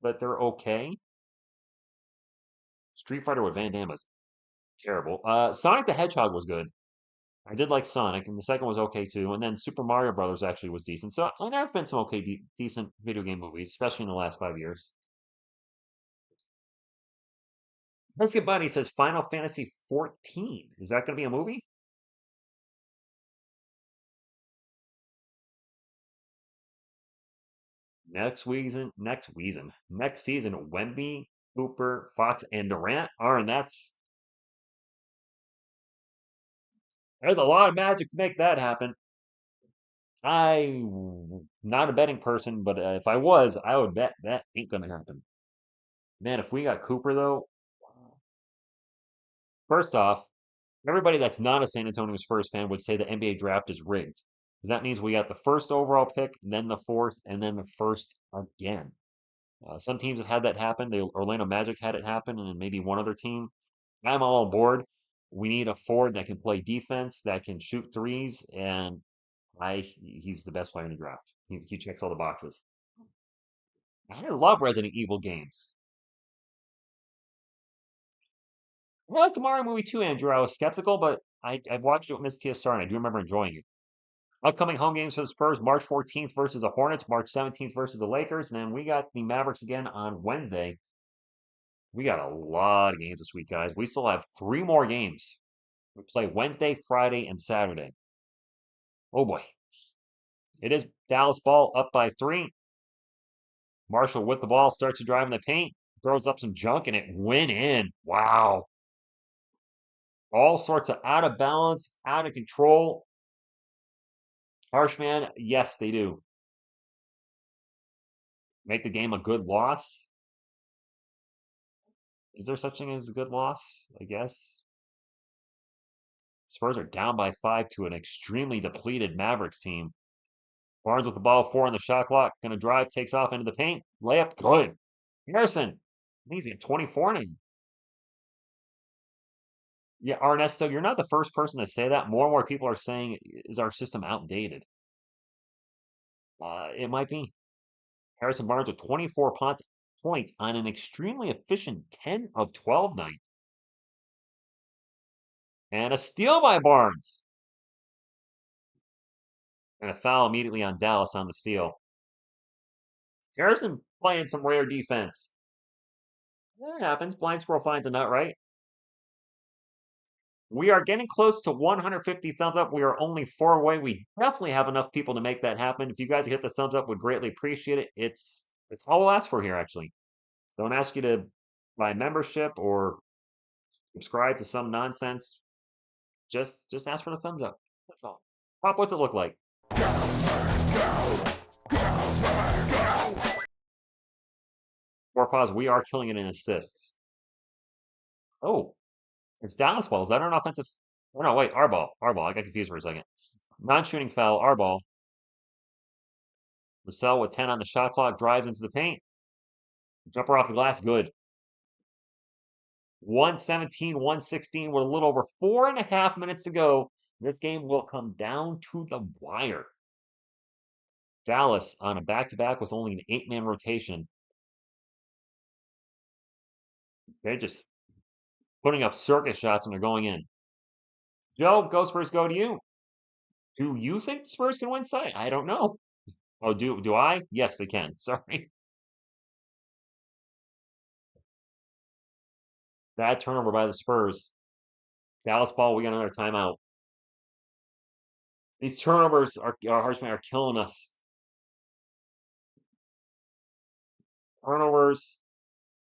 but they're okay. Street Fighter with Van Damme is terrible. Sonic the Hedgehog was good. I did like Sonic, and the second was okay too. And then Super Mario Brothers actually was decent. So there have been some okay, decent video game movies, especially in the last 5 years. Biscuit Buddy says Final Fantasy 14. Is that going to be a movie? Next season, Wemby, Cooper, Fox, and Durant are, and there's a lot of magic to make that happen. I'm not a betting person, but if I was, I would bet that ain't gonna happen. Man, if we got Cooper though, first off, everybody that's not a San Antonio Spurs fan would say the NBA draft is rigged. That means we got the first overall pick, then the fourth, and then the first again. Some teams have had that happen. The Orlando Magic had it happen, and then maybe one other team. I'm all on board. We need a forward that can play defense, that can shoot threes, and he's the best player in the draft. He checks all the boxes. I love Resident Evil games. I like the Mario movie too, Andrew. I was skeptical, but I've watched it with Miss TSR, and I do remember enjoying it. Upcoming home games for the Spurs, March 14th versus the Hornets, March 17th versus the Lakers, and then we got the Mavericks again on Wednesday. We got a lot of games this week, guys. We still have three more games. We play Wednesday, Friday, and Saturday. Oh boy. It is Dallas ball up by 3. Marshall with the ball starts to drive in the paint, throws up some junk, and it went in. Wow. All sorts of out of balance, out of control. Harsh man, yes, they do. Make the game a good loss. Is there such thing as a good loss? I guess. Spurs are down by 5 to an extremely depleted Mavericks team. Barnes with the ball, 4 on the shot clock. Going to drive, takes off into the paint. Layup, good. Harrison, he's at 24 now. Yeah, Ernesto, you're not the first person to say that. More and more people are saying, is our system outdated? It might be. Harrison Barnes with 24 points on an extremely efficient 10 of 12 night. And a steal by Barnes. And a foul immediately on Dallas on the steal. Harrison playing some rare defense. That happens. Blind squirrel finds a nut, right? We are getting close to 150 thumbs up. We are only 4 away. We definitely have enough people to make that happen. If you guys hit the thumbs up, we'd greatly appreciate it. It's all we'll ask for here, actually. Don't ask you to buy membership or subscribe to some nonsense. Just ask for the thumbs up. That's all. Pop, what's it look like? Four pause. We are killing it in assists. Oh, it's Dallas ball. Is that an offensive? Oh no, wait, our ball. Our ball. I got confused for a second. Non-shooting foul. Our ball. Vassell with 10 on the shot clock drives into the paint. Jumper off the glass, good. 117, 116 with a little over 4.5 minutes to go. This game will come down to the wire. Dallas on a back-to-back with only an 8-man rotation. They're just putting up circus shots and they're going in. Joe, go Spurs, go to you. Do you think the Spurs can win tonight? I don't know. Oh, do I? Yes, they can. Sorry. Bad turnover by the Spurs. Dallas ball, we got another timeout. These turnovers are killing us. Turnovers,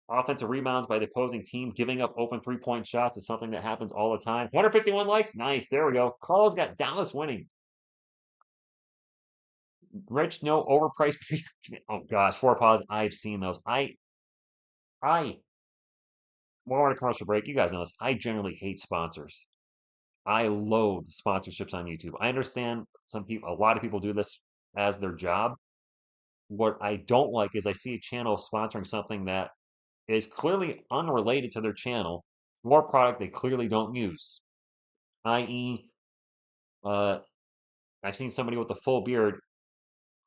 offensive rebounds by the opposing team, giving up open 3-point shots is something that happens all the time. 151 likes. Nice. There we go. Carl's got Dallas winning. Rich, no overpriced. Oh gosh, 4 pause. I've seen those. I, well, we're on a commercial break. You guys know this. I generally hate sponsors. I loathe sponsorships on YouTube. I understand a lot of people do this as their job. What I don't like is I see a channel sponsoring something that is clearly unrelated to their channel for a product they clearly don't use. I.e., uh, I've seen somebody with a full beard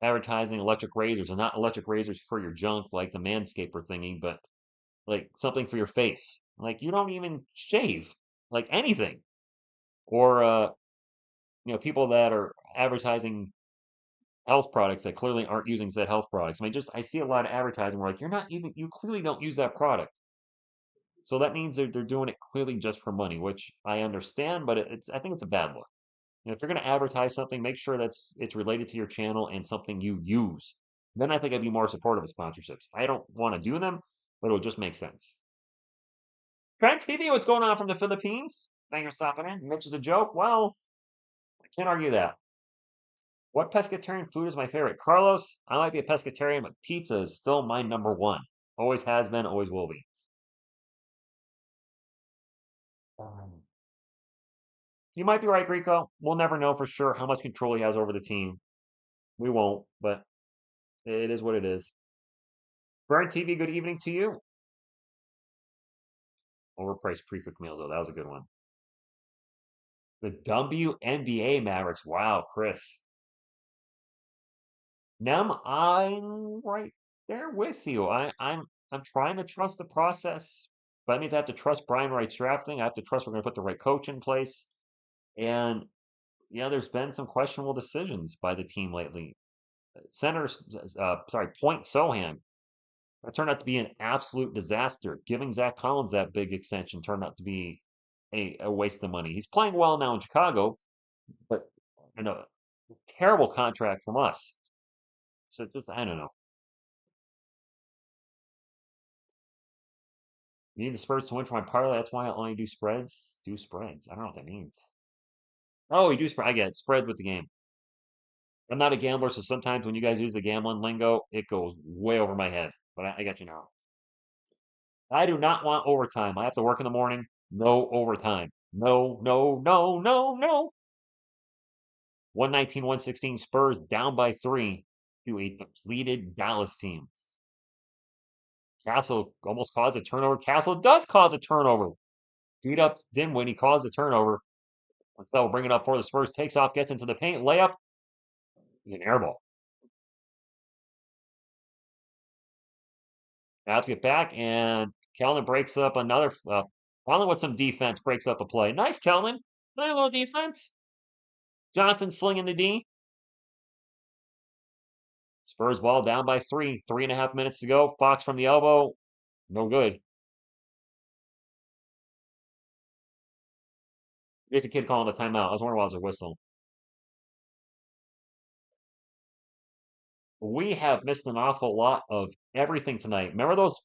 advertising electric razors, and not electric razors for your junk like the Manscaper thingy, but like something for your face. Like you don't even shave, like anything. Or people that are advertising health products that clearly aren't using said health products. I mean, I see a lot of advertising where like you clearly don't use that product. So that means they're doing it clearly just for money, which I understand, but I think it's a bad look. If you're going to advertise something, make sure it's related to your channel and something you use. Then I think I'd be more supportive of sponsorships. I don't want to do them, but it would just make sense. Trent TV, what's going on from the Philippines? Thank you for stopping in. Mitch is a joke. Well, I can't argue that. What pescatarian food is my favorite? Carlos, I might be a pescatarian, but pizza is still my number one. Always has been, always will be. Um, You might be right, Rico. We'll never know for sure how much control he has over the team. We won't, but it is what it is. Burn TV, good evening to you. Overpriced pre-cooked meals, though. That was a good one. The WNBA Mavericks. Wow, Chris. Nem, I'm right there with you. I'm trying to trust the process, but that means I have to trust Brian Wright's drafting. I have to trust we're going to put the right coach in place. And yeah, there's been some questionable decisions by the team lately. Point Sohan. That turned out to be an absolute disaster. Giving Zach Collins that big extension turned out to be a waste of money. He's playing well now in Chicago, but a terrible contract from us. So just I don't know. You need the Spurs to win for my parlay. That's why I only do spreads. Do spreads. I don't know what that means. Oh, you do spread. I get it. Spread with the game. I'm not a gambler, so sometimes when you guys use the gambling lingo, it goes way over my head. But I got you now. I do not want overtime. I have to work in the morning. No overtime. No, no, no, no, no. 119, 116 Spurs down by 3 to a depleted Dallas team. Castle almost caused a turnover. Castle does cause a turnover. Beat up Dimwit. He caused a turnover. Instead, we'll bring it up for the Spurs. Takes off, gets into the paint. Layup is an air ball. Mavs get back, and Kellner breaks up another. Kellner with some defense breaks up a play. Nice, Kellner. Nice little defense. Johnson slinging the D. Spurs ball down by 3. 3.5 minutes to go. Fox from the elbow. No good. There's a kid calling a timeout. I was wondering why it was a whistle. We have missed an awful lot of everything tonight. Remember those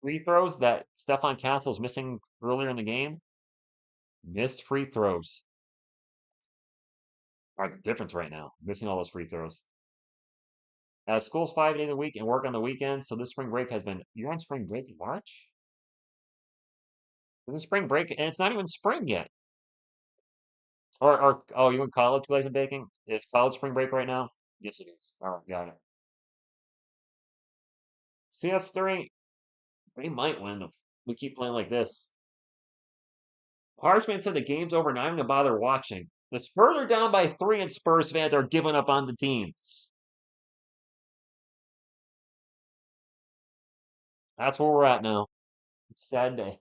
free throws that Stefan Castle was missing earlier in the game? Missed free throws are the difference right now. Missing all those free throws. School's 5 days a week and work on the weekends. So this spring break has been. You're on spring break in March? This is spring break, and it's not even spring yet. Or oh, you in college, Glaze and Baking? Is college spring break right now? Yes, it is. All right, got it. CS3, we might win if we keep playing like this. Harshman said the game's over. Not even gonna bother watching. The Spurs are down by 3, and Spurs fans are giving up on the team. That's where we're at now. It's a sad day.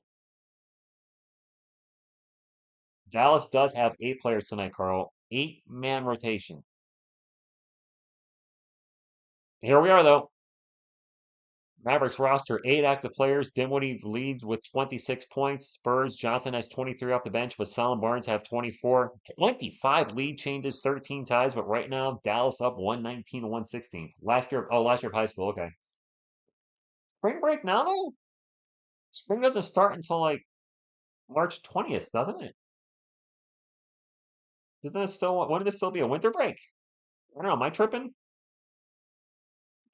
Dallas does have 8 players tonight, Carl. 8-man rotation. Here we are, though. Mavericks roster, 8 active players. Dinwiddie leads with 26 points. Spurs, Johnson has 23 off the bench, but Vassell and Barnes have 24. 25 lead changes, 13 ties, but right now, Dallas up 119 to 116. Last year of high school, okay. Spring break now, though? Spring doesn't start until, like, March 20th, doesn't it? When did this still be a winter break? I don't know, am I tripping?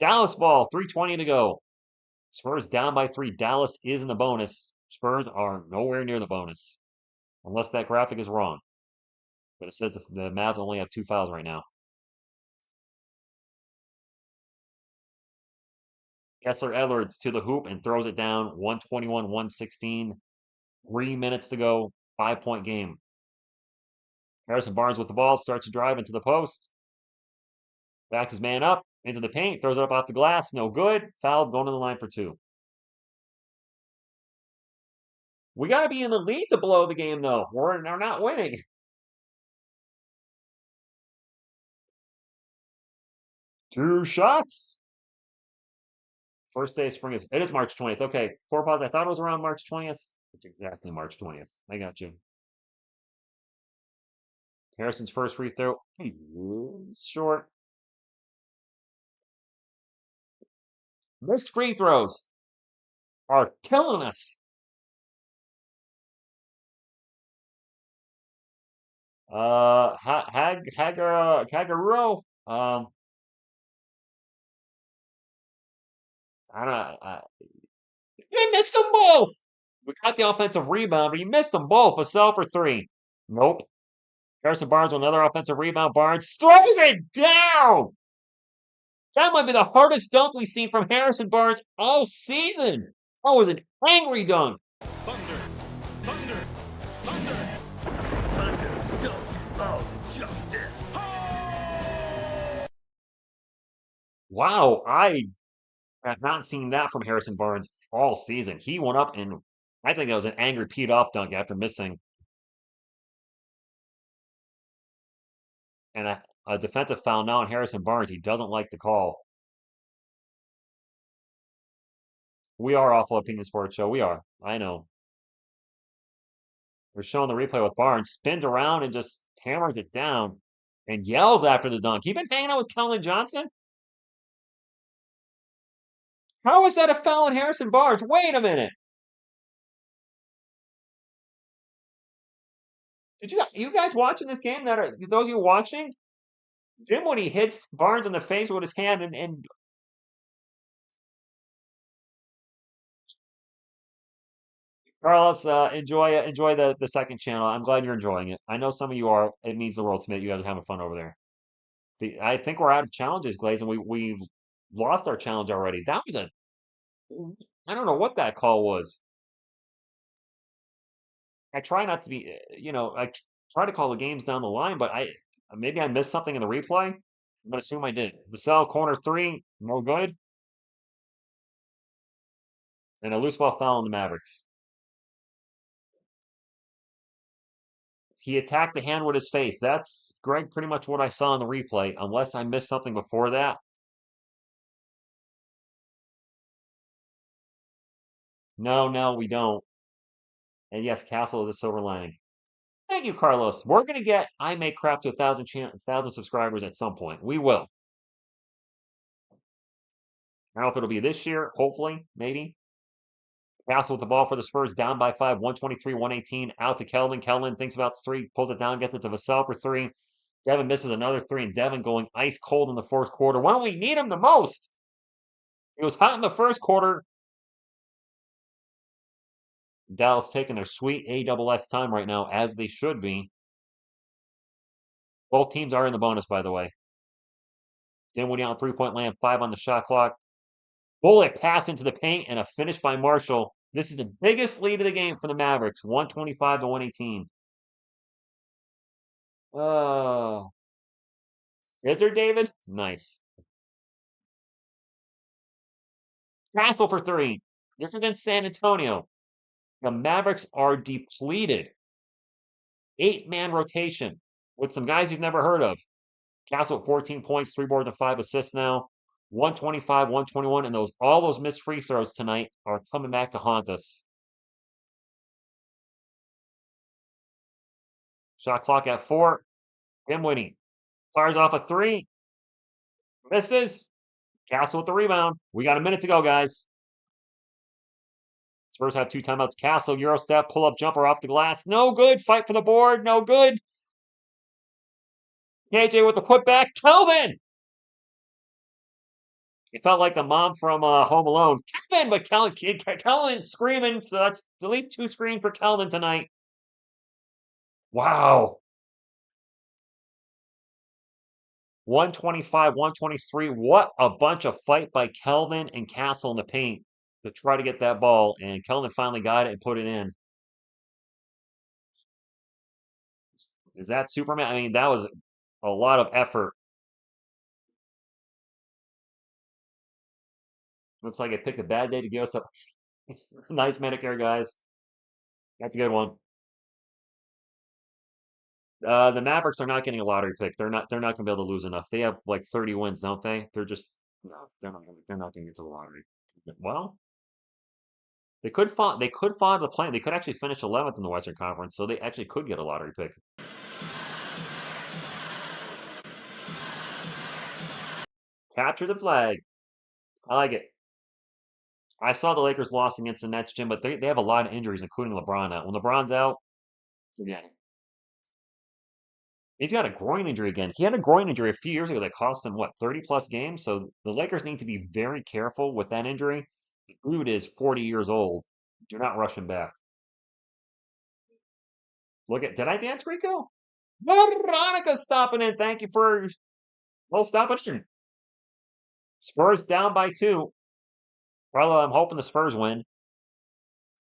Dallas ball, 3:20 to go. Spurs down by 3. Dallas is in the bonus. Spurs are nowhere near the bonus. Unless that graphic is wrong. But it says the Mavs only have 2 fouls right now. Kessler Edwards to the hoop and throws it down. 121-116. 3 minutes to go. 5-point game. Harrison Barnes with the ball. Starts to drive into the post. Backs his man up. Into the paint. Throws it up off the glass. No good. Fouled. Going to the line for 2. We got to be in the lead to blow the game, though. We're not winning. Two shots. First day of spring it is March 20th. Okay, 4 pods. I thought it was around March 20th. It's exactly March 20th. I got you. Harrison's first free throw. Short. Missed free throws are killing us. Hagaro. I don't know. He missed them both. We got the offensive rebound, but he missed them both. Vassell for 3. Nope. Harrison Barnes with another offensive rebound. Barnes throws it down. That might be the hardest dunk we've seen from Harrison Barnes all season. That was an angry dunk. Thunder, thunder, thunder, thunder, dunk of justice. Wow, I have not seen that from Harrison Barnes all season. He went up and I think that was an angry peed off dunk after missing. And a defensive foul now on Harrison Barnes. He doesn't like the call. We are Awful Opinion Sports Show. We are. I know. We're showing the replay with Barnes. Spins around and just hammers it down and yells after the dunk. You been hanging out with Kellen Johnson? How is that a foul on Harrison Barnes? Wait a minute. Did you guys watching this game? That are those of you watching? Dinwiddie hits Barnes in the face with his hand and Carlos, enjoy the second channel. I'm glad you're enjoying it. I know some of you are. It means the world to me. You guys are having fun over there. I think we're out of challenges, Glaze, and we lost our challenge already. That was I don't know what that call was. I try not to be, I try to call the games down the line, but maybe I missed something in the replay. I'm gonna assume I did. Vassell corner 3, no good, and a loose ball foul on the Mavericks. He attacked the hand with his face. That's, Greg, pretty much what I saw in the replay, unless I missed something before that. No, we don't. And yes, Castle is a silver lining. Thank you, Carlos. We're gonna get I Make Crap to 1,000 subscribers at some point. We will. I don't know if it'll be this year. Hopefully, maybe. Vassell with the ball for the Spurs, down by 5, 123-118. Out to Kelvin. Kelvin thinks about the 3, pulled it down, gets it to Vassell for 3. Devin misses another 3, and Devin going ice cold in the fourth quarter. When we need him the most? It was hot in the first quarter. Dallas taking their sweet ASS time right now, as they should be. Both teams are in the bonus, by the way. Dinwiddie on 3-point land, 5 on the shot clock. Bullet pass into the paint and a finish by Marshall. This is the biggest lead of the game for the Mavericks, 125-118. Oh. Is there, David? Nice. Vassell for 3. This is against San Antonio. The Mavericks are depleted. 8-man rotation. with some guys you've never heard of. Castle with 14 points, 3 boards, and 5 assists now. 125, 121, and all those missed free throws tonight are coming back to haunt us. Shot clock at 4. Winnie fires off a 3. Misses. Castle with the rebound. We got a minute to go, guys. Spurs have 2 timeouts. Castle, Euro step, pull up jumper off the glass. No good. Fight for the board. No good. KJ with the putback. Kelvin! It felt like the mom from Home Alone. Kelvin, but Kelvin screaming, so let's delete 2 screens for Kelvin tonight. Wow. 125, 123. What a bunch of fight by Kelvin and Castle in the paint to try to get that ball. And Kelvin finally got it and put it in. Is that Superman? I mean, that was a lot of effort. Looks like I picked a bad day to give us a nice manicure, guys. That's a good one. The Mavericks are not getting a lottery pick. They're not gonna be able to lose enough. They have like 30 wins, don't they? They're just no, they're not gonna get to the lottery. Well, they could fall the plane. They could actually finish 11th in the Western Conference, so they actually could get a lottery pick. Capture the flag. I like it. I saw the Lakers lost against the Nets, Jim, but they have a lot of injuries, including LeBron out. When LeBron's out, forget it. He's got a groin injury again. He had a groin injury a few years ago that cost him, what, 30 plus games? So the Lakers need to be very careful with that injury. The dude is 40 years old. Do not rush him back. Did I dance, Rico? Veronica's stopping in. Thank you for stopping in. Spurs down by 2. Well, I'm hoping the Spurs win.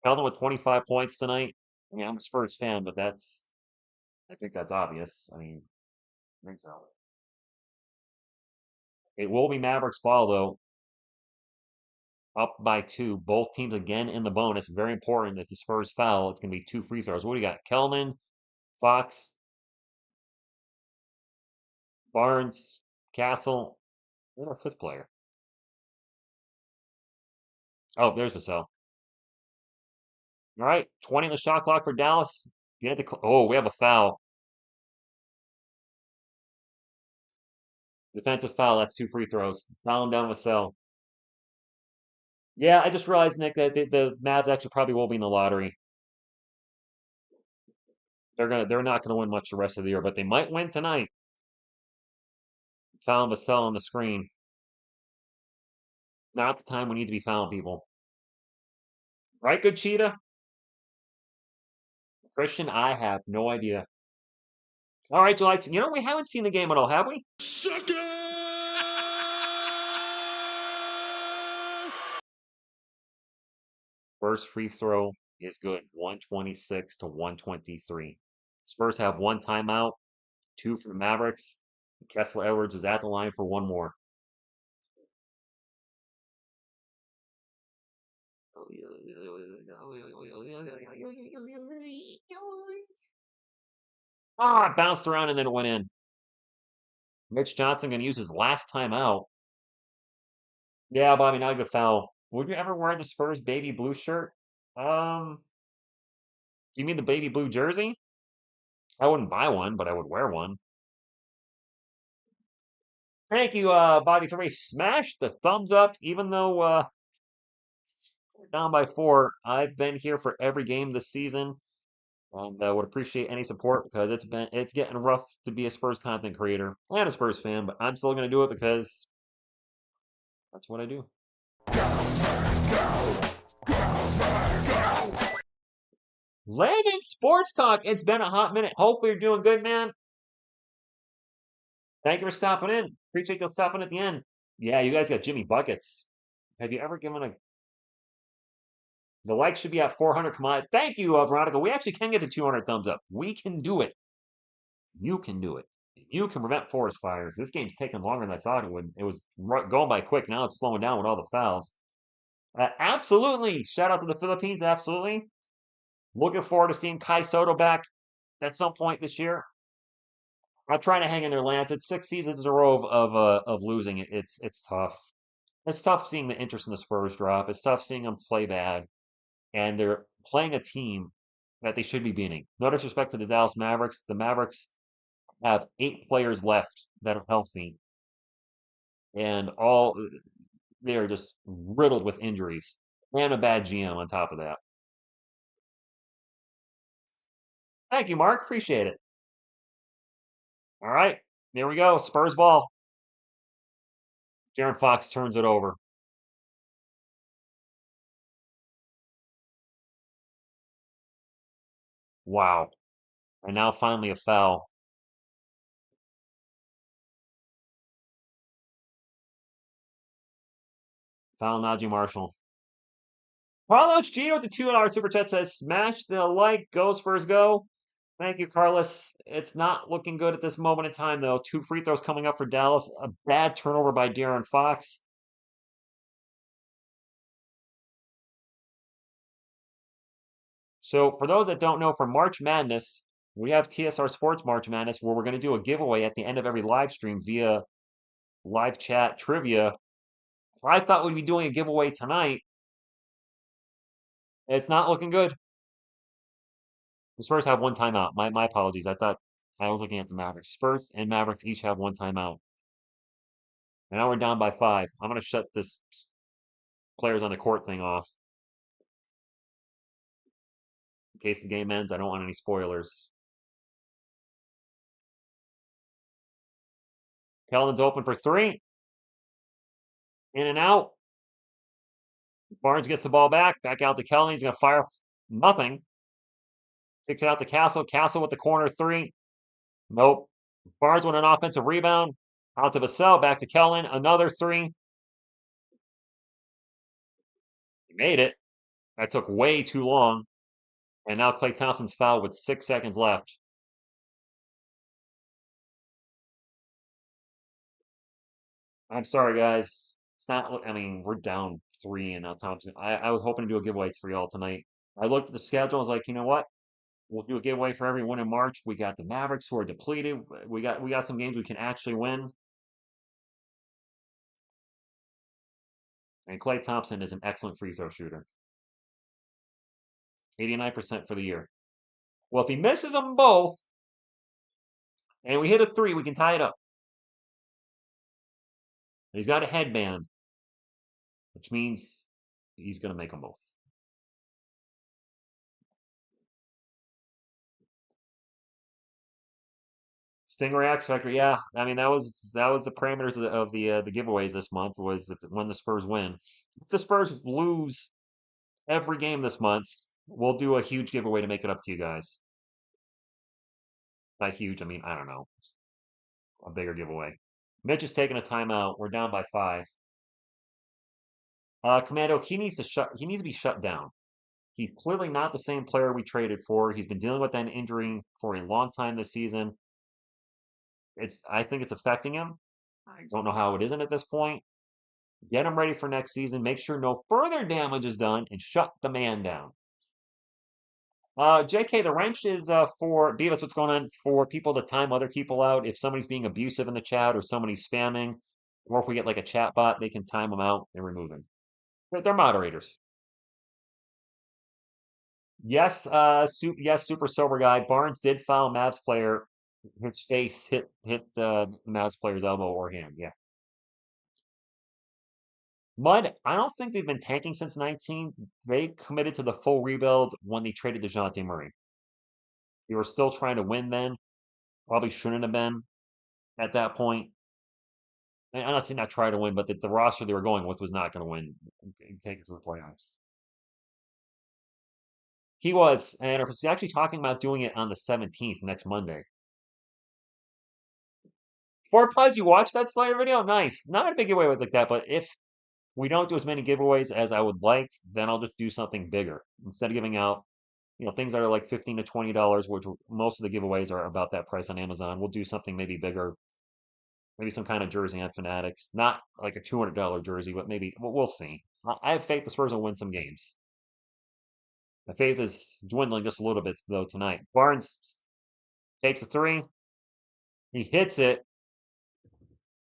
Keldon with 25 points tonight. I mean, I'm a Spurs fan, but I think that's obvious. I mean, I think so. It will be Mavericks ball, though. Up by 2. Both teams again in the bonus. Very important that the Spurs foul. It's going to be 2 free throws. What do you got? Kelman, Fox, Barnes, Castle. Where's our 5th player? Oh, there's Vassell. All right, 20 on the shot clock for Dallas. We have a foul. Defensive foul. That's 2 free throws. Foul him down Vassell. Yeah, I just realized, Nick, that the Mavs actually probably will be in the lottery. They're not gonna win much the rest of the year, but they might win tonight. Foul Vassell on the screen. Not the time we need to be fouling people. Right, good Cheetah? Christian, I have no idea. All right, July. We haven't seen the game at all, have we? Sucker! First free throw is good. 126 to 123. Spurs have 1 timeout, 2 for the Mavericks. Kessler Edwards is at the line for 1 more. It bounced around and then it went in. Mitch Johnson going to use his last timeout. Yeah, Bobby, now you get foul. Would you ever wear the Spurs baby blue shirt? You mean the baby blue jersey? I wouldn't buy one, but I would wear one. Thank you, Bobby, for me. Smash the thumbs up, even though we're down by 4. I've been here for every game this season, and would appreciate any support because it's getting rough to be a Spurs content creator and a Spurs fan, but I'm still gonna do it because that's what I do. Landon Sports Talk. It's been a hot minute. Hopefully you're doing good, man. Thank you for stopping in. Appreciate you stopping at the end. Yeah, you guys got Jimmy Buckets. Have you ever given the like should be at 400. Come on. Thank you, Veronica. We actually can get to 200 thumbs up. We can do it. You can do it. You can prevent forest fires. This game's taking longer than I thought it would. It was going by quick. Now it's slowing down with all the fouls. Absolutely. Shout out to the Philippines. Absolutely. Looking forward to seeing Kai Soto back at some point this year. I'm trying to hang in there, Lance. It's 6 seasons in a row of losing. It's tough. It's tough seeing the interest in the Spurs drop. It's tough seeing them play bad, and they're playing a team that they should be beating. No disrespect to the Dallas Mavericks. The Mavericks have 8 players left that are healthy, and all they are just riddled with injuries and a bad GM on top of that. Thank you, Mark. Appreciate it. All right, there we go. Spurs ball. De'Aaron Fox turns it over. Wow. And now finally a foul. Foul Najee Marshall. Carlos Gino with the $2 super chat says, "Smash the like, go Spurs, go." Thank you, Carlos. It's not looking good at this moment in time, though. 2 free throws coming up for Dallas. A bad turnover by De'Aaron Fox. So, for those that don't know, for March Madness, we have TSR Sports March Madness where we're going to do a giveaway at the end of every live stream via live chat trivia. I thought we'd be doing a giveaway tonight. It's not looking good. The Spurs have 1 timeout. My apologies. I thought I was looking at the Mavericks. Spurs and Mavericks each have 1 timeout. And now we're down by 5. I'm going to shut this players on the court thing off. In case the game ends, I don't want any spoilers. Kelvin's open for 3. In and out. Barnes gets the ball back. Back out to Kelvin. He's going to fire nothing. Kicks it out to Castle. Castle with the corner 3. Nope. Barnes with an offensive rebound. Out to Vassell. Back to Kelvin. Another 3. He made it. That took way too long. And now Klay Thompson's fouled with 6 seconds left. I'm sorry, guys. It's not, I mean, we're down 3 and now Thompson. I was hoping to do a giveaway for y'all tonight. I looked at the schedule. I was like, you know what? We'll do a giveaway for every win in March. We got the Mavericks who are depleted. We got some games we can actually win. And Klay Thompson is an excellent free throw shooter. 89% for the year. Well, if he misses them both and we hit a 3, we can tie it up. And he's got a headband, which means he's going to make them both. Stingray X Factor, yeah. I mean, that was the parameters of the giveaways this month was when the Spurs win. If the Spurs lose every game this month, we'll do a huge giveaway to make it up to you guys. By huge, I mean, I don't know, a bigger giveaway. Mitch is taking a timeout. We're down by 5. Commando, he needs to be shut down. He's clearly not the same player we traded for. He's been dealing with that injury for a long time this season. I think it's affecting him. I don't know how it isn't at this point. Get him ready for next season. Make sure no further damage is done and shut the man down. JK, the wrench is for Beavis. What's going on for people to time other people out? If somebody's being abusive in the chat or somebody's spamming, or if we get like a chat bot, they can time them out and remove them. They're moderators. Yes, yes, super sober guy. Barnes did foul Mavs player. His face hit the Mavs player's elbow or hand. Yeah. Mud, I don't think they've been tanking since 19. They committed to the full rebuild when they traded DeJounte Murray. They were still trying to win then. Probably shouldn't have been at that point. And I'm not saying not try to win, but the roster they were going with was not going to win. Take it to the playoffs. He was, and he's actually talking about doing it on the 17th next Monday. Four Plus, you watched that Slayer video? Nice. Not a big giveaway like that, but if we don't do as many giveaways as I would like, then I'll just do something bigger. Instead of giving out, things that are like $15 to $20, which most of the giveaways are about that price on Amazon. We'll do something maybe bigger, maybe some kind of jersey on Fanatics. Not like a $200 jersey, but maybe we'll see. I have faith the Spurs will win some games. My faith is dwindling just a little bit though tonight. Barnes takes a 3. He hits it.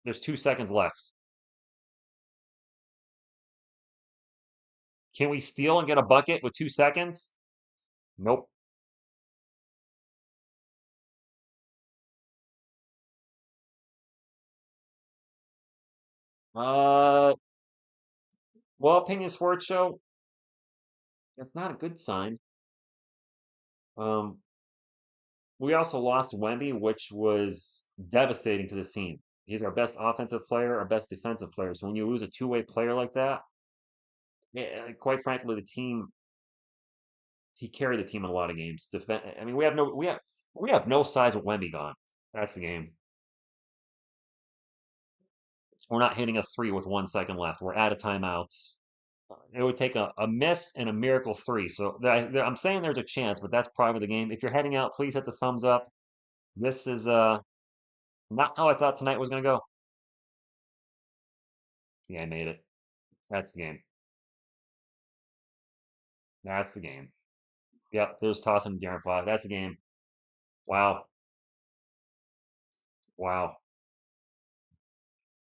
There's 2 seconds left. Can we steal and get a bucket with 2 seconds? Nope. Uh, well, Opinion Sports Show, that's not a good sign. Um, we also lost Wemby, which was devastating to the team. He's our best offensive player, our best defensive player. So when you lose a two-way player like that, yeah, quite frankly, the team he carried the team in a lot of games. I mean, we have no size with Wemby gone. That's the game. We're not hitting a three with 1 second left. We're out of timeouts. It would take a miss and a miracle three. So I'm saying there's a chance, but that's probably the game. If you're heading out, please hit the thumbs up. This is not how I thought tonight was gonna go. Yeah, I made it. That's the game. That's the game. Yep, there's tossing Darren Fox. That's the game. Wow. Wow.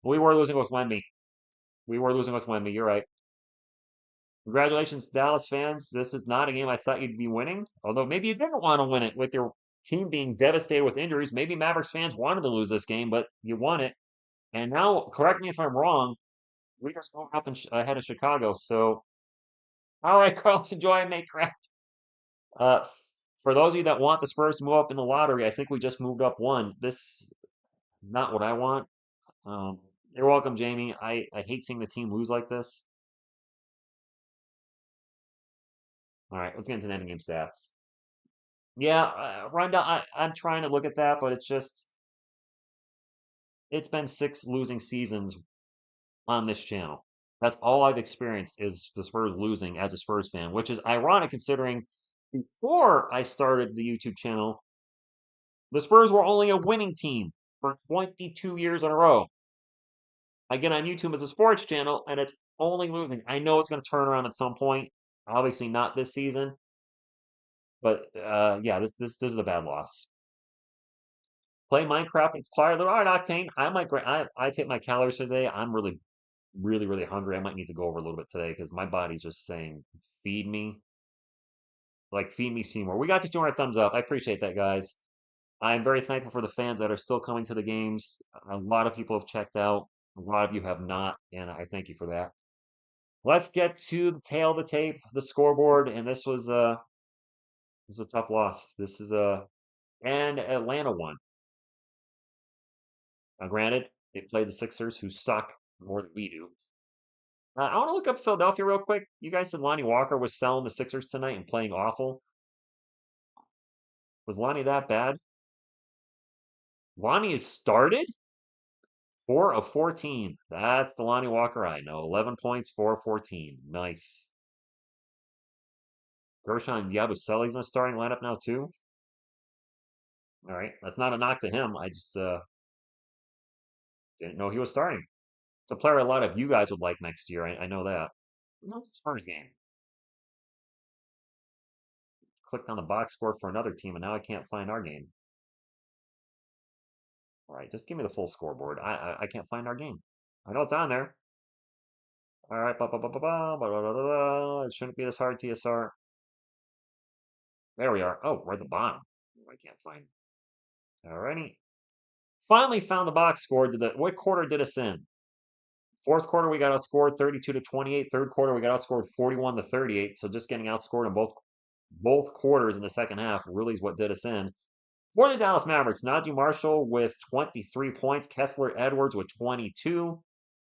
We were losing with Wemby. We were losing with Wemby. You're right. Congratulations, Dallas fans. This is not a game I thought you'd be winning. Although maybe you didn't want to win it with your team being devastated with injuries. Maybe Mavericks fans wanted to lose this game, but you won it. And now, correct me if I'm wrong, we just moved up ahead of Chicago. So, all right, Carlos, enjoy and make craft. Uh, for those of you that want the Spurs to move up in the lottery, I think we just moved up one. This not what I want. Um, you're welcome, Jamie. I hate seeing the team lose like this. All right, let's get into the ending game stats. Yeah, rundown. I'm trying to look at that, but it's been 6 losing seasons on this channel. That's all I've experienced is the Spurs losing as a Spurs fan, which is ironic considering before I started the YouTube channel, the Spurs were only a winning team for 22 years in a row. I get on YouTube as a sports channel, and it's only losing. I know it's going to turn around at some point. Obviously, not this season, but yeah, this is a bad loss. Play Minecraft and acquire the art octane. I've hit my calories today. I'm really, really, really hungry. I might need to go over a little bit today because my body's just saying, feed me. Like, feed me Seymour. We got to 200 thumbs up. I appreciate that, guys. I'm very thankful for the fans that are still coming to the games. A lot of people have checked out. A lot of you have not, and I thank you for that. Let's get to the tail of the tape, the scoreboard, and this is a tough loss. This is and Atlanta won. Now, granted, they played the Sixers, who suck more than we do. I want to look up Philadelphia real quick. You guys said Lonnie Walker was selling the Sixers tonight and playing awful. Was Lonnie that bad? Lonnie is started? 4 of 14. That's the Lonnie Walker I know. 11 points, 4 of 14. Nice. Gershon Yabusele's in the starting lineup now, too. All right. That's not a knock to him. I just didn't know he was starting. It's a player a lot of you guys would like next year. I know that. No, it's a Spurs game. Clicked on the box score for another team, and now I can't find our game. All right, just give me the full scoreboard. I can't find our game. I know it's on there. All right, it shouldn't be this hard, TSR. There we are. Oh, we're at the bottom. I can't find. Alrighty. Finally found the box score. What quarter did us in? Fourth quarter, we got outscored 32-28. Third quarter, we got outscored 41-38. So just getting outscored in both quarters in the second half really is what did us in. For the Dallas Mavericks, Najee Marshall with 23 points, Kessler Edwards with 22,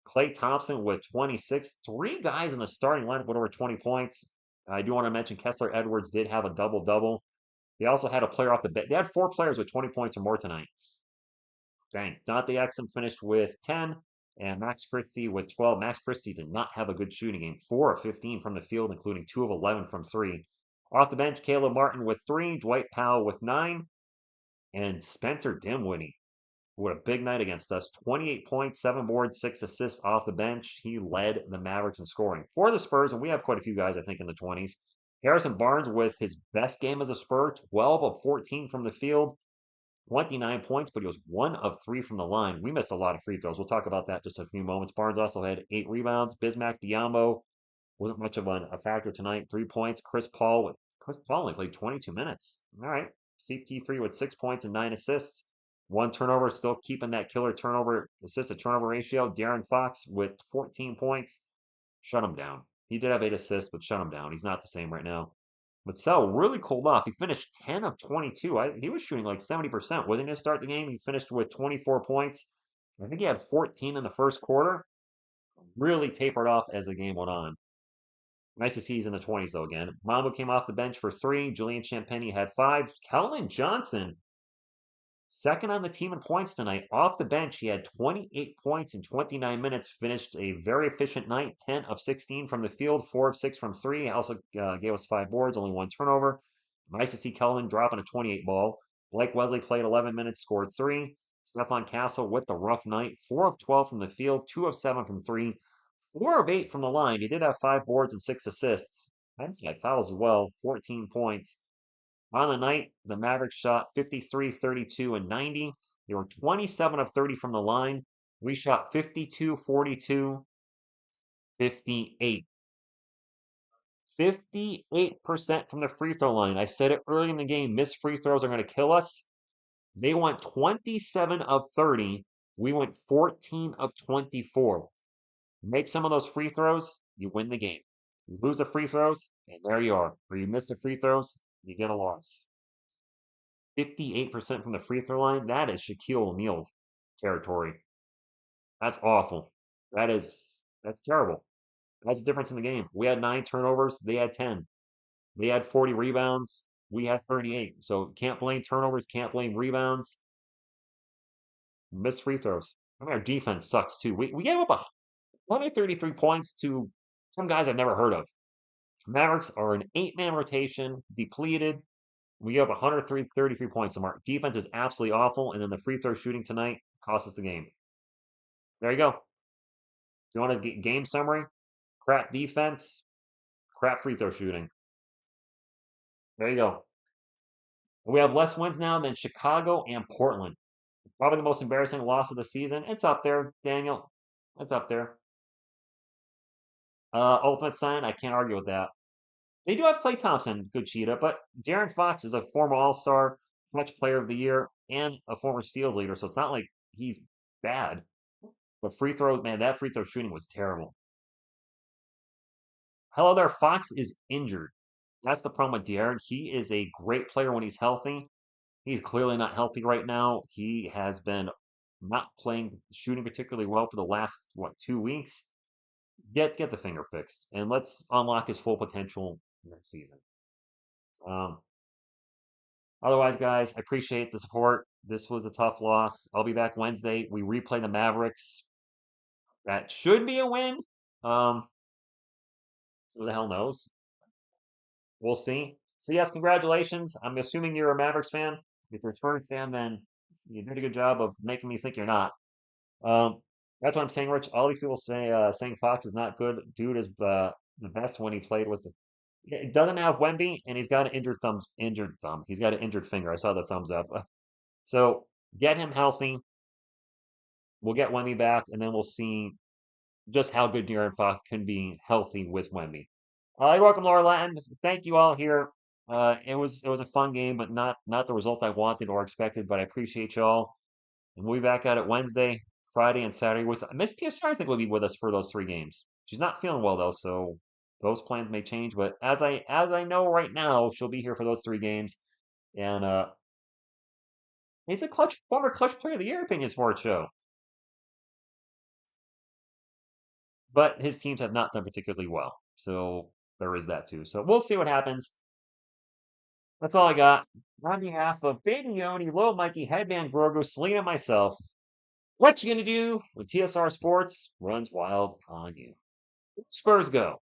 Klay Thompson with 26. 3 guys in the starting lineup with over 20 points. I do want to mention Kessler Edwards did have a double-double. They also had a player off the bench. They had 4 players with 20 points or more tonight. Dang. Dante Exum finished with 10, and Max Christie with 12. Max Christie did not have a good shooting game. 4 of 15 from the field, including 2 of 11 from 3. Off the bench, Caleb Martin with 3, Dwight Powell with 9, and Spencer Dinwiddie with a big night against us. 28 points, 7 boards, 6 assists off the bench. He led the Mavericks in scoring. For the Spurs, and we have quite a few guys, I think, in the 20s. Harrison Barnes with his best game as a Spur, 12 of 14 from the field. 29 points, but he was 1 of 3 from the line. We missed a lot of free throws. We'll talk about that just a few moments. Barnes also had 8 rebounds. Bismack Biyombo wasn't much of a factor tonight. 3 points. Chris Paul only played 22 minutes. All right. CP3 with 6 points and 9 assists. 1 turnover, still keeping that killer turnover assist to turnover ratio. De'Aaron Fox with 14 points. Shut him down. He did have 8 assists, but shut him down. He's not the same right now. Vassell really cooled off. He finished 10 of 22. He was shooting like 70%. Wasn't he to start the game? He finished with 24 points. I think he had 14 in the first quarter. Really tapered off as the game went on. Nice to see he's in the 20s though again. Mambo came off the bench for 3. Julian Champagny had 5. Kellen Johnson, second on the team in points tonight. Off the bench, he had 28 points in 29 minutes. Finished a very efficient night. 10 of 16 from the field, 4 of 6 from 3. Also gave us 5 boards, only 1 turnover. Nice to see Kelvin dropping a 28 ball. Blake Wesley played 11 minutes, scored 3. Stefan Castle with the rough night. 4 of 12 from the field, 2 of 7 from 3. 4 of 8 from the line. He did have 5 boards and 6 assists. I think he had fouls as well. 14 points. On the night, the Mavericks shot 53, 32, and 90. They were 27 of 30 from the line. We shot 52, 42, 58. 58% from the free throw line. I said it early in the game. Missed free throws are going to kill us. They went 27 of 30. We went 14 of 24. Make some of those free throws, you win the game. You lose the free throws, and there you are. Or you miss the free throws, you get a loss. 58% from the free throw line. That is Shaquille O'Neal territory. That's awful. That's terrible. That's the difference in the game. We had 9 turnovers. They had 10. They had 40 rebounds. We had 38. So can't blame turnovers. Can't blame rebounds. Missed free throws. I mean, our defense sucks too. We gave up 133 points to some guys I've never heard of. Mavericks are an 8-man rotation, depleted. We gave up 133 points. So our defense is absolutely awful. And then the free throw shooting tonight cost us the game. There you go. If you want a game summary, crap defense, crap free throw shooting. There you go. We have less wins now than Chicago and Portland. Probably the most embarrassing loss of the season. It's up there, Daniel. It's up there. Ultimate sign, I can't argue with that. They do have Klay Thompson, good cheetah, but De'Aaron Fox is a former All-Star, Clutch Player of the Year, and a former steals leader, so it's not like he's bad. But free throw, man, that free throw shooting was terrible. Hello there, Fox is injured. That's the problem with De'Aaron. He is a great player when he's healthy. He's clearly not healthy right now. He has been not shooting particularly well for the last, 2 weeks. Get the finger fixed, and let's unlock his full potential next season. Otherwise, guys, I appreciate the support. This was a tough loss. I'll be back Wednesday. We replay the Mavericks. That should be a win. Who the hell knows? We'll see. So yes, congratulations. I'm assuming you're a Mavericks fan. If you're a Spurs fan, then you did a good job of making me think you're not. That's what I'm saying, Rich. All these people saying Fox is not good. Dude is the best when he played with the. It doesn't have Wemby, and he's got an injured thumb. He's got an injured finger. I saw the thumbs up. So get him healthy. We'll get Wemby back, and then we'll see just how good De'Aaron Fox can be healthy with Wemby. You're welcome, Laura Latin. Thank you all here. It was a fun game, but not the result I wanted or expected. But I appreciate y'all, and we'll be back at it Wednesday, Friday, and Saturday. Miss TSR, I think, will be with us for those 3 games. She's not feeling well though, so those plans may change. But as I know right now, she'll be here for those 3 games, and he's a former Clutch Player of the Year opinion sports show. But his teams have not done particularly well, so there is that too. So we'll see what happens. That's all I got. On behalf of Baby Yoni, Little Mikey, Headband Grogu, Selena, and myself, what you gonna do when TSR Sports runs wild on you? Spurs go.